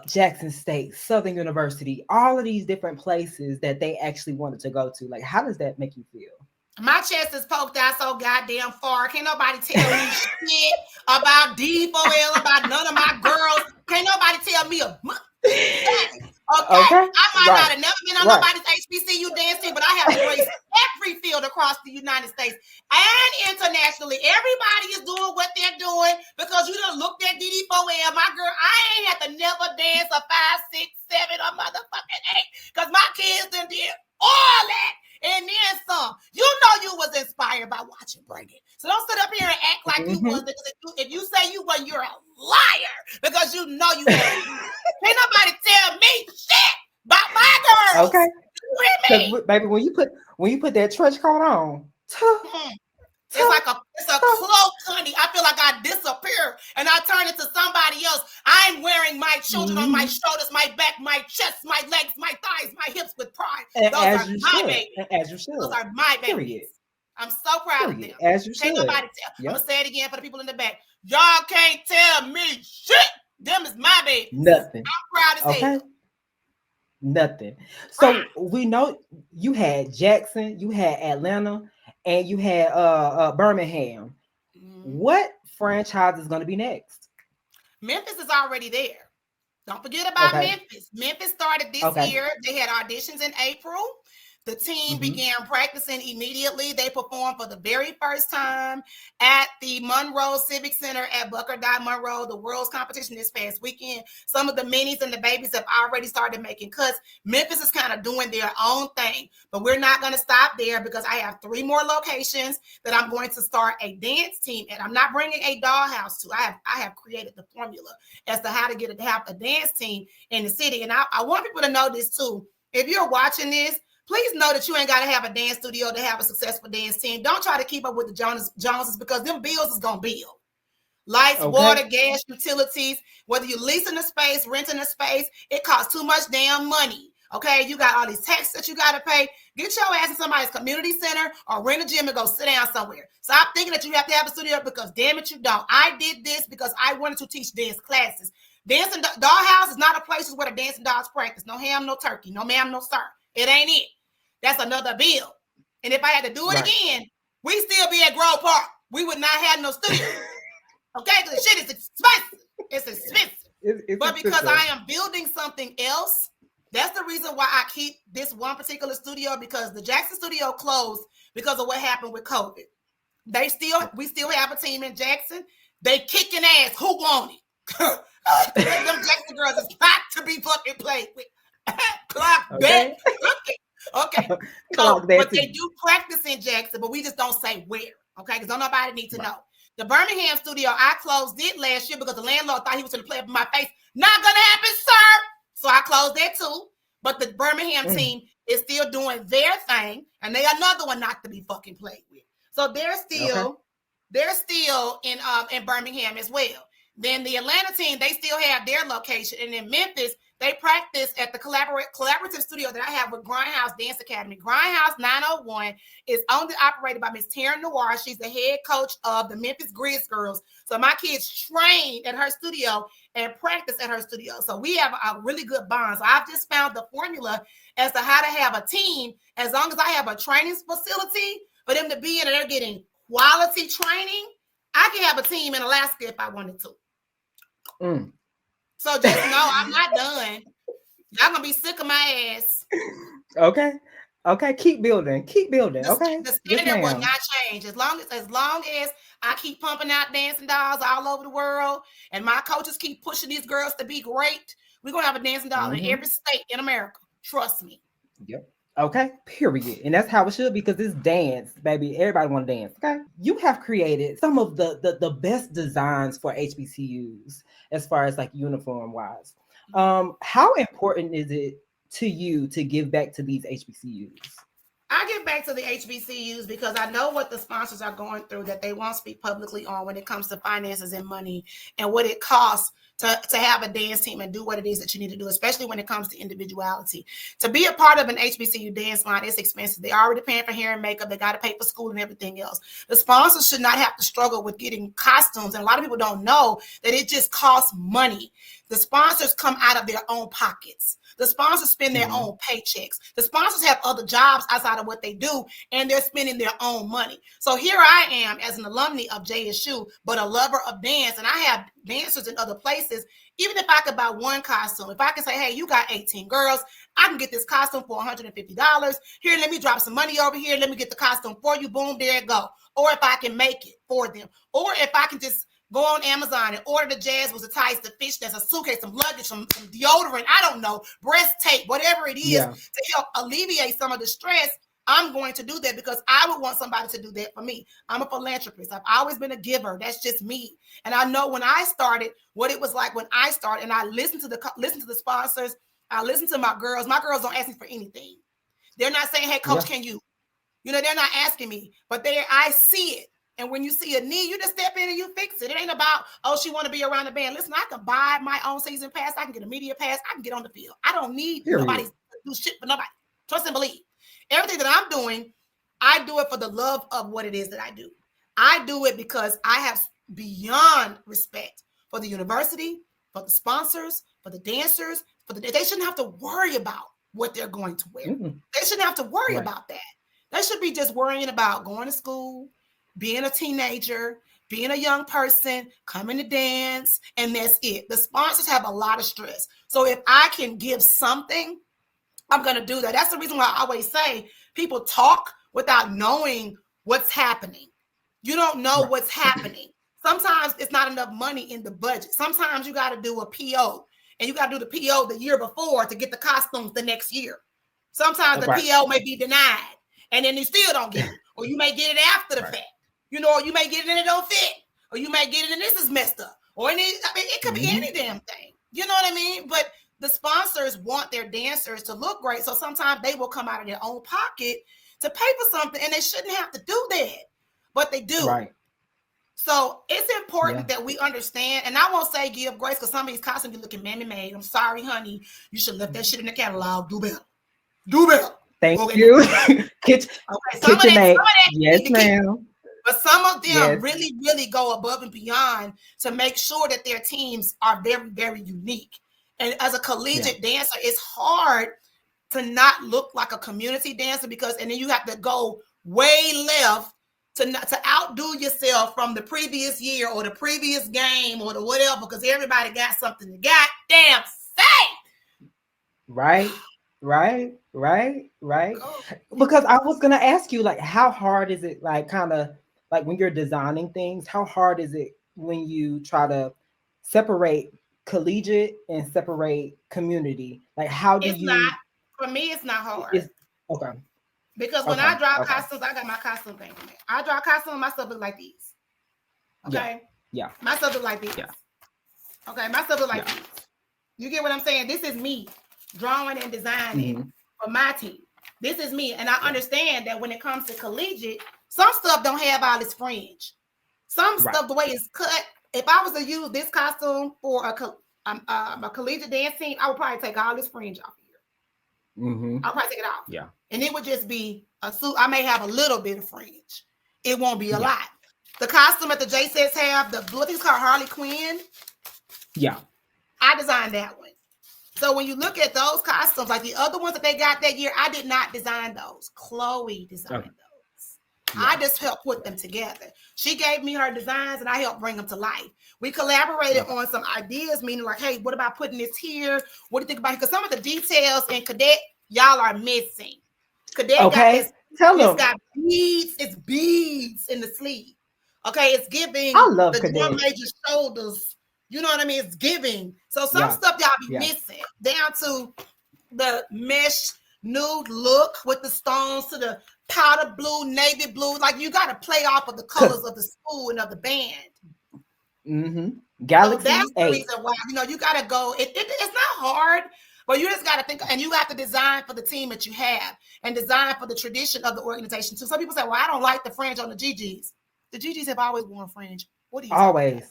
Jackson State, Southern University, all of these different places that they actually wanted to go to? Like, how does that make you feel? My chest is poked out so goddamn far. Can't nobody tell me shit about DD4L, about none of my girls. Can't nobody tell me a okay. I might not have never been on nobody's HBCU dance team, but I have embraced every field across the United States and internationally. Everybody is doing what they're doing because you done looked at DD4L. My girl, I ain't had to never dance a 5, 6, 7, or motherfucking 8 because my kids done did all that. And then some. You know you was inspired by watching Brandon. So don't sit up here and act like you was. If you say you wasn't, you're a liar because you know you wasn't. Ain't nobody tell me shit about my girls. Okay. You hear me? Baby, when you put that trench coat on, it's a cloak, honey. I feel like I disappear and I turn into somebody else. I'm wearing my children on my shoulders, my back, my chest, my legs, my thighs, my hips with pride. Those are my babies. As you should. Those are my babies. I'm so proud of them. As you should. Can't nobody tell. I'm gonna say it again for the people in the back. Y'all can't tell me shit. Them is my babies. Nothing. I'm proud as hell. Nothing. So we know you had Jackson, you had Atlanta, and you had Birmingham. What franchise is going to be next? Memphis is already there. Don't forget about Memphis. Memphis started this year. They had auditions in April. The team began practicing immediately. They performed for the very first time at the Monroe Civic Center at Booker Dot Monroe, the World's competition this past weekend. Some of the minis and the babies have already started making cuts. Memphis is kind of doing their own thing, but we're not going to stop there because I have 3 more locations that I'm going to start a dance team at. I'm not bringing a dollhouse to. I have created the formula as to how to have a dance team in the city. And I want people to know this too. If you're watching this, please know that you ain't got to have a dance studio to have a successful dance team. Don't try to keep up with the Joneses because them bills is going to bill. Lights, water, gas, utilities, whether you're leasing a space, renting a space, it costs too much damn money. Okay, you got all these taxes that you got to pay. Get your ass in somebody's community center or rent a gym and go sit down somewhere. Stop thinking that you have to have a studio because damn it, you don't. I did this because I wanted to teach dance classes. Dancing dollhouse is not a place where the dancing dolls practice. No ham, no turkey. No ma'am, no sir. It ain't it. That's another bill. And if I had to do it again, we still be at Grove Park. We would not have no studio. Okay? Because the shit is expensive. It's expensive. But because I am building something else, that's the reason why I keep this one particular studio, because the Jackson studio closed because of what happened with COVID. We still have a team in Jackson. They kicking ass. Who want it? Them Jackson girls is not to be fucking played with. Clock that. Okay. So, but they do practice in Jackson, but we just don't say where. Okay, because don't nobody need to know. The Birmingham studio, I closed it last year because the landlord thought he was going to play up in my face. Not gonna happen, sir. So I closed that too. But the Birmingham team is still doing their thing, and they another one not to be fucking played with. So they're still in Birmingham as well. Then the Atlanta team, they still have their location. And in Memphis, they practice at the collaborative studio that I have with Grindhouse Dance Academy. Grindhouse 901 is owned and operated by Miss Taryn Noir. She's the head coach of the Memphis Grizz Girls. So my kids train at her studio and practice at her studio. So we have a really good bond. So I've just found the formula as to how to have a team. As long as I have a training facility for them to be in and they're getting quality training, I can have a team in Alaska if I wanted to. So just know I'm not done. Y'all gonna be sick of my ass. Okay. Keep building. Okay. The standard will not change as long as I keep pumping out dancing dolls all over the world, and my coaches keep pushing these girls to be great. We're gonna have a dancing doll in every state in America. Trust me. Yep. Okay, period. And that's how it should be, because it's dance, baby. Everybody want to dance. Okay. You have created some of the best designs for HBCUs as far as like uniform wise. How important is it to you to give back to these HBCUs? I give back to the HBCUs because I know what the sponsors are going through that they won't speak publicly on when it comes to finances and money and what it costs to have a dance team and do what it is that you need to do, especially when it comes to individuality. To be a part of an HBCU dance line is expensive. They're already paying for hair and makeup. They got to pay for school and everything else. The sponsors should not have to struggle with getting costumes. And a lot of people don't know that it just costs money. The sponsors come out of their own pockets. The sponsors spend their own paychecks. The sponsors have other jobs outside of what they do, and they're spending their own money. So here I am as an alumni of JSU, but a lover of dance, and I have dancers in other places. Even if I could buy one costume, if I can say, hey, you got 18 girls, I can get this costume for $150. Here, let me drop some money over here. Let me get the costume for you. Boom, there it go. Or if I can make it for them. Or if I can just go on Amazon and order the jazz was the ties, the fish, there's a suitcase, some luggage, some deodorant, I don't know, breast tape, whatever it is to help alleviate some of the stress. I'm going to do that because I would want somebody to do that for me. I'm a philanthropist. I've always been a giver. That's just me. And I know when I started, what it was like when I started, and I listened to the sponsors. I listened to my girls. My girls don't ask me for anything. They're not saying, hey, coach, can you? You know, they're not asking me, but I see it. And when you see a need, you just step in and you fix it. It ain't about, oh, she want to be around the band. Listen, I can buy my own season pass. I can get a media pass. I can get on the field. I don't need nobody to do shit for nobody. Trust and believe. Everything that I'm doing, I do it for the love of what it is that I do. I do it because I have beyond respect for the university, for the sponsors, for the dancers. They shouldn't have to worry about what they're going to wear. They shouldn't have to worry about that. They should be just worrying about going to school, being a teenager, being a young person, coming to dance, and that's it. The sponsors have a lot of stress. So if I can give something I'm going to do that. That's the reason why I always say people talk without knowing what's happening. You don't know what's happening. Sometimes it's not enough money in the budget. Sometimes you got to do a PO, and you got to do the PO the year before to get the costumes the next year. Sometimes the PO may be denied, and then you still don't get it. Or you may get it after the fact. You know, or you may get it and it don't fit. Or you may get it and this is messed up. Or it could be any damn thing. You know what I mean? But the sponsors want their dancers to look great. So sometimes they will come out of their own pocket to pay for something, and they shouldn't have to do that. But they do. Right. So it's important that we understand. And I won't say give grace because some of these costumes be looking mammy-made. I'm sorry, honey. You should left that shit in the catalog. Do better. Do better. Thank you. KitchenAid. Yes, ma'am. But some of them really, really go above and beyond to make sure that their teams are very, very unique. And as a collegiate dancer, it's hard to not look like a community dancer and then you have to go way left to outdo yourself from the previous year or the previous game or the whatever, because everybody got something to goddamn say. Right. Because I was gonna ask you, like, how hard is it, like, kind of like when you're designing things, how hard is it when you try to separate collegiate and separate community? Like, how do for me, it's not hard. Okay. Because when I draw costumes, I got my costume thing on it. I draw costumes, my stuff look like these. Okay? Yeah. My stuff look like these. Yeah. Okay, my stuff look like these. You get what I'm saying? This is me drawing and designing for my team. This is me. And I understand that when it comes to collegiate, some stuff don't have all this fringe. Some stuff, the way it's cut, if I was to use this costume for a collegiate dance team, I would probably take all this fringe off here. I'll probably take it off. Yeah. And it would just be a suit. I may have a little bit of fringe. It won't be a lot. The costume that the J sets have, the blue, I think it's called Harley Quinn. Yeah. I designed that one. So when you look at those costumes, like the other ones that they got that year, I did not design those. Chloe designed those. Yeah. I just helped put them together. She gave me her designs and I helped bring them to life. We collaborated on some ideas, meaning like, hey, what about putting this here? What do you think about it? Because some of the details in Cadet, y'all are missing. Cadet got this, it's got beads, it's beads in the sleeve. Okay, it's giving the drum major shoulders. You know what I mean? It's giving. So some stuff y'all be missing, down to the mesh nude look with the stones to the powder blue, navy blue. Like you got to play off of the colors of the school and of the band. Galaxy. So that's the reason why, you got to go. It's not hard, but you just got to think, and you have to design for the team that you have and design for the tradition of the organization too. Some people say, well, I don't like the fringe on the GGs. The GGs have always worn fringe. What do you always?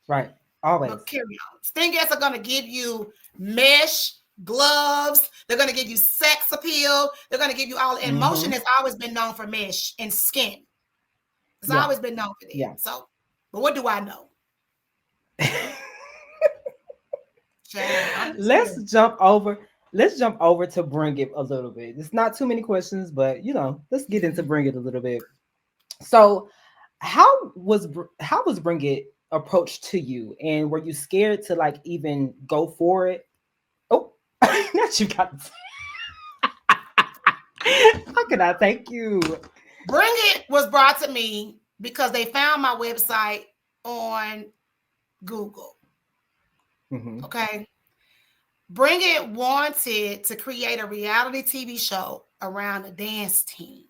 Right. Always. But carry on. Stingettes are going to give you mesh gloves. They're going to give you sex appeal. They're going to give you all. And motion has always been known for mesh and skin. It's always been known for that. Yeah. So, but what do I know? Let's jump over to Bring It a little bit. It's not too many questions, but let's get into Bring It a little bit. So, how was Bring It approached to you, and were you scared to like even go for it? Oh, not you got. How can I thank you? Bring It was brought to me because they found my website on Google. Okay. Bring It wanted to create a reality TV show around a dance team.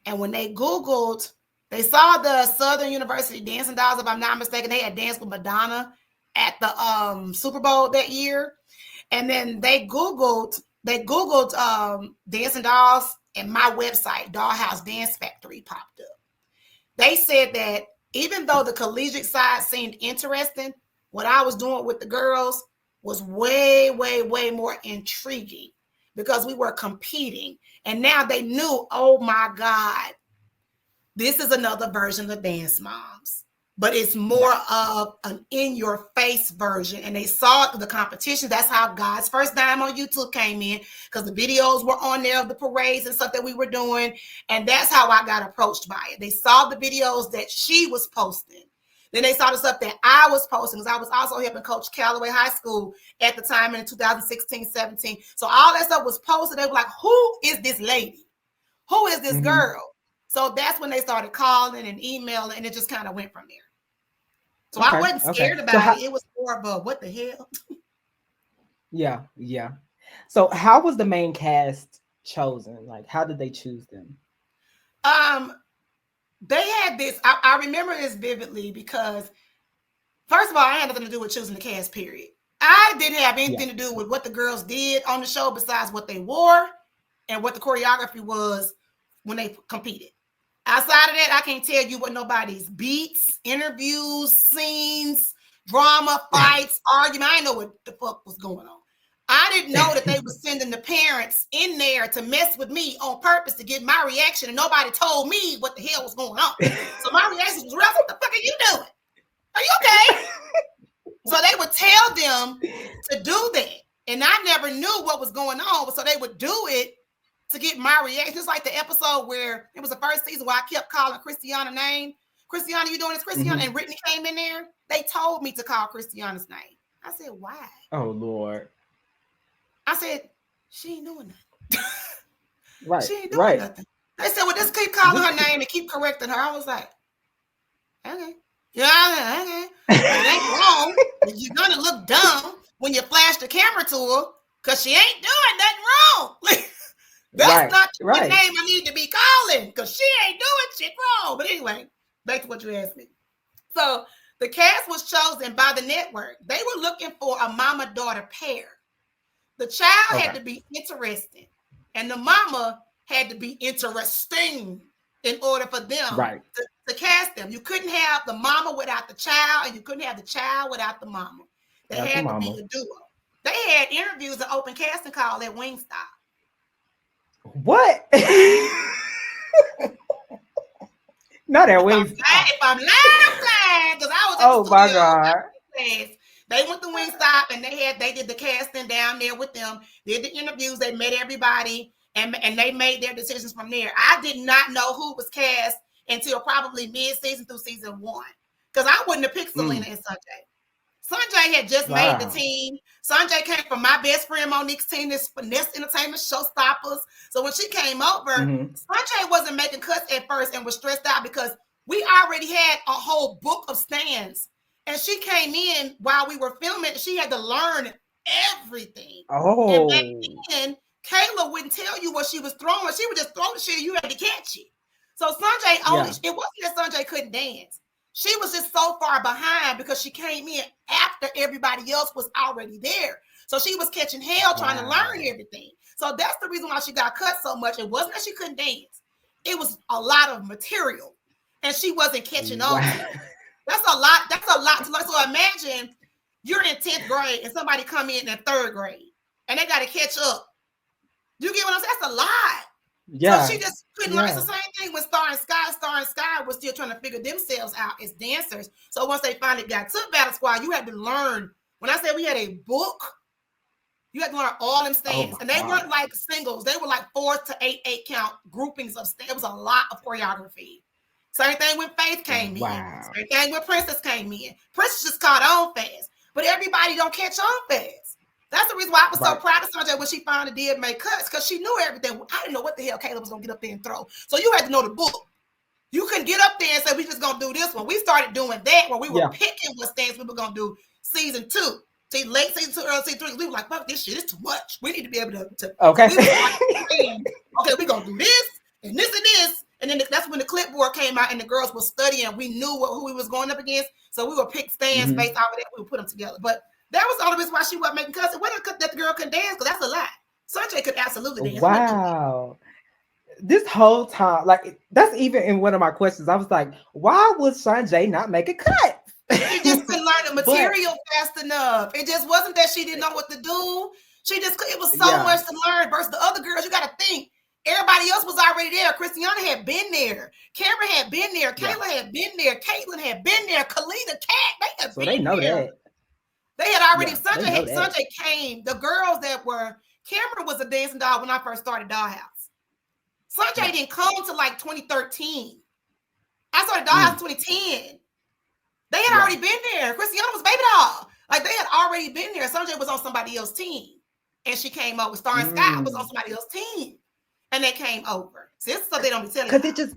And when they Googled, they saw the Southern University Dancing Dolls, if I'm not mistaken. They had danced with Madonna at the Super Bowl that year. And then they Googled Dancing Dolls, and my website, Dollhouse Dance Factory, popped up. They said that even though the collegiate side seemed interesting, what I was doing with the girls was way, way, way more intriguing because we were competing. And now they knew, oh my God, this is another version of Dance Moms, but it's more of an in-your-face version. And they saw the competition. That's how God's First Dime on YouTube came in, because the videos were on there of the parades and stuff that we were doing. And that's how I got approached by it. They saw the videos that she was posting. Then they saw the stuff that I was posting, because I was also helping coach Callaway High School at the time in 2016-17. So all that stuff was posted. They were like, who is this lady? Who is this girl? So that's when they started calling and emailing, and it just kind of went from there. So I wasn't scared about it. It was more of a, what the hell? Yeah. So how was the main cast chosen? Like, how did they choose them? They had this, I remember this vividly, because first of all, I had nothing to do with choosing the cast, period. I didn't have anything to do with what the girls did on the show besides what they wore and what the choreography was when they competed. Outside of that, I can't tell you what nobody's beats, interviews, scenes, drama, fights, argument. I didn't know what the fuck was going on. I didn't know that they were sending the parents in there to mess with me on purpose to get my reaction, and nobody told me what the hell was going on. So my reaction was, Ralph, what the fuck are you doing? Are you okay? So they would tell them to do that, and I never knew what was going on, so they would do it to get my reaction. Just like the episode where it was the first season where I kept calling Christiana's name. Christiana, you doing this, Christiana? And Brittany came in there. They told me to call Christiana's name. I said, why? Oh, Lord. I said, she ain't doing nothing. Right. She ain't doing nothing. They said, well, just keep calling her name and keep correcting her. I was like, okay. Yeah, okay. It ain't wrong. You're going to look dumb when you flash the camera to her, because she ain't doing nothing wrong. That's not the name I need to be calling, because she ain't doing shit wrong. But anyway, back to what you asked me. So the cast was chosen by the network. They were looking for a mama-daughter pair. The child had to be interesting, and the mama had to be interesting in order for them to cast them. You couldn't have the mama without the child, and you couldn't have the child without the mama. They had to be a duo. They had interviews and open casting call at Wingstop. What? Not at Wingstop. If I'm lying, I'm lying, because I was at the studio. My God. They went to Wingstop, and they did the casting down there with them, did the interviews, they met everybody, and they made their decisions from there. I did not know who was cast until probably mid-season through season 1, because I wouldn't have picked Selena and Sanjay. Sanjay had just made the team. Sanjay came from my best friend Monique's team, this Finesse Entertainment Showstoppers. So when she came over, Sanjay wasn't making cuts at first and was stressed out because we already had a whole book of stands. And she came in while we were filming. She had to learn everything. And back then, Kayla wouldn't tell you what she was throwing. She would just throw the shit. You had to catch it. So Sanjay it wasn't that Sanjay couldn't dance. She was just so far behind because she came in after everybody else was already there. So she was catching hell trying to learn everything. So that's the reason why she got cut so much. It wasn't that she couldn't dance. It was a lot of material, and she wasn't catching on. That's a lot. That's a lot to learn. So imagine you're in 10th grade and somebody come in 3rd grade and they got to catch up. You get what I'm saying? That's a lot. Yeah. So she just couldn't learn. It's the same thing with Star and Sky was still trying to figure themselves out as dancers. So once they finally got to Battle Squad, you had to learn. When I said we had a book, you had to learn all them stands. And they weren't like singles. They were like 4 to 8 count groupings of stands. It was a lot of choreography. Same thing when Faith came in. Same thing when Princess came in. Princess just caught on fast. But everybody don't catch on fast. That's the reason why I was so proud of Sanjay when she finally did make cuts, because she knew everything. I didn't know what the hell Kayla was going to get up there and throw. So you had to know the book. You couldn't get up there and say, we just going to do this one. We started doing that when we were picking what stands we were going to do season 2. See, late season 2, early season 3, we were like, fuck, this shit is too much. We need to be able to okay, we're going to do this and this and this. And then that's when the clipboard came out and the girls were studying. We knew who we was going up against. So we would pick stands based off of that. We would put them together. But that was the only reason why she wasn't making cuts. It wasn't that the girl couldn't dance, because that's a lie. Sanjay could absolutely dance. Wow. This whole time, like, that's even in one of my questions. I was like, why would Sanjay not make a cut? She just couldn't learn the material fast enough. It just wasn't that she didn't know what to do. It was so much to learn versus the other girls. You got to think. Everybody else was already there. Christiana had been there. Cameron had been there. Kayla had been there. Caitlin had been there. Kalina, Kat, they had been there. They know that. They had already, Sanjay came. The girls that were, Cameron was a dancing doll when I first started Dollhouse. Sanjay didn't come to like 2013. I started Dollhouse 2010. They had already been there. Christiana was baby doll. Like they had already been there. Sanjay was on somebody else's team. And she came over. Star and Scott was on somebody else's team. And they came over. See, this is stuff they don't be telling you. Because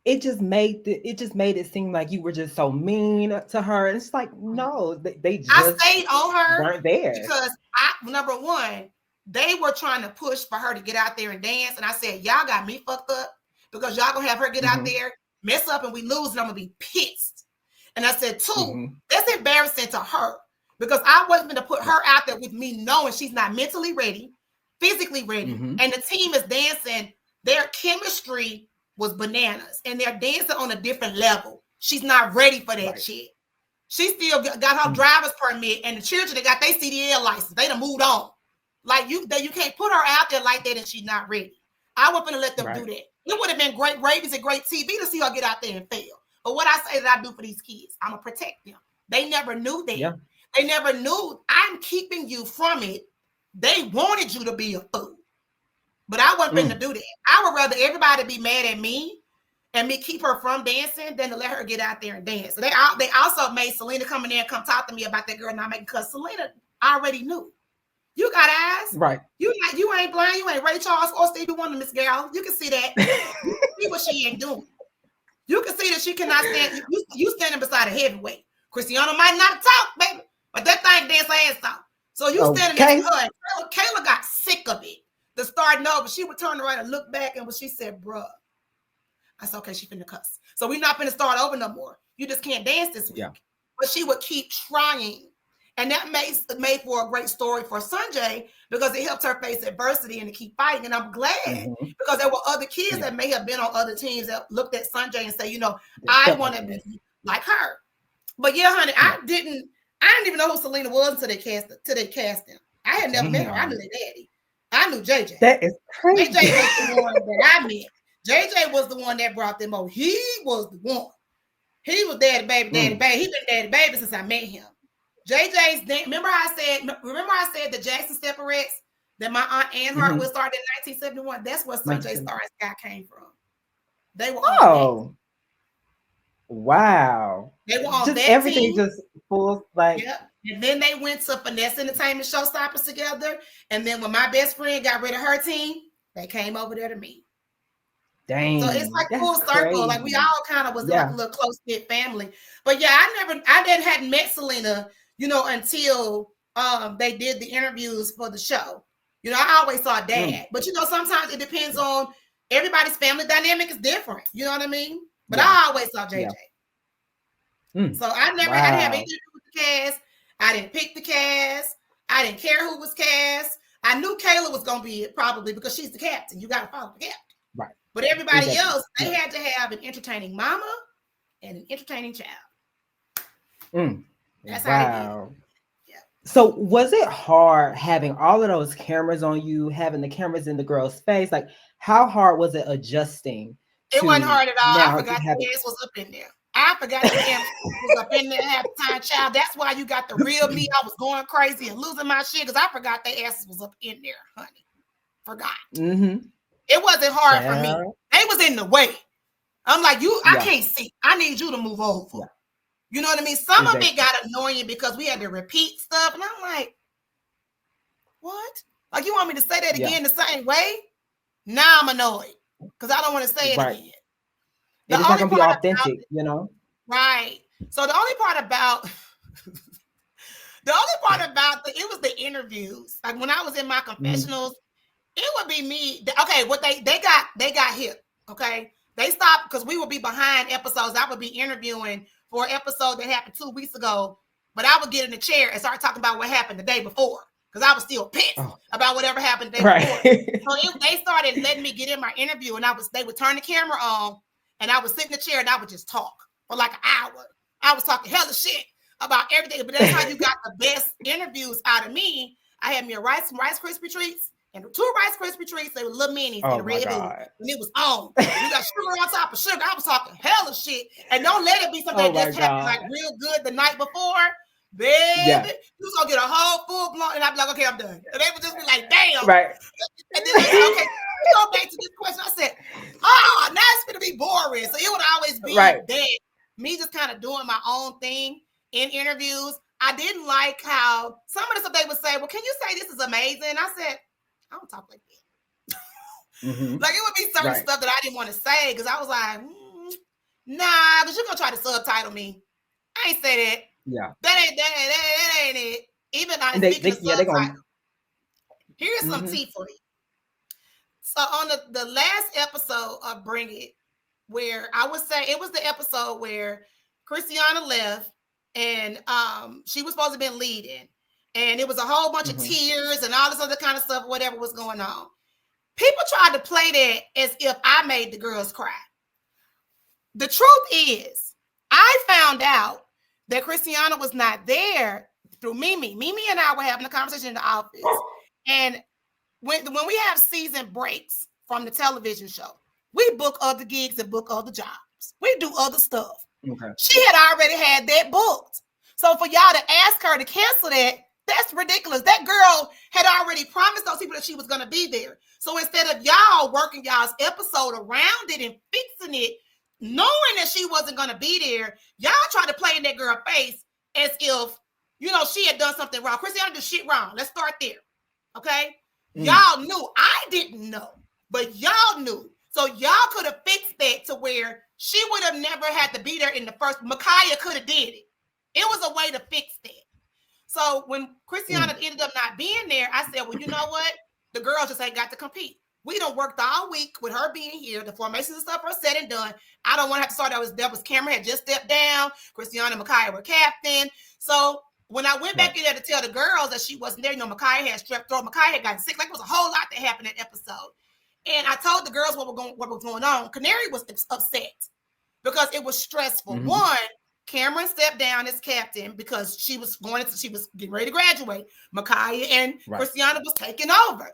it just made it seem like you were just so mean to her. And it's like, no, they just I stayed on her weren't there. because number one, they were trying to push for her to get out there and dance. And I said, y'all got me fucked up because y'all gonna have her get out there, mess up, and we lose, and I'm gonna be pissed. And I said, two, that's embarrassing to her because I wasn't gonna put her out there with me knowing she's not mentally ready, physically ready, and the team is dancing. Their chemistry was bananas, and they're dancing on a different level. She's not ready for that shit. She still got her driver's permit, and the children that got their CDL license, they done moved on. Like you can't put her out there like that, and she's not ready. I wasn't gonna let them do that. It would have been great ratings and great TV to see her get out there and fail. But what I say that I do for these kids, I'm gonna protect them. They never knew that. Yeah. They never knew I'm keeping you from it. They wanted you to be a fool. But I wasn't going to do that. I would rather everybody be mad at me and me keep her from dancing than to let her get out there and dance. So they also made Selena come in there and come talk to me about that girl not making, because Selena already knew. You got eyes. Right. You ain't blind. You ain't Ray Charles or Stevie Wonder, Miss Girl. You can see that. You can see what she ain't doing. You can see that she cannot stand. You standing beside a heavyweight. Christiana might not talk, baby, but that thing dance her ass off. So you standing next to her. And Kayla got sick of it. The starting over, she would turn around and look back, and when she said, bruh, I said, okay, she finna cuss. So we're not finna start over no more. You just can't dance this week. Yeah. But she would keep trying. And that made for a great story for Sanjay because it helped her face adversity and to keep fighting. And I'm glad because there were other kids that may have been on other teams that looked at Sanjay and say, you know, I want to be like her. But yeah, honey, I didn't even know who Selena was until they cast him. I had never met her. I knew their daddy. I knew JJ. That is crazy. JJ was the one that I met. JJ was the one that brought them over. He was the one. He was daddy baby. He been daddy baby since I met him. JJ's name. Remember I said the Jackson Separates that my aunt Ann Hartwood started in 1971. That's where Sanjay Star and Scott came from. They were on wow. They were on just that everything team. Just full like And then they went to Finesse Entertainment Showstoppers together. And then when my best friend got rid of her team, they came over there to me. Dang. So it's like full circle. Crazy. Like we all kind of was like a little close-knit family. But yeah, I hadn't met Selena, you know, until they did the interviews for the show. You know, I always saw Dad. But you know, sometimes it depends on everybody's family dynamic is different. You know what I mean? But I always saw JJ. So I didn't have anything to do with the cast. I didn't pick the cast. I didn't care who was cast. I knew Kayla was going to be it probably because she's the captain. You got to follow the captain. Right. But everybody else, they had to have an entertaining mama and an entertaining child. That's how they did. Yeah. So was it hard having all of those cameras on you, having the cameras in the girl's face? Like, how hard was it adjusting? It wasn't hard at all. I forgot the ass was up in there. I forgot the ass was up in there half the time, child. That's why you got the real me. I was going crazy and losing my shit because I forgot the ass was up in there, honey. Forgot. It wasn't hard for me. They was in the way. I'm like, I can't see. I need you to move over. Yeah. You know what I mean? Some of it got annoying because we had to repeat stuff. And I'm like, what? Like, you want me to say that again the same way? Now I'm annoyed because I don't want to say it again. It's not going to be authentic, you know? Right. So the only part about it was the interviews. Like when I was in my confessionals, it would be me. Okay, what they got hip. Okay. They stopped because we would be behind episodes. I would be interviewing for an episode that happened 2 weeks ago, but I would get in the chair and start talking about what happened the day before because I was still pissed about whatever happened the day before. So they started letting me get in my interview, and they would turn the camera on, and I would sit in the chair and I would just talk for like an hour. I was talking hella shit about everything, but that's how you got the best interviews out of me. I had me some Rice Krispie treats. And 2 Rice Krispie treats, they were little minis and red blue. And it was on. You got sugar on top of sugar. I was talking hella shit. And don't let it be something that just happened like real good the night before. Baby, you was gonna get a whole full blown, and I'd be like, okay, I'm done. And they would just be like, damn. Right. And then okay, go back to this question. I said, now it's gonna be boring. So it would always be that me just kind of doing my own thing in interviews. I didn't like how some of the stuff they would say, well, can you say this is amazing? I said, I don't talk like that. Like it would be certain stuff that I didn't want to say because I was like, nah, because you're going to try to subtitle me. I ain't say that. Yeah. That ain't it. Even I speaking of subtitle. Here's some tea for you. So on the last episode of Bring It, where I would say it was the episode where Christiana left and she was supposed to have been leading. And it was a whole bunch of tears and all this other kind of stuff, whatever was going on. People tried to play that as if I made the girls cry. The truth is, I found out that Christiana was not there through Mimi. Mimi and I were having a conversation in the office. And when we have season breaks from the television show, we book other gigs and book other jobs. We do other stuff. Okay. She had already had that booked. So for y'all to ask her to cancel that, that's ridiculous. That girl had already promised those people that she was going to be there. So instead of y'all working y'all's episode around it and fixing it, knowing that she wasn't going to be there, y'all tried to play in that girl's face as if, she had done something wrong. Christiana did shit wrong. Let's start there. Okay? Y'all knew. I didn't know, but y'all knew. So y'all could have fixed that to where she would have never had to be there in the first. Micaiah could have did it. It was a way to fix that. So when Christiana ended up not being there, I said, well, you know what? The girls just ain't got to compete. We done worked all week with her being here. The formations and stuff are said and done. I don't want to have to start. That was Cameron had just stepped down. Christiana and Micaiah were captain. So when I went back in there to tell the girls that she wasn't there, Micaiah had strep throat. Micaiah had gotten sick. Like it was a whole lot that happened in that episode. And I told the girls what was going on. Canary was upset because it was stressful. One, Cameron stepped down as captain because she was getting ready to graduate. Micaiah and Christiana was taking over.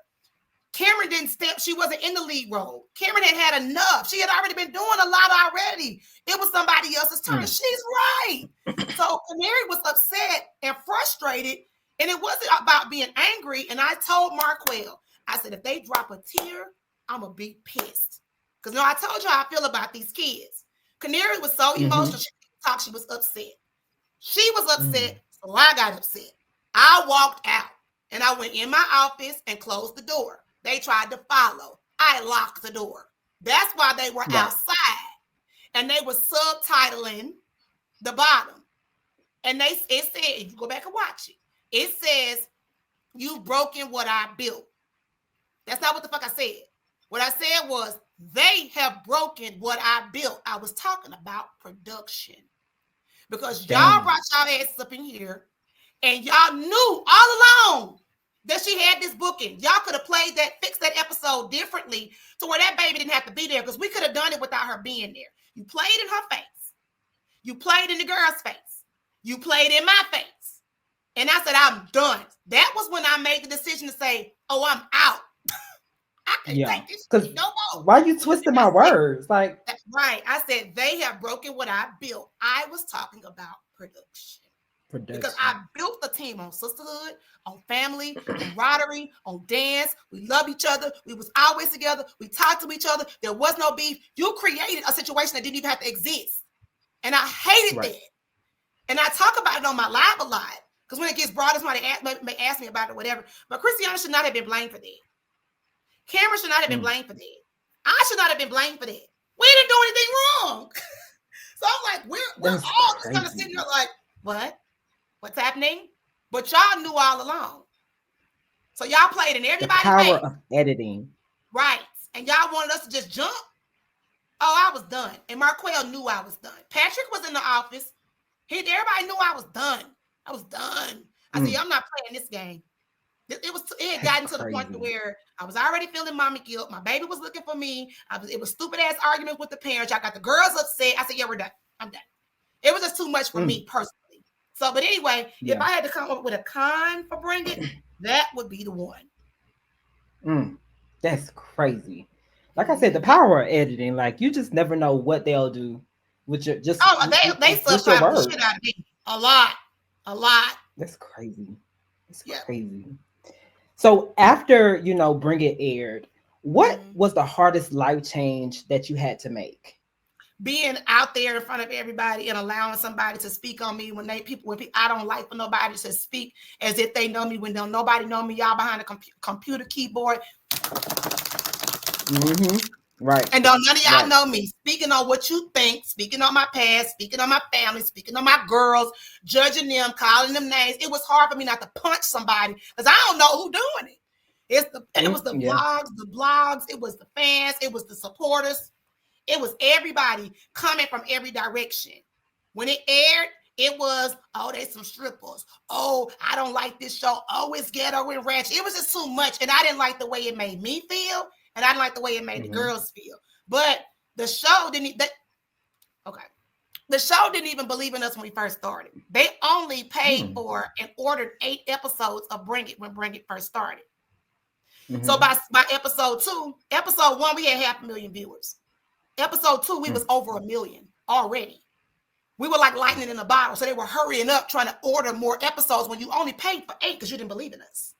Cameron didn't step. She wasn't in the lead role. Cameron had enough. She had already been doing a lot already. It was somebody else's turn. She's right. So Canary was upset and frustrated. And it wasn't about being angry. And I told Marquel, I said, if they drop a tear, I'm going to be pissed. Because I told you how I feel about these kids. Canary was so emotional. She was upset. She was upset. So I got upset. I walked out and I went in my office and closed the door. They tried to follow. I locked the door. That's why they were outside. And they were subtitling the bottom. And it said, if you go back and watch it, it says, you've broken what I built. That's not what the fuck I said. What I said was, they have broken what I built. I was talking about production. Because y'all brought y'all asses up in here and y'all knew all along that she had this booking. Y'all could have fixed that episode differently to where that baby didn't have to be there because we could have done it without her being there. You played in her face. You played in the girl's face. You played in my face. And I said, I'm done. That was when I made the decision to say, oh, I'm out. I can't take this shit no more. Why you twisting my words? That's right. I said, they have broken what I built. I was talking about production. Because I built the team on sisterhood, on family, on camaraderie, on dance. We love each other. We was always together. We talked to each other. There was no beef. You created a situation that didn't even have to exist. And I hated that. And I talk about it on my live a lot. Because when it gets brought up, somebody may ask me about it or whatever. But Christiana should not have been blamed for that. Cameron should not have been blamed for that. I should not have been blamed for that. We didn't do anything wrong. So I'm like, we're all just kind of sitting there like, what? What's happening? But y'all knew all along. So y'all played in everybody's face. The power of editing. Right. And y'all wanted us to just jump. Oh, I was done. And Marquel knew I was done. Patrick was in the office. Everybody knew I was done. I was done. I said, I'm not playing this game. It had gotten to the point to where I was already feeling mommy guilt. My baby was looking for me. It was stupid ass arguments with the parents. I got the girls upset. I said, yeah, we're done. I'm done. It was just too much for me personally. So, but anyway, if I had to come up with a con for Bring It, that would be the one. That's crazy. Like I said, the power of editing, you just never know what they'll do with your just. Oh, they subscribe the shit out of me. A lot. That's crazy. It's crazy. So after, Bring It aired, what was the hardest life change that you had to make? being out there in front of everybody and allowing somebody to speak on me when I don't like for nobody to speak as if they know me when nobody know me. Y'all behind a computer keyboard. Right. And don't none of y'all know me. Speaking on what you think, speaking on my past, speaking on my family, speaking on my girls, judging them, calling them names. It was hard for me not to punch somebody because I don't know who doing it. It was the blogs, it was the fans, it was the supporters, it was everybody coming from every direction. When it aired, it was, oh, they some strippers. Oh, I don't like this show. Oh, it's ghetto and ratchet. It was just too much. And I didn't like the way it made me feel. And I didn't like the way it made the girls feel. But the show the show didn't even believe in us when we first started. They only paid for and ordered 8 episodes of Bring It when Bring It first started. So by episode 2, episode 1, we had 500,000 viewers. Episode 2, we was over 1 million already. We were like lightning in a bottle. So they were hurrying up trying to order more episodes when you only paid for 8 because you didn't believe in us.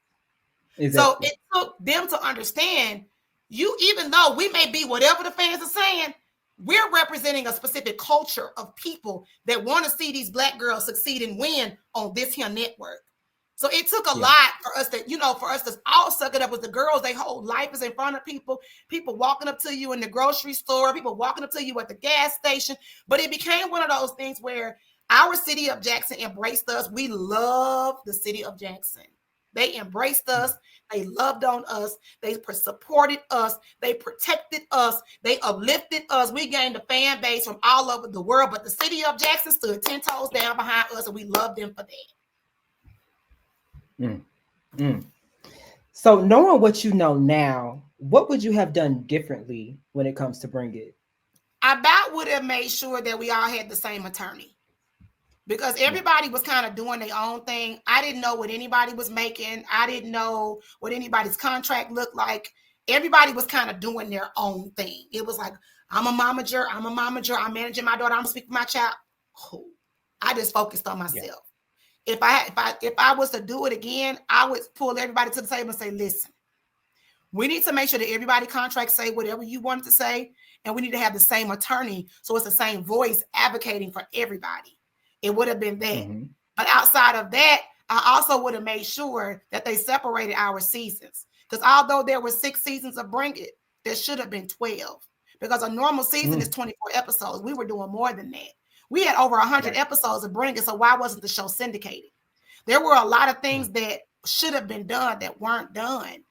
Exactly. So it took them to understand even though we may be whatever the fans are saying, we're representing a specific culture of people that want to see these Black girls succeed and win on this here network. So it took a lot for us to all suck it up with the girls. They whole life is in front of people walking up to you in the grocery store, people walking up to you at the gas station. But it became one of those things where our city of Jackson embraced us. We love the city of Jackson. They embraced us. They loved on us. They supported us. They protected us. They uplifted us. We gained a fan base from all over the world, but the city of Jackson stood 10 toes down behind us, and we loved them for that. So knowing what you know now, what would you have done differently when it comes to Bring It? I about would have made sure that we all had the same attorney. Because everybody was kind of doing their own thing. I didn't know what anybody was making. I didn't know what anybody's contract looked like. Everybody was kind of doing their own thing. It was like, I'm a momager. I'm managing my daughter. I'm speaking for my child. Oh, I just focused on myself. If I was to do it again, I would pull everybody to the table and say, listen, we need to make sure that everybody contracts say whatever you want to say. And we need to have the same attorney. So it's the same voice advocating for everybody. It would have been that. But outside of that, I also would have made sure that they separated our seasons. Because although there were 6 seasons of Bring It, there should have been 12. Because a normal season is 24 episodes. We were doing more than that. We had over 100 episodes of Bring It, so why wasn't the show syndicated? There were a lot of things that should have been done that weren't done.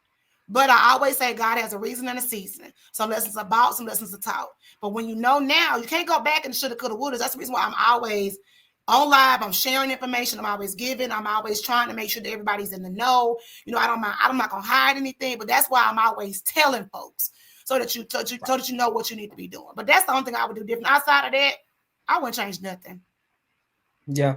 But I always say God has a reason and a season. Some lessons are bought, some lessons are taught. But when you know now, you can't go back and shoulda, coulda, woulda. That's the reason why I'm always on live. I'm sharing information. I'm always giving. I'm always trying to make sure that everybody's in the know. You know, I'm not gonna hide anything. But that's why I'm always telling folks so that you know what you need to be doing. But that's the only thing I would do different. Outside of that, I wouldn't change nothing. Yeah.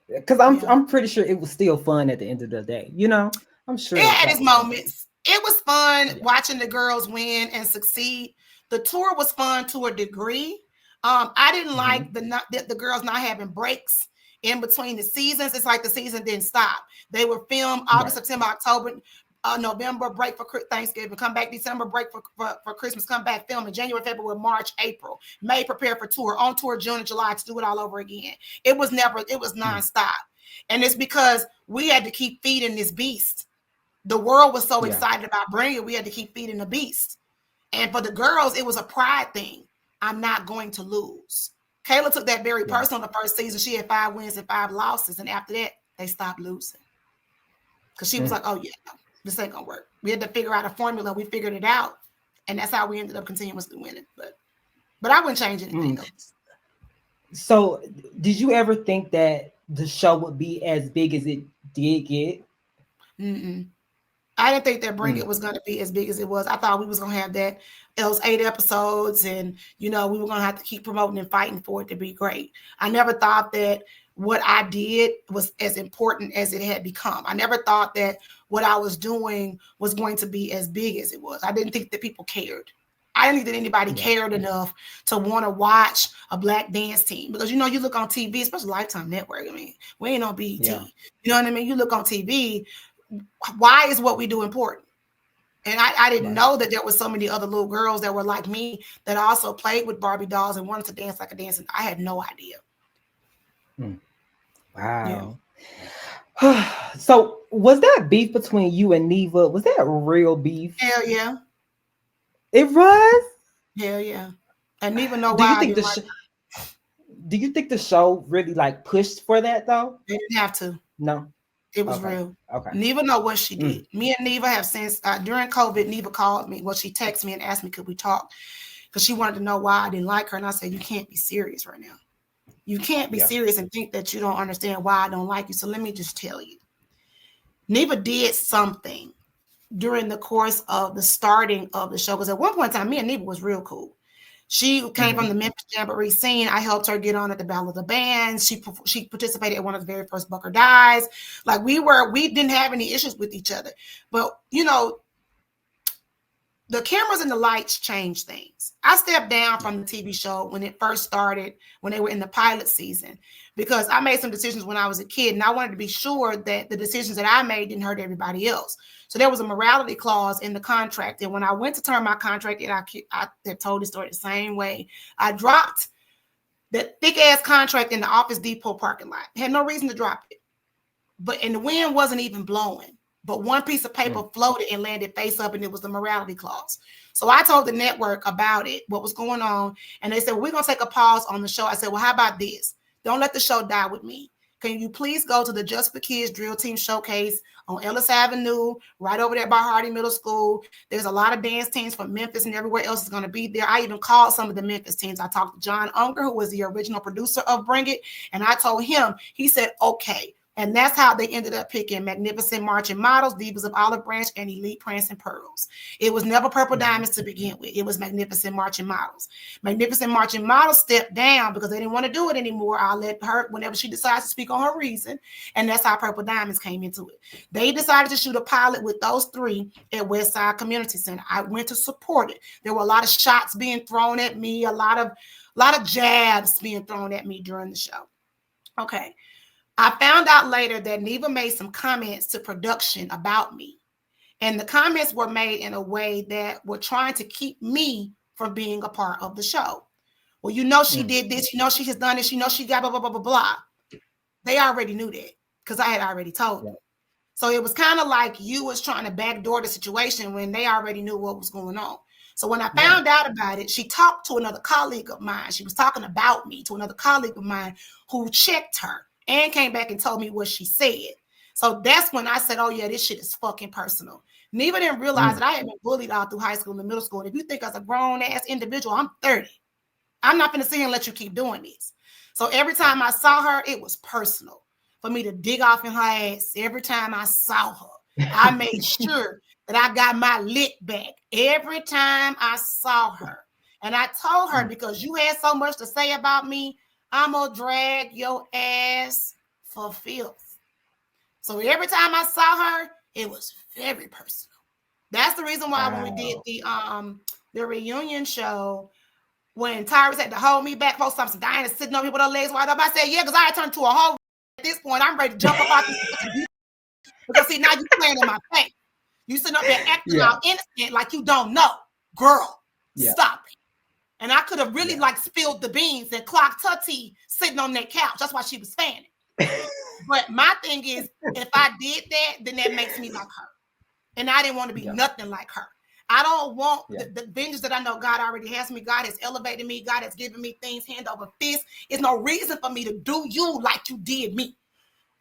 Because I'm pretty sure it was still fun at the end of the day. You know, I'm sure it had its moments. It was fun watching the girls win and succeed. The tour was fun to a degree. I didn't like the girls not having breaks in between the seasons. It's like the season didn't stop. They were filmed August, September, October, November, break for Thanksgiving, come back December, break for Christmas, come back, film in January, February, March, April, May, prepare for tour, on tour June and July to do it all over again. It was nonstop. And it's because we had to keep feeding this beast. The world was so excited about Bring It, we had to keep feeding the beast. And for the girls, it was a pride thing. I'm not going to lose. Kayla took that very personal the first season. She had 5 wins and 5 losses. And after that, they stopped losing. Because she was like, oh, yeah, no, this ain't going to work. We had to figure out a formula. We figured it out. And that's how we ended up continuously winning. But I wouldn't change anything. So did you ever think that the show would be as big as it did get? I didn't think that Bring It was going to be as big as it was. I thought we was going to have that. It was 8 episodes and, you know, we were going to have to keep promoting and fighting for it to be great. I never thought that what I did was as important as it had become. I never thought that what I was doing was going to be as big as it was. I didn't think that people cared. I didn't think that anybody cared enough to want to watch a Black dance team. Because, you know, you look on TV, especially Lifetime Network. I mean, we ain't on BET. You know what I mean? You look on TV. Why is what we do important? And I didn't know that there was so many other little girls that were like me that also played with Barbie dolls and wanted to dance like a dancer. I had no idea. Wow. Yeah. So was that beef between you and Neva? Was that real beef? Hell yeah. It was? Hell yeah. And Neva know Do you why I think didn't like do you think the show really like pushed for that though? They didn't have to. No. It was Okay. real. Okay. Neva know what she did. Me and Neva have since during COVID, Neva called me. Well, she texted me and asked me, could we talk? Because she wanted to know why I didn't like her. And I said, you can't be serious right now. You can't be serious and think that you don't understand why I don't like you. So let me just tell you. Neva did something during the course of the starting of the show. Because at one point in time, me and Neva was real cool. She came from the Memphis Jamboree scene. I helped her get on at the Battle of the Bands. She participated in one of the very first Bucker Dies. Like we didn't have any issues with each other. But, you know, the cameras and the lights changed things. I stepped down from the TV show when it first started, when they were in the pilot season, because I made some decisions when I was a kid, and I wanted to be sure that the decisions that I made didn't hurt everybody else. So there was a morality clause in the contract. And when I went to term my contract, and I told the story the same way, I dropped that thick ass contract in the Office Depot parking lot. Had no reason to drop it. And the wind wasn't even blowing. But one piece of paper floated and landed face up, and it was the morality clause. So I told the network about it, what was going on. And they said, well, we're going to take a pause on the show. I said, well, how about this? Don't let the show die with me. Can you please go to the Just for Kids Drill Team Showcase on Ellis Avenue, right over there by Hardy Middle School? There's a lot of dance teams from Memphis and everywhere else is going to be there. I even called some of the Memphis teams. I talked to John Unger, who was the original producer of Bring It. And I told him, he said, okay. And that's how they ended up picking Magnificent Marching Models, Divas of Olive Branch, and Elite Prancing Pearls. It was never Purple Diamonds to begin with. It was Magnificent Marching Models. Magnificent Marching Models stepped down because they didn't want to do it anymore. I'll let her, whenever she decides to speak on her reason. And that's how Purple Diamonds came into it. They decided to shoot a pilot with those three at Westside Community Center. I went to support it. There were a lot of shots being thrown at me, a lot of jabs being thrown at me during the show. Okay. I found out later that Neva made some comments to production about me. And the comments were made in a way that were trying to keep me from being a part of the show. Well, you know, she did this, you know, she has done this, you know, she got blah, blah, blah, blah, blah. They already knew that because I had already told them. So it was kind of like you was trying to backdoor the situation when they already knew what was going on. So when I found out about it, she talked to another colleague of mine. She was talking about me to another colleague of mine who checked her and came back and told me what she said. So that's when I said, oh, yeah, this shit is fucking personal. Neva didn't realize that I had been bullied all through high school and middle school. And if you think as a grown-ass individual, I'm 30. I'm not going to sit here and let you keep doing this. So every time I saw her, it was personal for me to dig off in her ass. Every time I saw her, I made sure that I got my lick back. Every time I saw her. And I told her, because you had so much to say about me, I'm going to drag your ass for filth. So every time I saw her, it was very personal. That's the reason why when we did the reunion show, when Tyrus had to hold me back, folks, I'm dying and sitting over here with her legs wide up. I said, yeah, because I had turned to a hoe at this point. I'm ready to jump up out this. Because see, now you playing in my face. You sitting up there acting all innocent like you don't know. Girl, stop it. And I could have really like spilled the beans and clocked her tea sitting on that couch. That's why she was fanning. But my thing is, if I did that, then that makes me like her. And I didn't want to be nothing like her. I don't want the vengeance that I know God already has me. God has elevated me. God has given me things hand over fist. It's no reason for me to do you like you did me.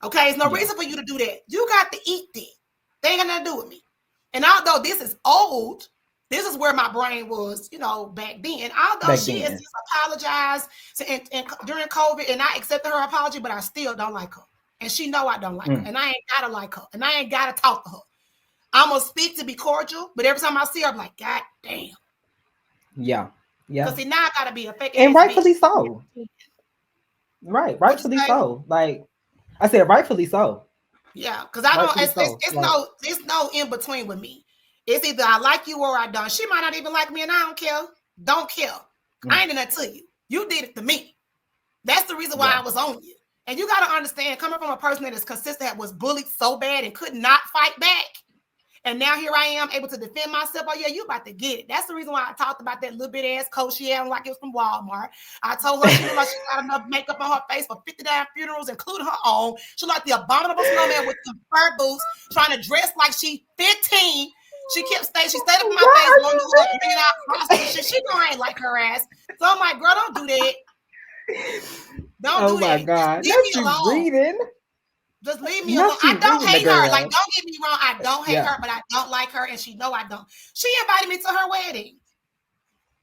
Okay? It's no reason for you to do that. You got to eat that. They ain't got nothing to do with me. And although this is old, this is where my brain was, you know, back then. Although she has just apologized and during COVID, and I accepted her apology, but I still don't like her. And she know I don't like her. And I ain't got to like her. And I ain't got to talk to her. I'm going to speak to be cordial, but every time I see her, I'm like, God damn. Yeah. Yeah. Because see, now I got to be a fake. And rightfully so. Right. Rightfully so. Like, I said, rightfully so. Yeah. Because I don't, it's no in between with me. It's either I like you or I don't. She might not even like me and I don't care. Don't care. I ain't in that to you. You did it to me. That's the reason why I was on you. And you got to understand, coming from a person that is consistent, that was bullied so bad and could not fight back. And now here I am able to defend myself. Oh, yeah, you about to get it. That's the reason why I talked about that little bit ass coat she had like it was from Walmart. I told her she looked like she got enough makeup on her face for 59 funerals, including her own. She like the abominable snowman with some fur boots, trying to dress like she 15. She stayed up in my face, wanting to look, bringing out crosses and shit. She know I ain't like her ass. So I'm like, girl, don't do that. Don't do that. Oh my God. Leave me alone. Reading. Just leave me alone. I don't hate her. Like, don't get me wrong. I don't hate her, but I don't like her, and she know I don't. She invited me to her wedding.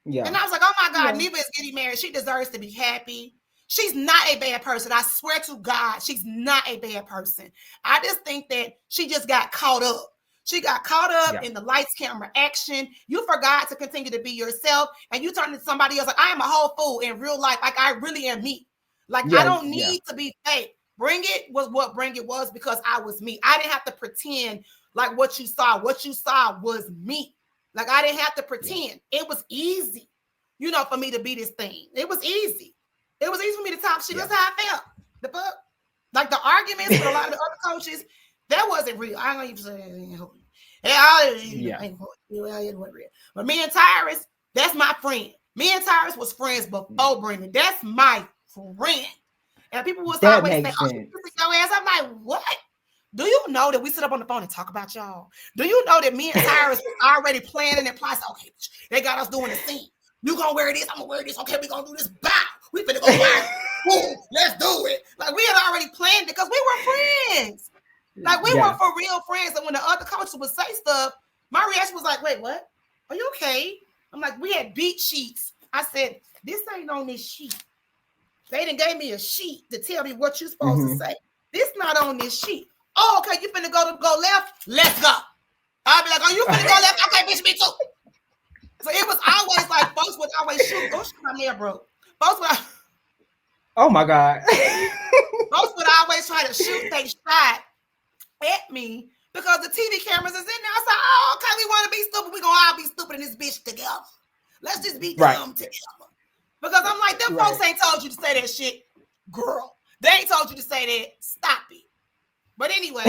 Yeah. And I was like, oh my God, Neva is getting married. She deserves to be happy. She's not a bad person. I swear to God, she's not a bad person. I just think that she just got caught up. She got caught up in the lights, camera, action. You forgot to continue to be yourself, and you turned into somebody else. Like, I am a whole fool in real life. Like, I really am me. Like, I don't need to be fake. Bring It was what Bring It was because I was me. I didn't have to pretend like what you saw. What you saw was me. Like, I didn't have to pretend. It was easy, you know, for me to be this thing. It was easy. It was easy for me to talk shit. That's how I felt. The fuck? Like, the arguments with a lot of the other coaches, that wasn't real. I don't even say that. It wasn't real. But me and Tyrus, that's my friend. Me and Tyrus was friends before Brendan. That's my friend. And people will always say, oh, you your ass. I'm like, what? Do you know that we sit up on the phone and talk about y'all? Do you know that me and Tyrus already planning and plotting? Okay, they got us doing a scene. You gonna wear this? I'm gonna wear this. Okay, we gonna do this. Bow. We finna go buy. Boom. Let's do it. Like, we had already planned it because we were friends. Like, we were for real friends. And when the other coaches would say stuff, my reaction was like, wait, what? Are you okay? I'm like, we had beat sheets. I said, this ain't on this sheet. They done gave me a sheet to tell me what you're supposed to say. This not on this sheet. Oh, okay, you finna go left? Let's go. I'll be like, oh, you finna go left? Okay, bitch, me too. So it was always like, folks would always shoot. Don't shoot my nail, bro. Folks would, oh my God. folks would always try to shoot they shot at me because the TV cameras is in there. I said, oh, okay, we want to be stupid. We gonna all be stupid in this bitch together. Let's just be dumb together. Because I'm like, them folks ain't told you to say that shit, girl. They ain't told you to say that. Stop it. But anyway,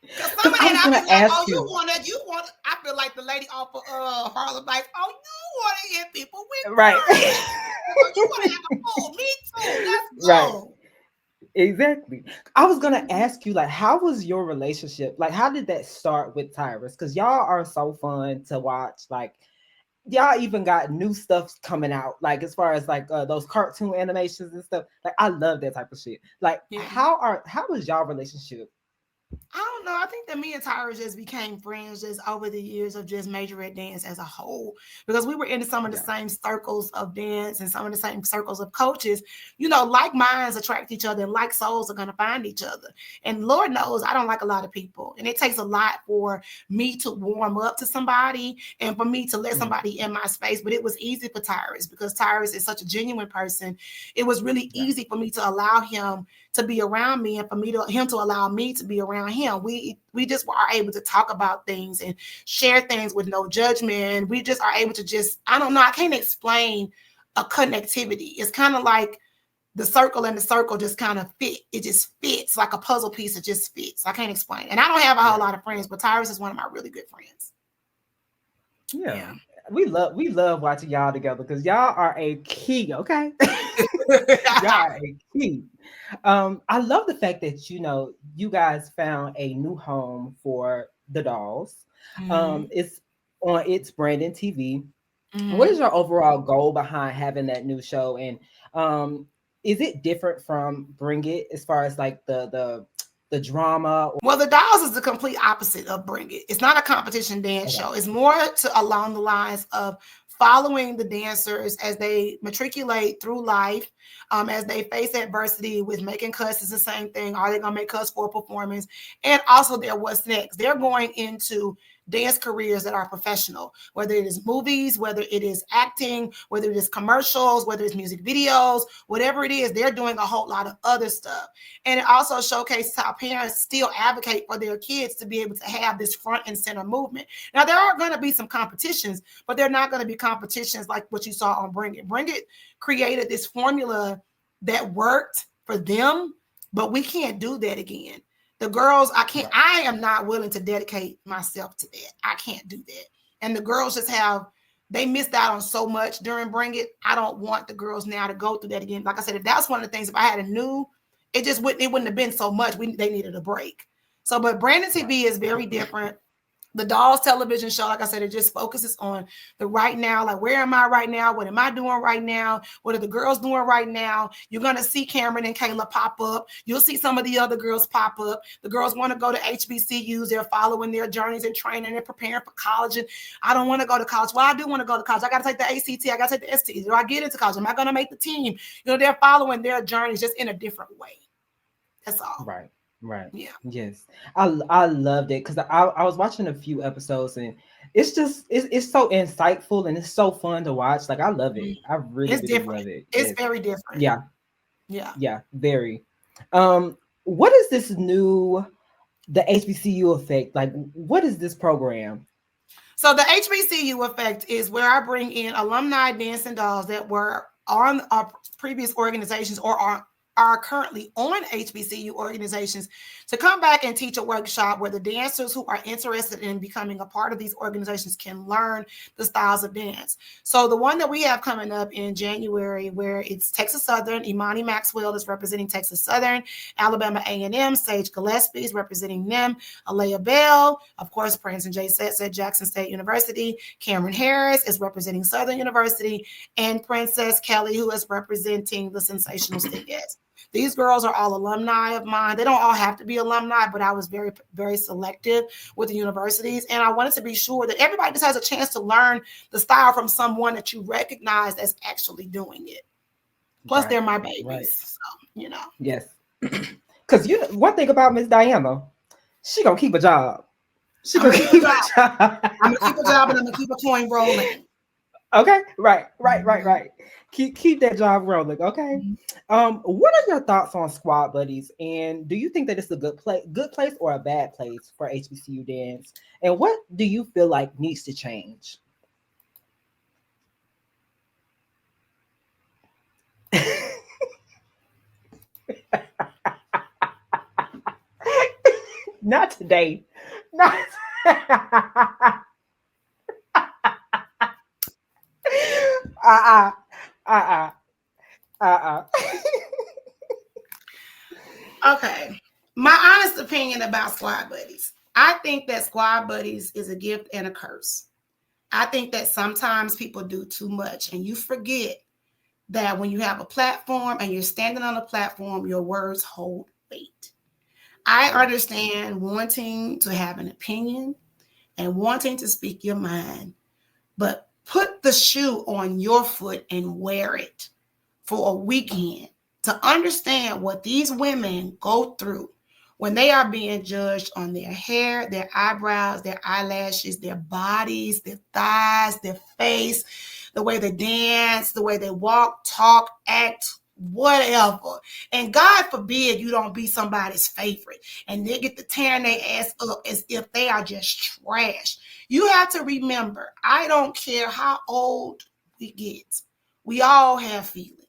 because some of that, I be like, oh, you want. I feel like the lady off of Harlem Nights. Oh, you want to hit people with right? You want to have a fool? Me too. Let's go. Right. Exactly. I was gonna ask you, like, how was your relationship? Like, how did that start with Tyrus? Because y'all are so fun to watch. Like, y'all even got new stuff coming out, like as far as like those cartoon animations and stuff. Like, I love that type of shit. Like, how was y'all relationship? I don't know. I think that me and Tyrus just became friends just over the years of just majorette dance as a whole, because we were in some of the same circles of dance and some of the same circles of coaches. You know, like minds attract each other and like souls are going to find each other. And Lord knows I don't like a lot of people. And it takes a lot for me to warm up to somebody and for me to let somebody in my space. But it was easy for Tyrus because Tyrus is such a genuine person. It was really easy for me to allow him to be around me and for him to allow me to be around him. We just are able to talk about things and share things with no judgment. We just are able to just, I don't know, I can't explain a connectivity. It's kind of like the circle and the circle just kind of fit. It just fits like a puzzle piece. It just fits. I can't explain. And I don't have a whole lot of friends, but Tyrus is one of my really good friends. Yeah. We love watching y'all together because y'all are a key, okay? Y'all are a key. I love the fact that, you know, you guys found a new home for the dolls. It's on It's Brandon TV. What is your overall goal behind having that new show? And is it different from Bring It as far as like the drama? Well, the dolls is the complete opposite of Bring It. It's not a competition dance show. It's more along the lines of following the dancers as they matriculate through life, as they face adversity with making cuts. Is the same thing. Are they going to make cuts for a performance? And also their what's next. They're going into dance careers that are professional, whether it is movies, whether it is acting, whether it is commercials, whether it's music videos, whatever it is, they're doing a whole lot of other stuff. And it also showcases how parents still advocate for their kids to be able to have this front and center movement. Now, there are going to be some competitions, but they're not going to be competitions like what you saw on Bring It. Bring It created this formula that worked for them, but we can't do that again. The girls, I am not willing to dedicate myself to that. I can't do that. And the girls just they missed out on so much during Bring It. I don't want the girls now to go through that again. Like I said, if that's one of the things, if I had a new, it wouldn't have been so much. They needed a break. So, but Brandon TV is very different. The Dolls television show, like I said, it just focuses on the right now. Like, where am I right now? What am I doing right now? What are the girls doing right now? You're going to see Cameron and Kayla pop up. You'll see some of the other girls pop up. The girls want to go to HBCUs. They're following their journeys and training. They're preparing for college. And I don't want to go to college. Well, I do want to go to college. I got to take the ACT. I got to take the ST. Do I get into college? Am I going to make the team? You know, they're following their journeys just in a different way. That's all. Right. Right. Yeah. Yes. I loved it because I was watching a few episodes and it's just it's so insightful and it's so fun to watch. Like I love it. I really love it. It's very different. Yeah. Yeah. Yeah. Very. What is this new the HBCU Effect? Like what is this program? So the HBCU Effect is where I bring in alumni dancing dolls that were on our previous organizations or are currently on HBCU organizations to come back and teach a workshop where the dancers who are interested in becoming a part of these organizations can learn the styles of dance. So the one that we have coming up in January, where it's Texas Southern, Imani Maxwell is representing Texas Southern, Alabama A&M, Sage Gillespie is representing them, Alea Bell, of course, Prince and Jay Setz at Jackson State University, Cameron Harris is representing Southern University, and Princess Kelly, who is representing the Sensational Stickets. These girls are all alumni of mine. They don't all have to be alumni, but I was very, very selective with the universities. And I wanted to be sure that everybody just has a chance to learn the style from someone that you recognize that's actually doing it. Plus, they're my babies. So, you know. Yes. Because one thing about Miss Diana, she going to keep a job. I'm going to keep a job and I'm going to keep a coin rolling. Okay, right. Keep that job rolling. Okay. What are your thoughts on squad buddies, and do you think that it's a good place or a bad place for HBCU dance? And what do you feel like needs to change? Not today. Not. Okay. My honest opinion about squad buddies. I think that squad buddies is a gift and a curse. I think that sometimes people do too much and you forget that when you have a platform and you're standing on a platform, your words hold weight. I understand wanting to have an opinion and wanting to speak your mind, but put the shoe on your foot and wear it for a weekend to understand what these women go through when they are being judged on their hair, their eyebrows, their eyelashes, their bodies, their thighs, their face, the way they dance, the way they walk, talk, act, whatever. And God forbid you don't be somebody's favorite and they get to tearing their ass up as if they are just trash. You have to remember, I don't care how old we get. We all have feelings.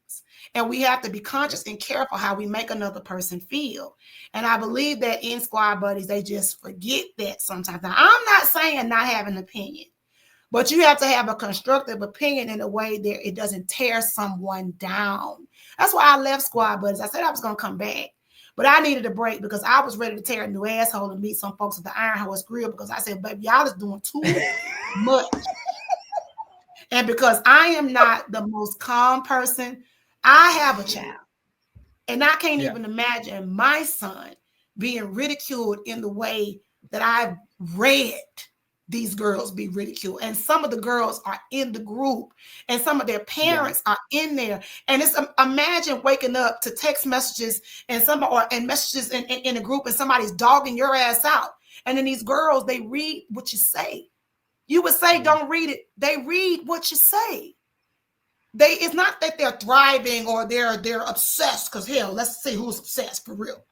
And we have to be conscious and careful how we make another person feel. And I believe that in squad buddies, they just forget that sometimes. Now, I'm not saying not have an opinion, but you have to have a constructive opinion in a way that it doesn't tear someone down. That's why I left squad buddies. I said I was going to come back, but I needed a break because I was ready to tear a new asshole and meet some folks at the Iron Horse Grill because I said, baby, y'all is doing too much. And because I am not the most calm person, I have a child. And I can't even imagine my son being ridiculed in the way that I've read these girls be ridiculed. And some of the girls are in the group and some of their parents are in there. And it's imagine waking up to text messages and messages in a group and somebody's dogging your ass out. And then these girls, they read what you say. You would say, don't read it. They read what you say. It's not that they're thriving or they're obsessed, because hell, let's see who's obsessed for real.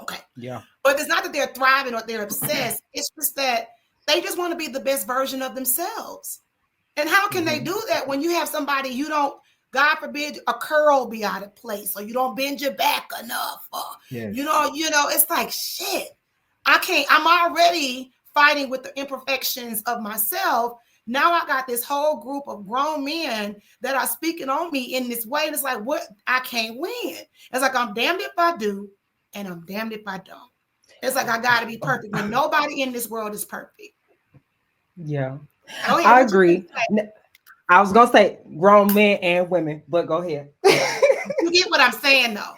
Okay. Yeah. But it's not that they're thriving or they're obsessed. It's just that they just want to be the best version of themselves. And how can they do that when you have somebody you don't, God forbid, a curl be out of place, or you don't bend your back enough, or Yes. It's like shit. I'm already fighting with the imperfections of myself. Now I got this whole group of grown men that are speaking on me in this way. And it's like, what? I can't win. It's like, I'm damned if I do, and I'm damned if I don't. It's like, I got to be perfect when nobody in this world is perfect. Yeah. Oh, yeah, I agree. I was gonna say grown men and women, but go ahead. You get what I'm saying, though.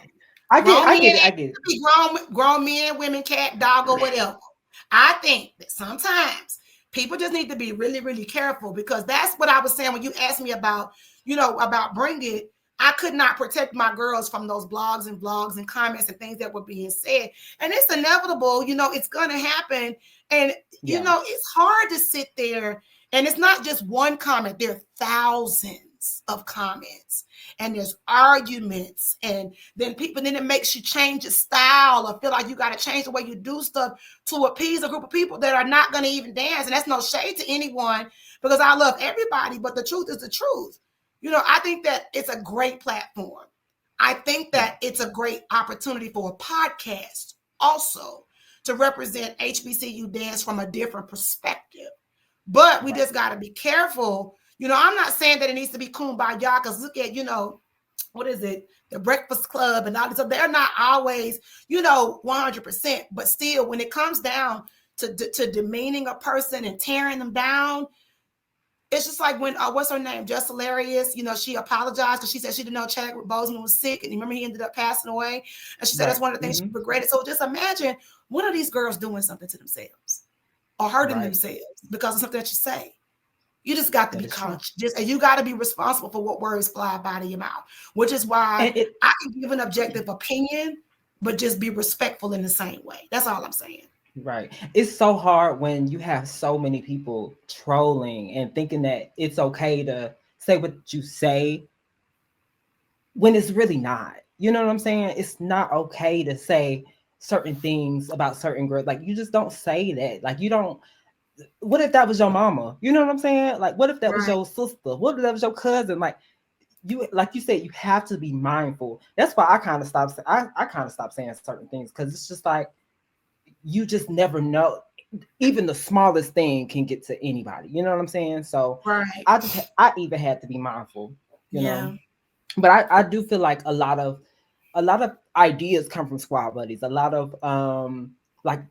I get it. Be grown men, women, cat, dog, or whatever. I think that sometimes people just need to be really, really careful, because that's what I was saying when you asked me about, about Bring It. I could not protect my girls from those blogs and vlogs and comments and things that were being said. And it's inevitable, it's going to happen. And, it's hard to sit there, and it's not just one comment. There are thousands of comments, and there's arguments, and then it makes you change your style or feel like you got to change the way you do stuff to appease a group of people that are not going to even dance. And that's no shade to anyone, because I love everybody, but the truth is the truth. I think that it's a great platform. I think that it's a great opportunity for a podcast also to represent HBCU dance from a different perspective. But we just got to be careful. I'm not saying that it needs to be kumbaya, because look at, what is it? The Breakfast Club and all this. So they're not always, 100%. But still, when it comes down to demeaning a person and tearing them down, it's just like when, what's her name? Just Hilarious. She apologized because she said she didn't know Chadwick Boseman was sick. And remember, he ended up passing away. And she said that's one of the things she regretted. So just imagine one of these girls doing something to themselves or hurting themselves because of something that you say. You just got to be conscious, and you got to be responsible for what words fly out of your mouth, which is why I can give an objective opinion, but just be respectful in the same way. That's all I'm saying. Right. It's so hard when you have so many people trolling and thinking that it's okay to say what you say when it's really not. You know what I'm saying? It's not okay to say certain things about certain girls. Like, you just don't say that. Like, you don't. What if that was your mama? You know what I'm saying? Like, what if that was your sister? What if that was your cousin? Like you said, you have to be mindful. That's why I kind of stopped. I kind of stopped saying certain things, because it's just like, you just never know. Even the smallest thing can get to anybody. You know what I'm saying? So I even had to be mindful. You know. But I do feel like a lot of ideas come from squad buddies. A lot of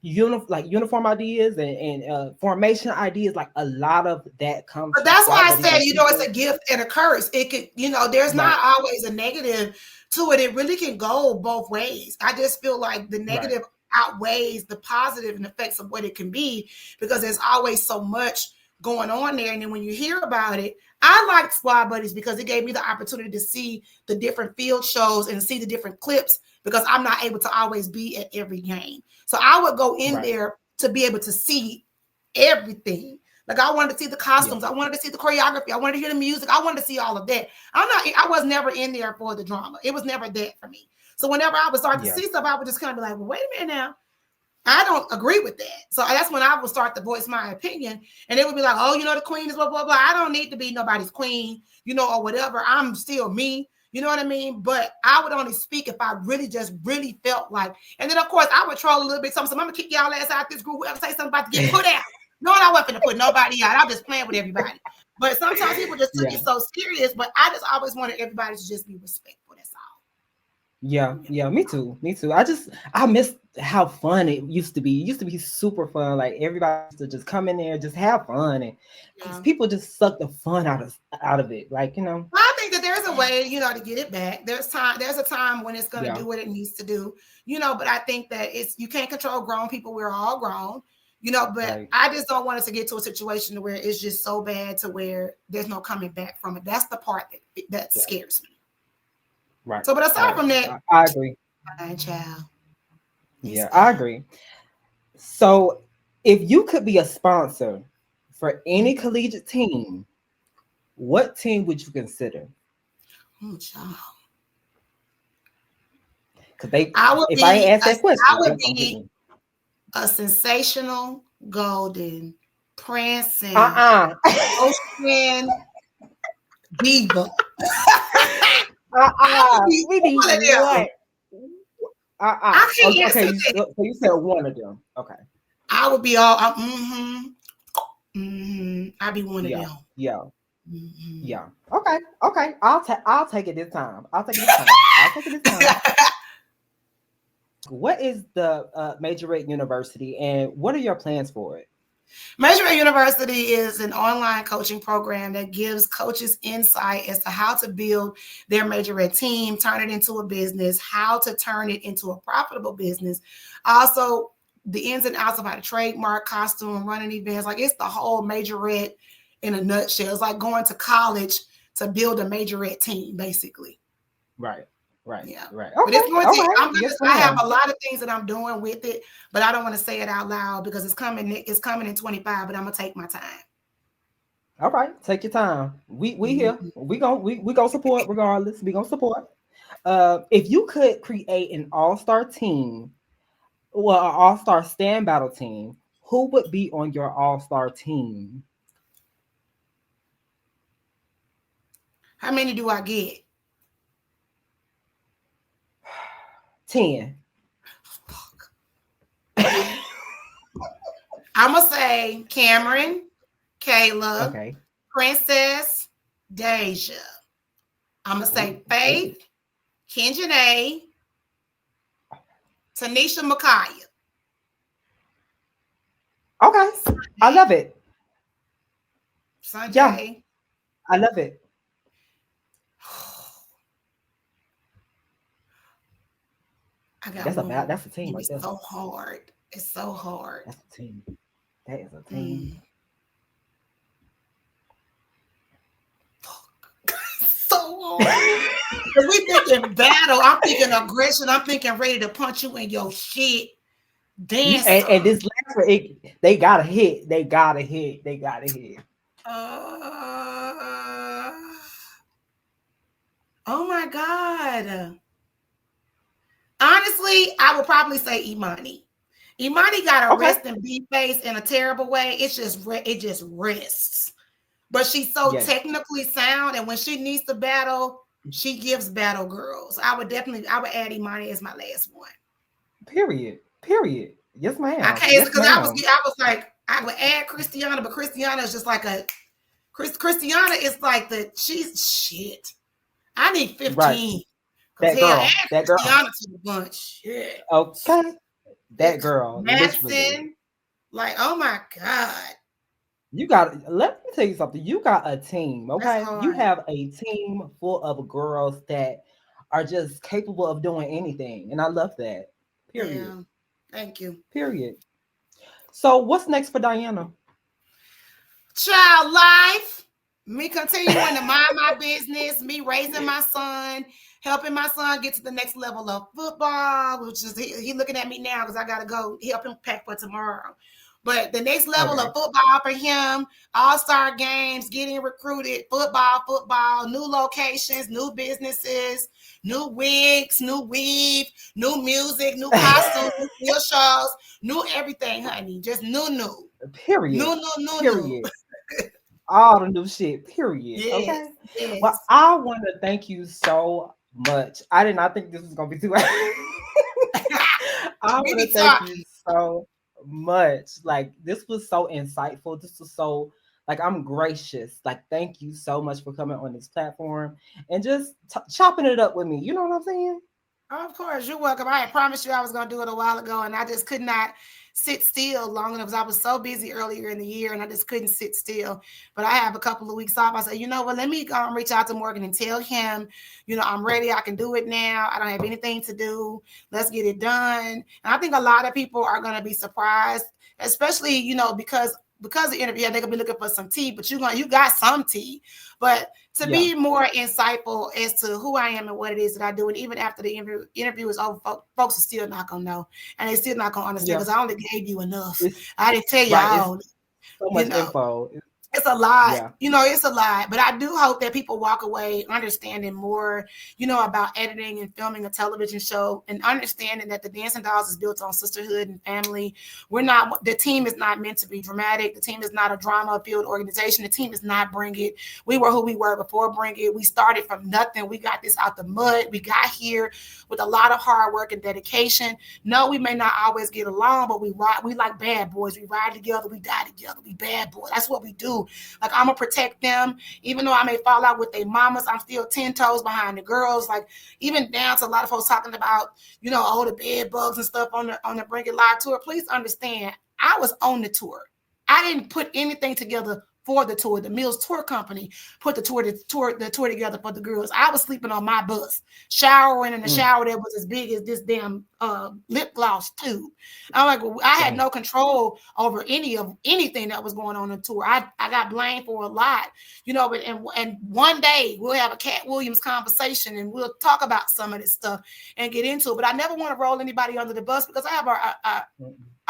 uniform ideas and formation ideas. Like, a lot of that comes. But that's why I said, it's a gift and a curse. It could, there's not always a negative to it. It really can go both ways. I just feel like the negative outweighs the positive and effects of what it can be, because there's always so much going on there. And then when you hear about it, I like Squad Buddies because it gave me the opportunity to see the different field shows and see the different clips, because I'm not able to always be at every game. So I would go in there to be able to see everything. Like, I wanted to see the costumes. I wanted to see the choreography. I wanted to hear the music. I wanted to see all of that. I was never in there for the drama. It was never that for me. So whenever I would start to see stuff, I would just kind of be like, well, wait a minute now. I don't agree with that. So that's when I would start to voice my opinion. And it would be like, oh, the queen is blah, blah, blah. I don't need to be nobody's queen, or whatever. I'm still me. You know what I mean? But I would only speak if I really felt like. And then, of course, I would troll a little bit. So I'm going to kick y'all ass out this group. Whoever say something about to get put out. No, I wasn't going to put nobody out. I'm just playing with everybody. But sometimes people just took it so serious. But I just always wanted everybody to just be respectful. That's all. Yeah, me too. I miss how fun it used to be. It used to be super fun. Like, everybody used to just come in there, just have fun, and people just suck the fun out of it. Like, I think that there's a way, to get it back. There's a time when it's going to do what it needs to do, but I think that you can't control grown people. We're all grown, but I just don't want us to get to a situation where it's just so bad to where there's no coming back from it. That's the part that scares me. Right. So, but aside from that, I agree. Child. Yeah, I agree. So, if you could be a sponsor for any collegiate team, what team would you consider? Oh, child. Because I ain't asked that question, I would be a sensational, golden, prancing, ocean diva. We need what? I can't Okay, answer that. so you said one of them. Okay. I would be all, I'd be one of Yeah. them. Yeah. Mm-hmm. Yeah. Okay. Okay. I'll take it this time. I'll take it this time. I'll take it this time. What is the Majorette University, and what are your plans for it? Majorette University is an online coaching program that gives coaches insight as to how to build their Majorette team, turn it into a business, how to turn it into a profitable business. Also, the ins and outs of how to trademark, costume, running events. Like, it's the whole Majorette in a nutshell. It's like going to college to build a Majorette team, basically. Right. Right. Yeah. Right. But it's Okay. going All to, right. Yes, I have ma'am. a lot of things that I'm doing with it, but I don't want to say it out loud because it's coming in 25, but I'm gonna take my time. All right. Take your time. We here. Mhm. We gonna support regardless. We gonna support. If you could create an all-star team, well, an all-star stand battle team, who would be on your all-star team? How many do I get? 10. I'm gonna say Cameron, Kayla, Okay. Princess, Deja. I'm gonna say Faith, Kenjanae, Tanisha Micaiah. Okay. I love it. Sanjay. Yeah. I love it. I got That's one more. that's a team right It's there. so hard. It's so hard. That's a team. That is a team. So hard. We thinking battle. I'm thinking aggression. I'm thinking ready to punch you in your shit. Dancer. And this last one, they gotta hit. They gotta hit. They gotta hit. Oh my God. Honestly, I would probably say Imani. Imani got a rest and be face in a terrible way. It just rests. But she's so technically sound, and when she needs to battle, she gives battle girls. I would add Imani as my last one. Period. Yes, ma'am. I can't because I was like, I would add Christiana, but Christiana is just like Christiana is like she's shit. I need 15. Right. That girl. Christiana to the bunch. Shit. Okay. That girl. Madison. Like, oh my God. You let me tell you something. You got a team, okay? You have a team full of girls that are just capable of doing anything. And I love that. Period. Yeah. Thank you. Period. So what's next for Diana? Child life. Me continuing to mind my business, me raising my son, helping my son get to the next level of football, which is he looking at me now because I got to go help him pack for tomorrow. But the next level of football for him, all-star games, getting recruited, football, new locations, new businesses, new wigs, new weave, new music, new costumes, new field shows, new everything, honey. Just new. Period. New. All the new shit, period. Yes, okay. Yes. Well, I want to thank you so much. I did not think this was going to be too I want to thank you so much. Like, this was so insightful. This was so, like, I'm gracious. Like, thank you so much for coming on this platform and just chopping it up with me. You know what I'm saying? Of course, you're welcome. I had promised you I was going to do it a while ago, and I just could not sit still long enough because I was so busy earlier in the year, and I just couldn't sit still. But I have a couple of weeks off. I said, you know what, let me reach out to Morgan and tell him, I'm ready. I can do it now. I don't have anything to do. Let's get it done. And I think a lot of people are going to be surprised, especially, because of the interview, they're gonna be looking for some tea, but you got some tea. But to be more insightful as to who I am and what it is that I do, and even after the interview is over, folks are still not gonna know, and they're still not gonna understand because I only gave you enough. I didn't tell you all. So much info. It's a lot, Yeah. it's a lot, but I do hope that people walk away understanding more, about editing and filming a television show, and understanding that the Dancing Dolls is built on sisterhood and family. The team is not meant to be dramatic. The team is not a drama-filled organization. The team is not Bring It. We were who we were before Bring It. We started from nothing. We got this out the mud. We got here with a lot of hard work and dedication. No, we may not always get along, but we like bad boys. We ride together. We die together. We bad boys. That's what we do. Like, I'm gonna protect them, even though I may fall out with their mamas. I'm still 10 toes behind the girls. Like, even down to a lot of folks talking about, all the bed bugs and stuff on the Bring It Live tour. Please understand, I was on the tour. I didn't put anything together for the tour. The Mills Tour Company put the tour together for the girls. I was sleeping on my bus, showering in a shower that was as big as this damn lip gloss tube. I'm like, well, I had no control over anything that was going on the tour. I got blamed for a lot, but and one day we'll have a Cat Williams conversation and we'll talk about some of this stuff and get into it. But I never want to roll anybody under the bus, because I have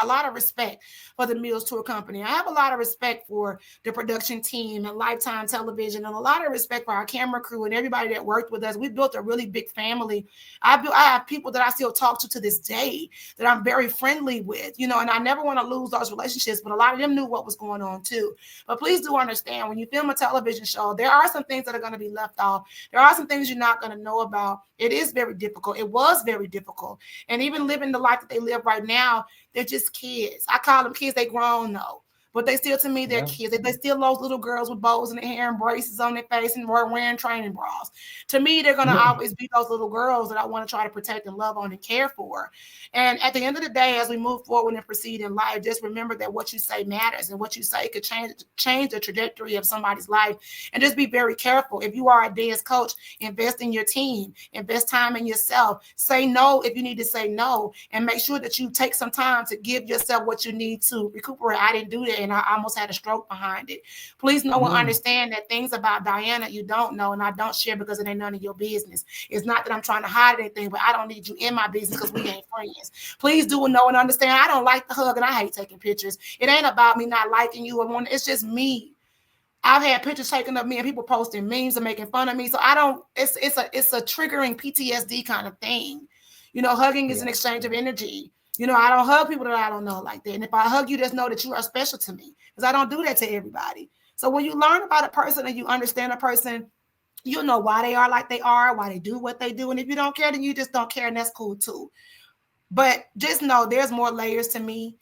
a lot of respect for the Mills Tour Company. I have a lot of respect for the production team and Lifetime Television, and a lot of respect for our camera crew and everybody that worked with us. We built a really big family. I have people that I still talk to this day that I'm very friendly with, and I never want to lose those relationships, but a lot of them knew what was going on too. But please do understand, when you film a television show, there are some things that are going to be left off. There are some things you're not going to know about. It is very difficult. It was very difficult. And even living the life that they live right now, they're just kids. I call them kids. They grown though, but they still, to me, they're kids. They still those little girls with bows in their hair and braces on their face and wearing training bras. To me, they're going to always be those little girls that I want to try to protect and love on and care for. And at the end of the day, as we move forward and proceed in life, just remember that what you say matters, and what you say could change the trajectory of somebody's life. And just be very careful. If you are a dance coach, invest in your team, invest time in yourself. Say no if you need to say no, and make sure that you take some time to give yourself what you need to recuperate. I didn't do that, and I almost had a stroke behind it. Please know and understand that things about Diana you don't know, and I don't share because it ain't none of your business. It's not that I'm trying to hide anything, but I don't need you in my business because we ain't friends. Please do know and understand, I don't like the hug and I hate taking pictures. It ain't about me not liking you. It's just me. I've had pictures taken of me and people posting memes and making fun of me. So it's a triggering PTSD kind of thing. Hugging is an exchange of energy. I don't hug people that I don't know like that. And if I hug you, just know that you are special to me, because I don't do that to everybody. So when you learn about a person and you understand a person, you'll know why they are like they are, why they do what they do. And if you don't care, then you just don't care, and that's cool too. But just know there's more layers to me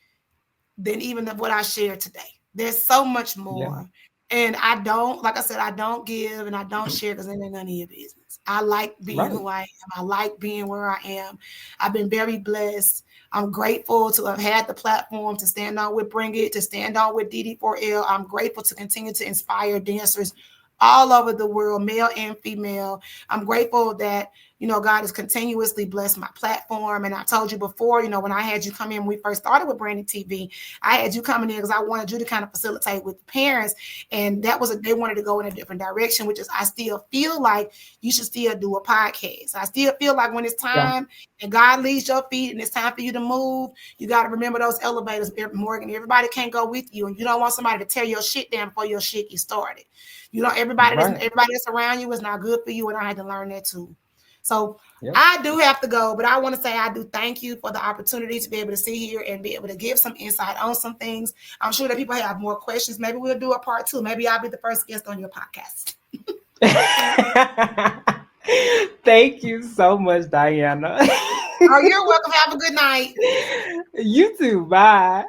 than even what I shared today. There's so much more. Yeah. And I don't give and I don't share because it ain't none of your business. I like being who I am. I like being where I am. I've been very blessed. I'm grateful to have had the platform to stand on with Bring It, to stand on with DD4L. I'm grateful to continue to inspire dancers all over the world, male and female. I'm grateful that, God has continuously blessed my platform. And I told you before, when I had you come in, when we first started with Branding TV, I had you coming in because I wanted you to kind of facilitate with the parents. And they wanted to go in a different direction, which is, I still feel like you should still do a podcast. I still feel like when it's time and God leads your feet and it's time for you to move, you got to remember those elevators, Morgan. Everybody can't go with you. And you don't want somebody to tear your shit down before your shit gets started. Everybody that's around you is not good for you. And I had to learn that too. So I do have to go, but I want to say I do thank you for the opportunity to be able to sit here and be able to give some insight on some things. I'm sure that people have more questions. Maybe we'll do a part 2. Maybe I'll be the first guest on your podcast. Thank you so much, Diana. Oh, you're welcome. Have a good night. You too. Bye.